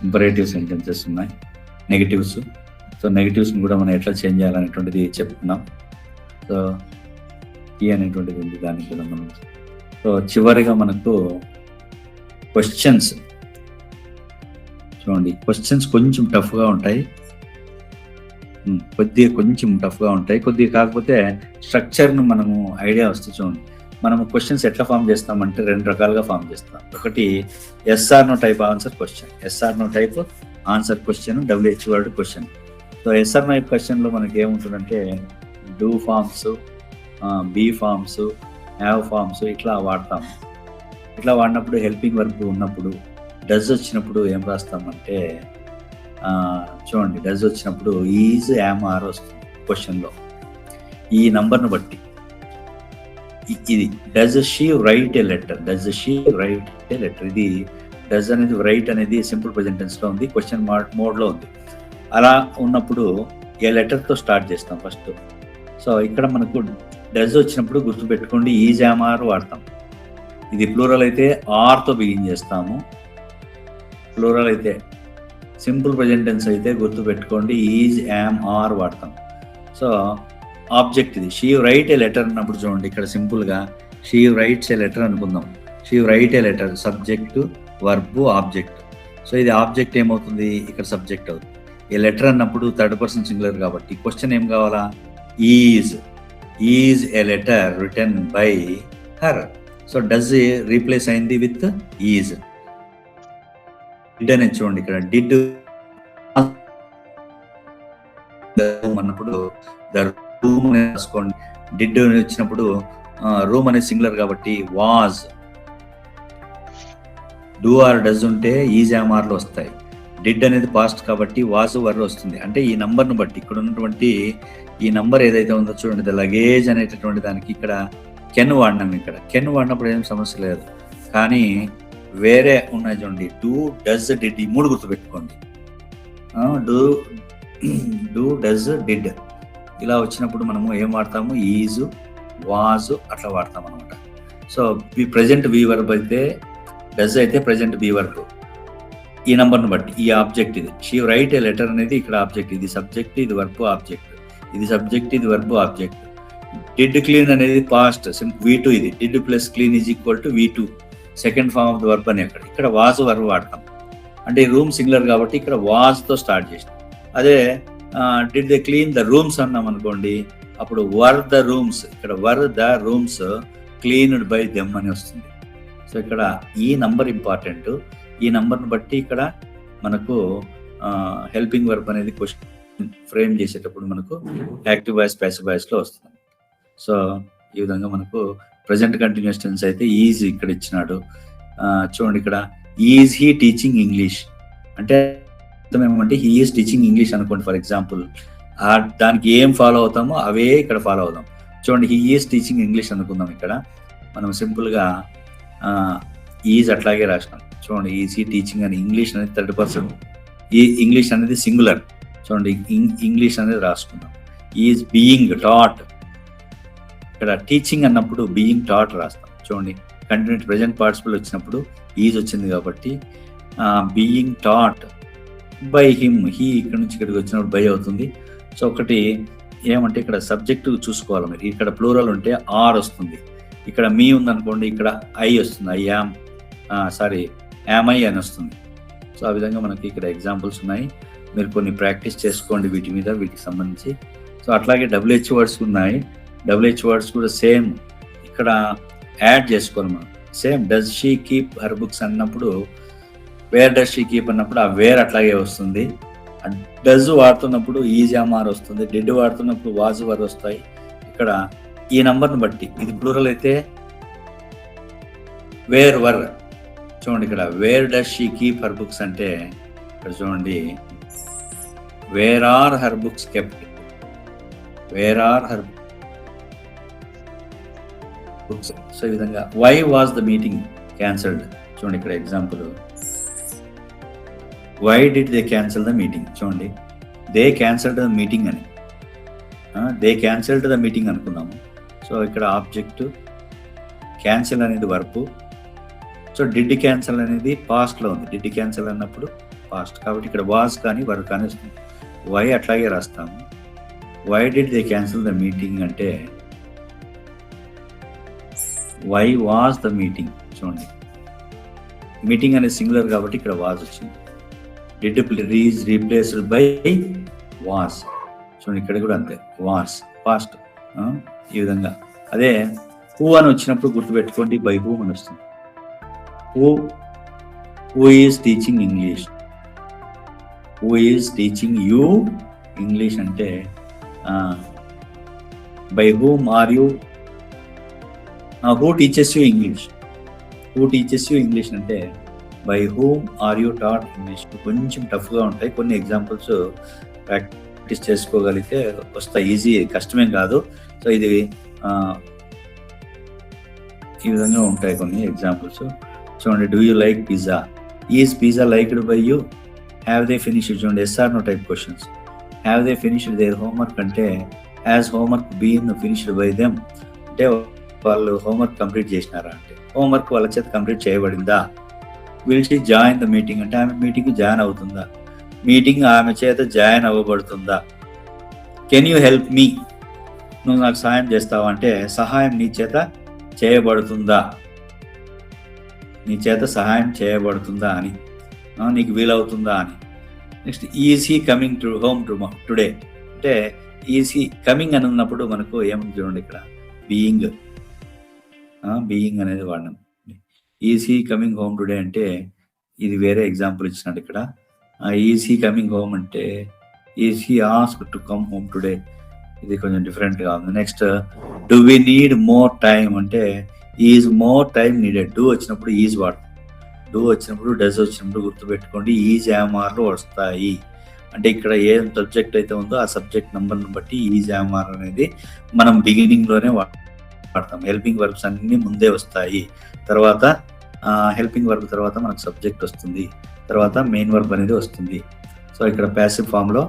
ఇంపరేటివ్ సెంటెన్సెస్ ఉన్నాయి, నెగిటివ్స్. సో నెగిటివ్స్ని కూడా మనం ఎట్లా చేంజ్ చేయాలనేటువంటిది చెప్పుకున్నాం. సో ఈ అనేటువంటిది ఉంది, దాన్ని కూడా మనం. సో చివరిగా మనకు క్వశ్చన్స్ చూడండి. క్వశ్చన్స్ కొంచెం టఫ్గా ఉంటాయి, కొద్దిగా కాకపోతే స్ట్రక్చర్ను మనము ఐడియా వస్తే చూడండి. మనము క్వశ్చన్స్ ఎట్లా ఫామ్ చేస్తామంటే 2 రకాలుగా ఫామ్ చేస్తాం. ఒకటి yes or no type answer question, yes or no type answer question, WH word question. So yes or no క్వశ్చన్లో మనకి ఏముంటుందంటే do forms, be forms, have forms ఇట్లా వాడతాము. ఇట్లా వాడినప్పుడు హెల్పింగ్ వర్క్ ఉన్నప్పుడు డస్ వచ్చినప్పుడు ఏం రాస్తామంటే చూడండి, డస్ వచ్చినప్పుడు ఈజ్, యామ్, ఆర్ వస్తుంది క్వశ్చన్లో ఈ నంబర్ను బట్టి. ఇది does she right A letter, ఇది డస్ అనేది రైట్ అనేది సింపుల్ ప్రెజెంట్ టెన్స్ లో ఉంది, క్వశ్చన్ మోడ్ లో ఉంది. అలా ఉన్నప్పుడు ఏ లెటర్తో స్టార్ట్ చేస్తాం ఫస్ట్. సో ఇక్కడ మనకు డస్ వచ్చినప్పుడు గుర్తుపెట్టుకోండి ఈజ్, యామ్, ఆర్ వాడతాం. ఇది ప్లూరల్ అయితే ఆర్తో బిగిన్ చేస్తాము. ప్లూరల్ అయితే సింపుల్ ప్రెజెంట్ టెన్స్ అయితే గుర్తుపెట్టుకోండి ఈజ్, యామ్, ఆర్ వాడతాం. సో ఆబ్జెక్ట్ ఇది షీ రైట్ ఏ లెటర్ అన్నప్పుడు చూడండి, ఇక్కడ సింపుల్గా షీ రైట్స్ ఏ లెటర్ అనుకుందాం. She right A letter, subject, verb, object. So ఇది ఆబ్జెక్ట్ ఏమవుతుంది, ఇక్కడ సబ్జెక్ట్ అవుతుంది. ఏ లెటర్ అన్నప్పుడు థర్డ్ పర్సన్ సింగులర్ కాబట్టి క్వశ్చన్ ఏం కావాలా, is a letter written by her. So does replace అయింది విత్ ఈజ్. డిడ్ అనేది చూడండి, ఇక్కడ డిడ్ అన్నప్పుడు ద రూమ్ అనేది రాసుకోండి. డిడ్ వచ్చినప్పుడు రూమ్ అనేది సింగులర్ కాబట్టి వాజ్. డూ ఆర్ డస్ ఉంటే ఈజ్, యామ్, ఆర్లు వస్తాయి. డిడ్ అనేది పాస్ట్ కాబట్టి వాజ్, వర్ వస్తుంది. అంటే ఈ నంబర్ను బట్టి ఇక్కడ ఉన్నటువంటి ఈ నంబర్ ఏదైతే ఉందో చూడండి, ద లగేజ్ అనేటటువంటి దానికి ఇక్కడ కెన్ వాడినాం. ఇక్కడ కెన్ వాడినప్పుడు ఏం సమస్య లేదు, కానీ వేరే ఉన్నాయి చూడండి, డూ, డస్, డిడ్, ఈ 3 గుర్తుపెట్టుకోండి. డూ, డస్, డిడ్ ఇలా వచ్చినప్పుడు మనము ఏం వాడతాము, ఈజ్, వాజ్ అట్లా వాడతాం అనమాట. సో ప్రెజెంట్ వి వర్బ్ అయితే, డస్ అయితే ప్రెజెంట్ బి వర్బ్ ఈ నంబర్ను బట్టి. ఈ ఆబ్జెక్ట్ ఇది షీ రైట్ ఏ లెటర్ అనేది ఇక్కడ ఆబ్జెక్ట్, ఇది సబ్జెక్ట్, ఇది వర్బ్, ఆబ్జెక్ట్, ఇది సబ్జెక్ట్, ఇది వర్బ్, ఆబ్జెక్ట్. డిడ్ క్లీన్ అనేది పాస్ట్ V2, ఇది did plus clean is equal to V2 second form of the verb అని. ఇక్కడ వాజ్ వర్బ్ వాడతాం. అంటే ఈ రూమ్ సింగులర్ కాబట్టి ఇక్కడ వాజ్తో స్టార్ట్ చేసినాం. అదే did they clean the rooms అన్నాం అనుకోండి, అప్పుడు వర్ ద రూమ్స్, ఇక్కడ were the rooms cleaned by them అని వస్తుంది. సో ఇక్కడ ఈ నంబర్ ఇంపార్టెంట్. ఈ నంబర్ను బట్టి ఇక్కడ మనకు హెల్పింగ్ వర్బ్ అనేది క్వశ్చన్ ఫ్రేమ్ చేసేటప్పుడు మనకు యాక్టివ్ వాయిస్, ప్యాసివ్ వాయిస్లో వస్తుంది. సో ఈ విధంగా మనకు ప్రజెంట్ కంటిన్యూస్ టెన్స్ అయితే ఈజ్ ఇక్కడ ఇచ్చినాడు. చూడండి ఇక్కడ ఈజ్ హీ టీచింగ్ ఇంగ్లీష్ అంటే ఏమంటే హీ ఈజ్ టీచింగ్ ఇంగ్లీష్ అనుకోండి. ఫర్ ఎగ్జాంపుల్ దానికి ఏం ఫాలో అవుతామో అవే ఇక్కడ ఫాలో అవుతాం. చూడండి, హీ ఈజ్ టీచింగ్ ఇంగ్లీష్ అనుకుందాం. ఇక్కడ మనం సింపుల్గా ఈజ్ అట్లాగే రాసినాం. చూడండి, ఈజ్ హీ టీచింగ్ అని. ఇంగ్లీష్ అనేది థర్డ్ పర్సన్, ఈ ఇంగ్లీష్ అనేది సింగులర్. చూడండి, ఇంగ్లీష్ అనేది రాసుకుందాం. Is being taught. ఇక్కడ టీచింగ్ అన్నప్పుడు బీయింగ్ టాట్ రాస్తాం. చూడండి, కంటిన్యూటీ ప్రెజెంట్ పార్టిసిపల్ వచ్చినప్పుడు ఈజ్ వచ్చింది కాబట్టి being taught by him. He ఇక్కడ నుంచి ఇక్కడికి వచ్చినప్పుడు బై అవుతుంది. సో ఒకటి ఏమంటే ఇక్కడ సబ్జెక్టు చూసుకోవాలి మీరు. ఇక్కడ ప్లూరల్ ఉంటే ఆర్ వస్తుంది. ఇక్కడ మీ ఉందనుకోండి, ఇక్కడ ఐ వస్తుంది. ఐ యామ్ యామ్ ఐ అని వస్తుంది. సో ఆ విధంగా మనకి ఇక్కడ ఎగ్జాంపుల్స్ ఉన్నాయి. మీరు కొన్ని ప్రాక్టీస్ చేసుకోండి వీటికి సంబంధించి. సో అట్లాగే WH వర్డ్స్ ఉన్నాయి. WH వర్డ్స్ కూడా సేమ్ ఇక్కడ యాడ్ చేసుకోవాలి మనం. Same does she keep her books అన్నప్పుడు వేర్ డస్ షీ కీప్ అన్నప్పుడు ఆ వేర్ అట్లాగే వస్తుంది. డజ్ వాడుతున్నప్పుడు ఈజ్ ఆర్ వస్తుంది. డిడ్ వాడుతున్నప్పుడు వాజ్ వర్ వస్తాయి. ఇక్కడ ఈ నంబర్ని బట్టి ఇది ప్లూరల్ అయితే వేర్ వర్. చూడండి, ఇక్కడ where does she keep her books అంటే ఇక్కడ చూడండి, where are her books kept. Where are her books. So ఈ విధంగా why was the meeting cancelled. చూడండి, ఇక్కడ example why did they cancel the meeting. చూడండి, దే క్యాన్సల్డ్ ద మీటింగ్ అని. They cancelled the meeting అనుకున్నాము. సో ఇక్కడ object, cancel అనేది verb. So did cancel అనేది పాస్ట్లో ఉంది. డిడ్ క్యాన్సల్ అన్నప్పుడు పాస్ట్ కాబట్టి ఇక్కడ వాజ్ కానీ వర్ కానీ వస్తుంది. వై అట్లాగే రాస్తాము. Why did they cancel the meeting అంటే వై వాజ్ ద మీటింగ్. చూడండి, మీటింగ్ అనేది సింగులర్ కాబట్టి ఇక్కడ వాజ్ వచ్చింది. Did is replaced by was. చూడండి, ఇక్కడ కూడా అంతే, వాజ్ పాస్ట్. ఈ విధంగా అదే హూ అని వచ్చినప్పుడు గుర్తుపెట్టుకోండి, బై హూమ్ అని వస్తుంది. Who is teaching English. Who is teaching you English అంటే by whom are you. Who teaches you English. Who teaches you English అంటే by whom are you taught English. కొంచెం టఫ్గా ఉంటాయి. కొన్ని ఎగ్జాంపుల్స్ ప్రాక్టీస్ చేసుకోగలిగితే వస్తాయి. ఈజీ, కష్టమేం కాదు. సో ఇది ఈ విధంగా ఉంటాయి కొన్ని ఎగ్జాంపుల్స్. చూడండి, do you like pizza. Is pizza liked by you. Have they finished. చూడండి, SR no type questions. Have they finished their homework అంటే has homework been finished by them అంటే వాళ్ళు హోంవర్క్ కంప్లీట్ చేసినారా అంటే హోంవర్క్ వాళ్ళ చేత complete చేయబడిందా. Will she join the meeting అంటే ఆమె మీటింగ్ జాయిన్ అవుతుందా. మీటింగ్ ఆమె చేత జాయిన్ అవ్వబడుతుందా. Can you help me. నువ్వు నాకు సహాయం చేస్తావా అంటే సహాయం నీ చేత చేయబడుతుందా. నీ చేత సహాయం చేయబడుతుందా అని, నీకు వీలవుతుందా అని. Next, is he coming to home today అంటే ఈజ్ హీ కమింగ్ అని ఉన్నప్పుడు మనకు ఏముంది చూడండి, ఇక్కడ బీయింగ్ అనేది వాడినాం. Is he coming home today అంటే ఇది వేరే ఎగ్జాంపుల్ ఇచ్చినట్టు. ఇక్కడ ఈజ్ హీ కమింగ్ హోమ్ అంటే is he asked to come home today, ఇది కొంచెం డిఫరెంట్గా ఉంది. Next, do we need more time అంటే is more time needed. Do వచ్చినప్పుడు ఈజ్ వాడతాం. డూ వచ్చినప్పుడు డస్ వచ్చినప్పుడు గుర్తుపెట్టుకోండి ఈజ్ యామార్లు వస్తాయి. అంటే ఇక్కడ ఏ సబ్జెక్ట్ అయితే ఉందో ఆ సబ్జెక్ట్ నెంబర్ని బట్టి ఈజ్ యామార్ అనేది మనం బిగినింగ్లోనే వాడతాం. హెల్పింగ్ వర్బ్స్ అన్నీ ముందే వస్తాయి. తర్వాత హెల్పింగ్ వర్బ్ తర్వాత మనకు సబ్జెక్ట్ వస్తుంది. తర్వాత మెయిన్ వర్బ్ అనేది వస్తుంది. సో ఇక్కడ ప్యాసివ్ ఫామ్లో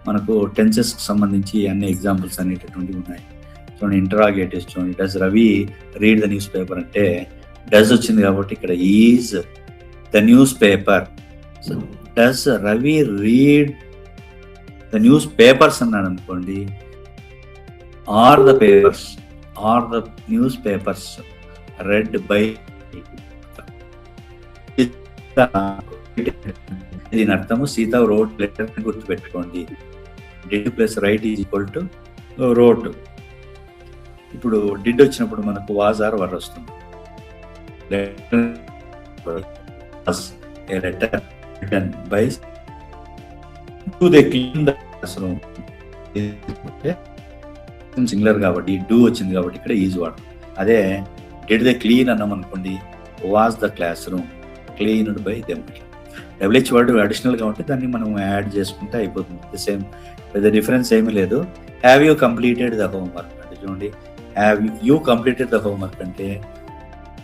మనకు టెన్సెస్కి సంబంధించి అన్ని ఎగ్జాంపుల్స్ అనేటటువంటివి ఉన్నాయి. చూడండి, ఇంటరాగేటివ్స్ చూడండి. Does Ravi read the newspaper అంటే డస్ వచ్చింది కాబట్టి ఇక్కడ is the newspaper. So does Ravi read the newspapers అన్నాడు అనుకోండి, are the papers, are the newspapers read by. దీని అర్థము సీత రోడ్ లెటర్ గుర్తుపెట్టుకోండి. Did plus write is equal to wrote. ఇప్పుడు డిడ్ వచ్చినప్పుడు మనకు వాజ్ ఆర్ వర్ వస్తుంది. Letter written by to they clean the class room. Singular కాబట్టి do వచ్చింది కాబట్టి ఇక్కడ ఈజ్ వాడు. అదే డిడ్ దే క్లీన్ అన్నాం అనుకోండి, was the class room cleaned by them. WH word అడిషనల్గా ఉంటే దాన్ని మనం యాడ్ చేసుకుంటే అయిపోతుంది. సేమ్ పెద్ద డిఫరెన్స్ ఏమీ లేదు. Have you completed the homework అంటే చూడండి, have you completed the homework అంటే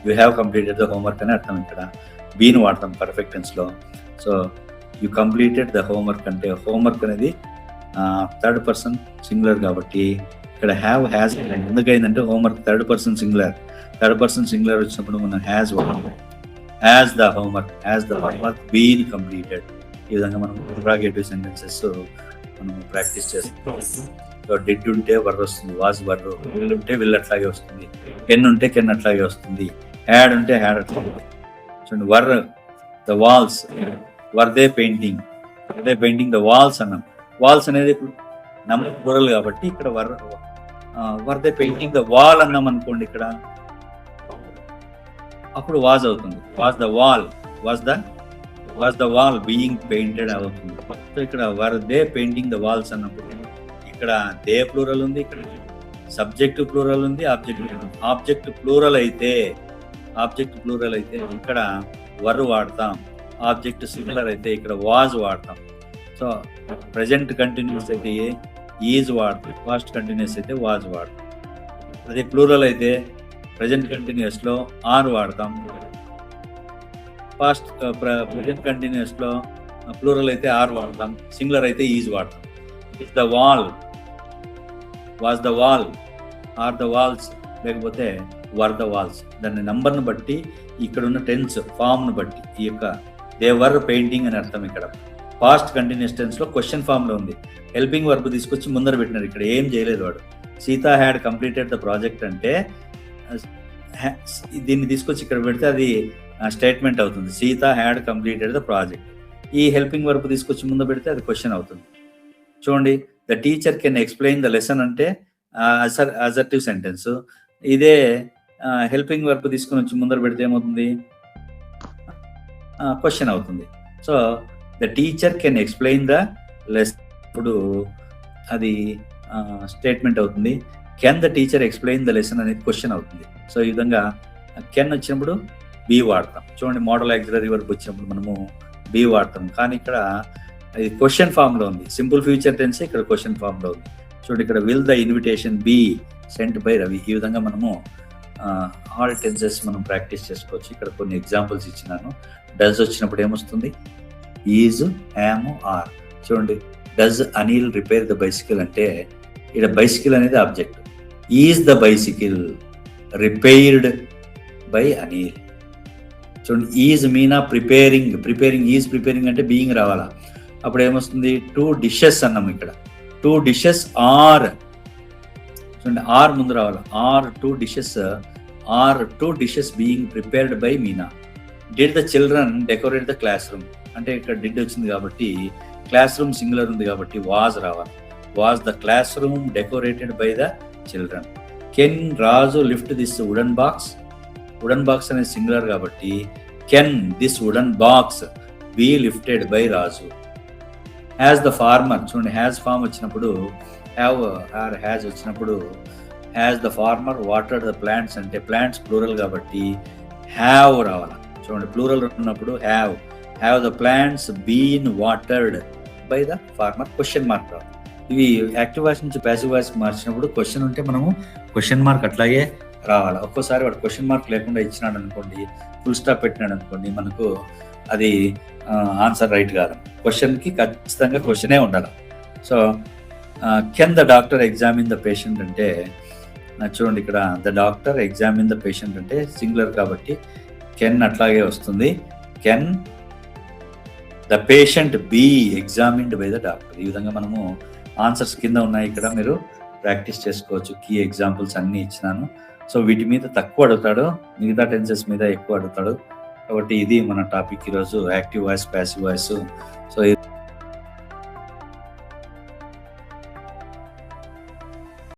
you have completed the homework అని అర్థం. ఇక్కడ బీని వాడతాం పర్ఫెక్ట్ టెన్స్లో. So you completed the homework అంటే హోంవర్క్ అనేది థర్డ్ పర్సన్ సింగులర్ కాబట్టి ఇక్కడ హ్యావ్ హ్యాస్ ఎందుకైందంటే హోంవర్క్ థర్డ్ పర్సన్ సింగులర్ వచ్చినప్పుడు మనం has the homework been completed. ఈ విధంగా మనం ఇంట్రాగేటివ్ సెంటెన్సెస్ మనం ప్రాక్టీస్ చేస్తాం. సో డిడ్ ఉంటే వర్ వస్తుంది, వాజ్ వర్, విల్ ఉంటే విల్ అట్లాగే వస్తుంది, కెన్ ఉంటే కెన్ అట్లాగే వస్తుంది, హ్యాడ్ ఉంటే హ్యాడ్ అట్లాగే. చూడండి, were the walls, were they painting the walls అన్నాం. వాల్స్ అనేది ఇప్పుడు నంబర్ ప్లూరల్ కాబట్టి ఇక్కడ were they painting the wall అన్నాం అనుకోండి, ఇక్కడ అప్పుడు వాజ్ అవుతుంది. Was the wall being painted అవుతుంది. సో ఇక్కడ were they painting the walls అన్నప్పుడు ఇక్కడ దే ప్లూరల్ ఉంది, ఇక్కడ సబ్జెక్ట్ ప్లూరల్ ఉంది, ఆబ్జెక్ట్ ప్లూరల్ అయితే ఇక్కడ వర్ వాడతాం. ఆబ్జెక్ట్ సింగులర్ అయితే ఇక్కడ వాజ్ వాడతాం. సో ప్రెజెంట్ కంటిన్యూస్ అయితే ఈజ్ వాడతాం, పాస్ట్ కంటిన్యూస్ అయితే వాజ్ వాడతాం. అదే ప్లూరల్ అయితే ప్రెజెంట్ కంటిన్యూస్ లో ఆర్ వాడతాం, పాస్ట్ ప్రెజెంట్ కంటిన్యూస్ లో ప్లూరల్ అయితే ఆర్ వాడతాం, సింగులర్ అయితే ఈజ్ వాడతాం. Is the wall, was the wall, are the walls, లేకపోతే వర్ ద వాల్స్. దాని నంబర్ను బట్టి ఇక్కడ ఉన్న టెన్స్ ఫామ్ ను బట్టి ఈ యొక్క దే వర్ పెయింటింగ్ అని అర్థం. ఇక్కడ పాస్ట్ కంటిన్యూస్ టెన్స్ లో క్వశ్చన్ ఫామ్ లో ఉంది, హెల్పింగ్ వర్బ్ తీసుకొచ్చి ముందర పెట్టినారు. ఇక్కడ ఏం చేయలేదు వాడు. Sita had completed the project అంటే దీన్ని తీసుకొచ్చి ఇక్కడ పెడితే అది స్టేట్మెంట్ అవుతుంది, Sita had completed the project. ఈ హెల్పింగ్ వర్బ్ తీసుకొచ్చి ముందు పెడితే అది క్వశ్చన్ అవుతుంది. చూడండి, the teacher can explain the lesson అంటే అసర్టివ్ సెంటెన్స్. ఇదే హెల్పింగ్ వర్బ్ తీసుకుని వచ్చి ముందర పెడితే ఏమవుతుంది, క్వశ్చన్ అవుతుంది. So the teacher can explain the lesson, ఇప్పుడు అది స్టేట్మెంట్ అవుతుంది. Can the teacher explain the lesson అనేది క్వశ్చన్ అవుతుంది. సో ఈ విధంగా కెన్ వచ్చినప్పుడు బీ వాడతాం. చూడండి, మోడల్ ఆక్సిలరీ వర్బ్ వచ్చినప్పుడు మనము బీ వాడతాం, కానీ ఇక్కడ ఇది క్వశ్చన్ ఫామ్ లో ఉంది. సింపుల్ ఫ్యూచర్ టెన్స్ ఇక్కడ క్వశ్చన్ ఫామ్ లో ఉంది. చూడండి, ఇక్కడ will the invitation be sent by Ravi. ఈ విధంగా మనము ఆల్ టెన్సెస్ మనం ప్రాక్టీస్ చేసుకోవచ్చు. ఇక్కడ కొన్ని ఎగ్జాంపుల్స్ ఇచ్చినాను. డస్ వచ్చినప్పుడు ఏమొస్తుంది, ఈజ్, యామ్, ఆర్. చూడండి, does Anil repair the bicycle అంటే ఇక్కడ బైసికల్ అనేది object. Is the bicycle repaired by Anil. చూడండి, is Meena preparing is preparing అంటే బీయింగ్ రావాలా. అప్పుడు ఏమొస్తుంది, 2 dishes అన్నాం. ఇక్కడ 2 dishes ఆర్, చూడండి ఆర్ ముందు రావాలి. Are 2 dishes being prepared by Meena. Did the children decorate the class room అంటే ఇక్కడ డిడ్ వచ్చింది కాబట్టి క్లాస్ రూమ్ సింగులర్ ఉంది కాబట్టి వాజ్ రావాలి. Was the class room decorated by the children. Can Raju lift this wooden box అనేది సింగులర్ కాబట్టి can this wooden box be lifted by Raju. Has the farmer, చూడండి హ్యాస్ ఫార్మ్ వచ్చినప్పుడు have or has వచ్చినప్పుడు has the farmer watered the plants అంటే plants plural కాబట్టి have రావాలి. చూడండి, plural ఉన్నప్పుడు have the plants been watered by the farmer, question mark రావాలి. ఇవి యాక్టివ్ వాయిస్ నుంచి ప్యాసివ్ వాయిస్ మార్చినప్పుడు క్వశ్చన్ ఉంటే మనము క్వశ్చన్ మార్క్ అట్లాగే రావాలి. ఒక్కోసారి వాడు క్వశ్చన్ మార్క్ లేకుండా ఇచ్చినాడు అనుకోండి, ఫుల్ స్టాప్ పెట్టినాడు అనుకోండి, మనకు అది ఆన్సర్ రైట్ కాదు. క్వశ్చన్కి ఖచ్చితంగా క్వశ్చనే ఉండాలి. So can the doctor examine the patient అంటే చూడండి, ఇక్కడ the doctor examine the patient అంటే సింగులర్ కాబట్టి కెన్ అట్లాగే వస్తుంది. Can the patient be examined by the doctor. ఈ విధంగా మనము ఆన్సర్స్ కింద ఉన్నాయి, ఇక్కడ మీరు ప్రాక్టీస్ చేసుకోవచ్చు. కీ ఎగ్జాంపుల్స్ అన్నీ ఇచ్చినాను. సో వీటి మీద తక్కువ అడుగుతాడు, మిగతా టెన్సెస్ మీద ఎక్కువ అడుగుతాడు. కాబట్టి ఇది మన టాపిక్ ఈరోజు, active voice, passive voice. So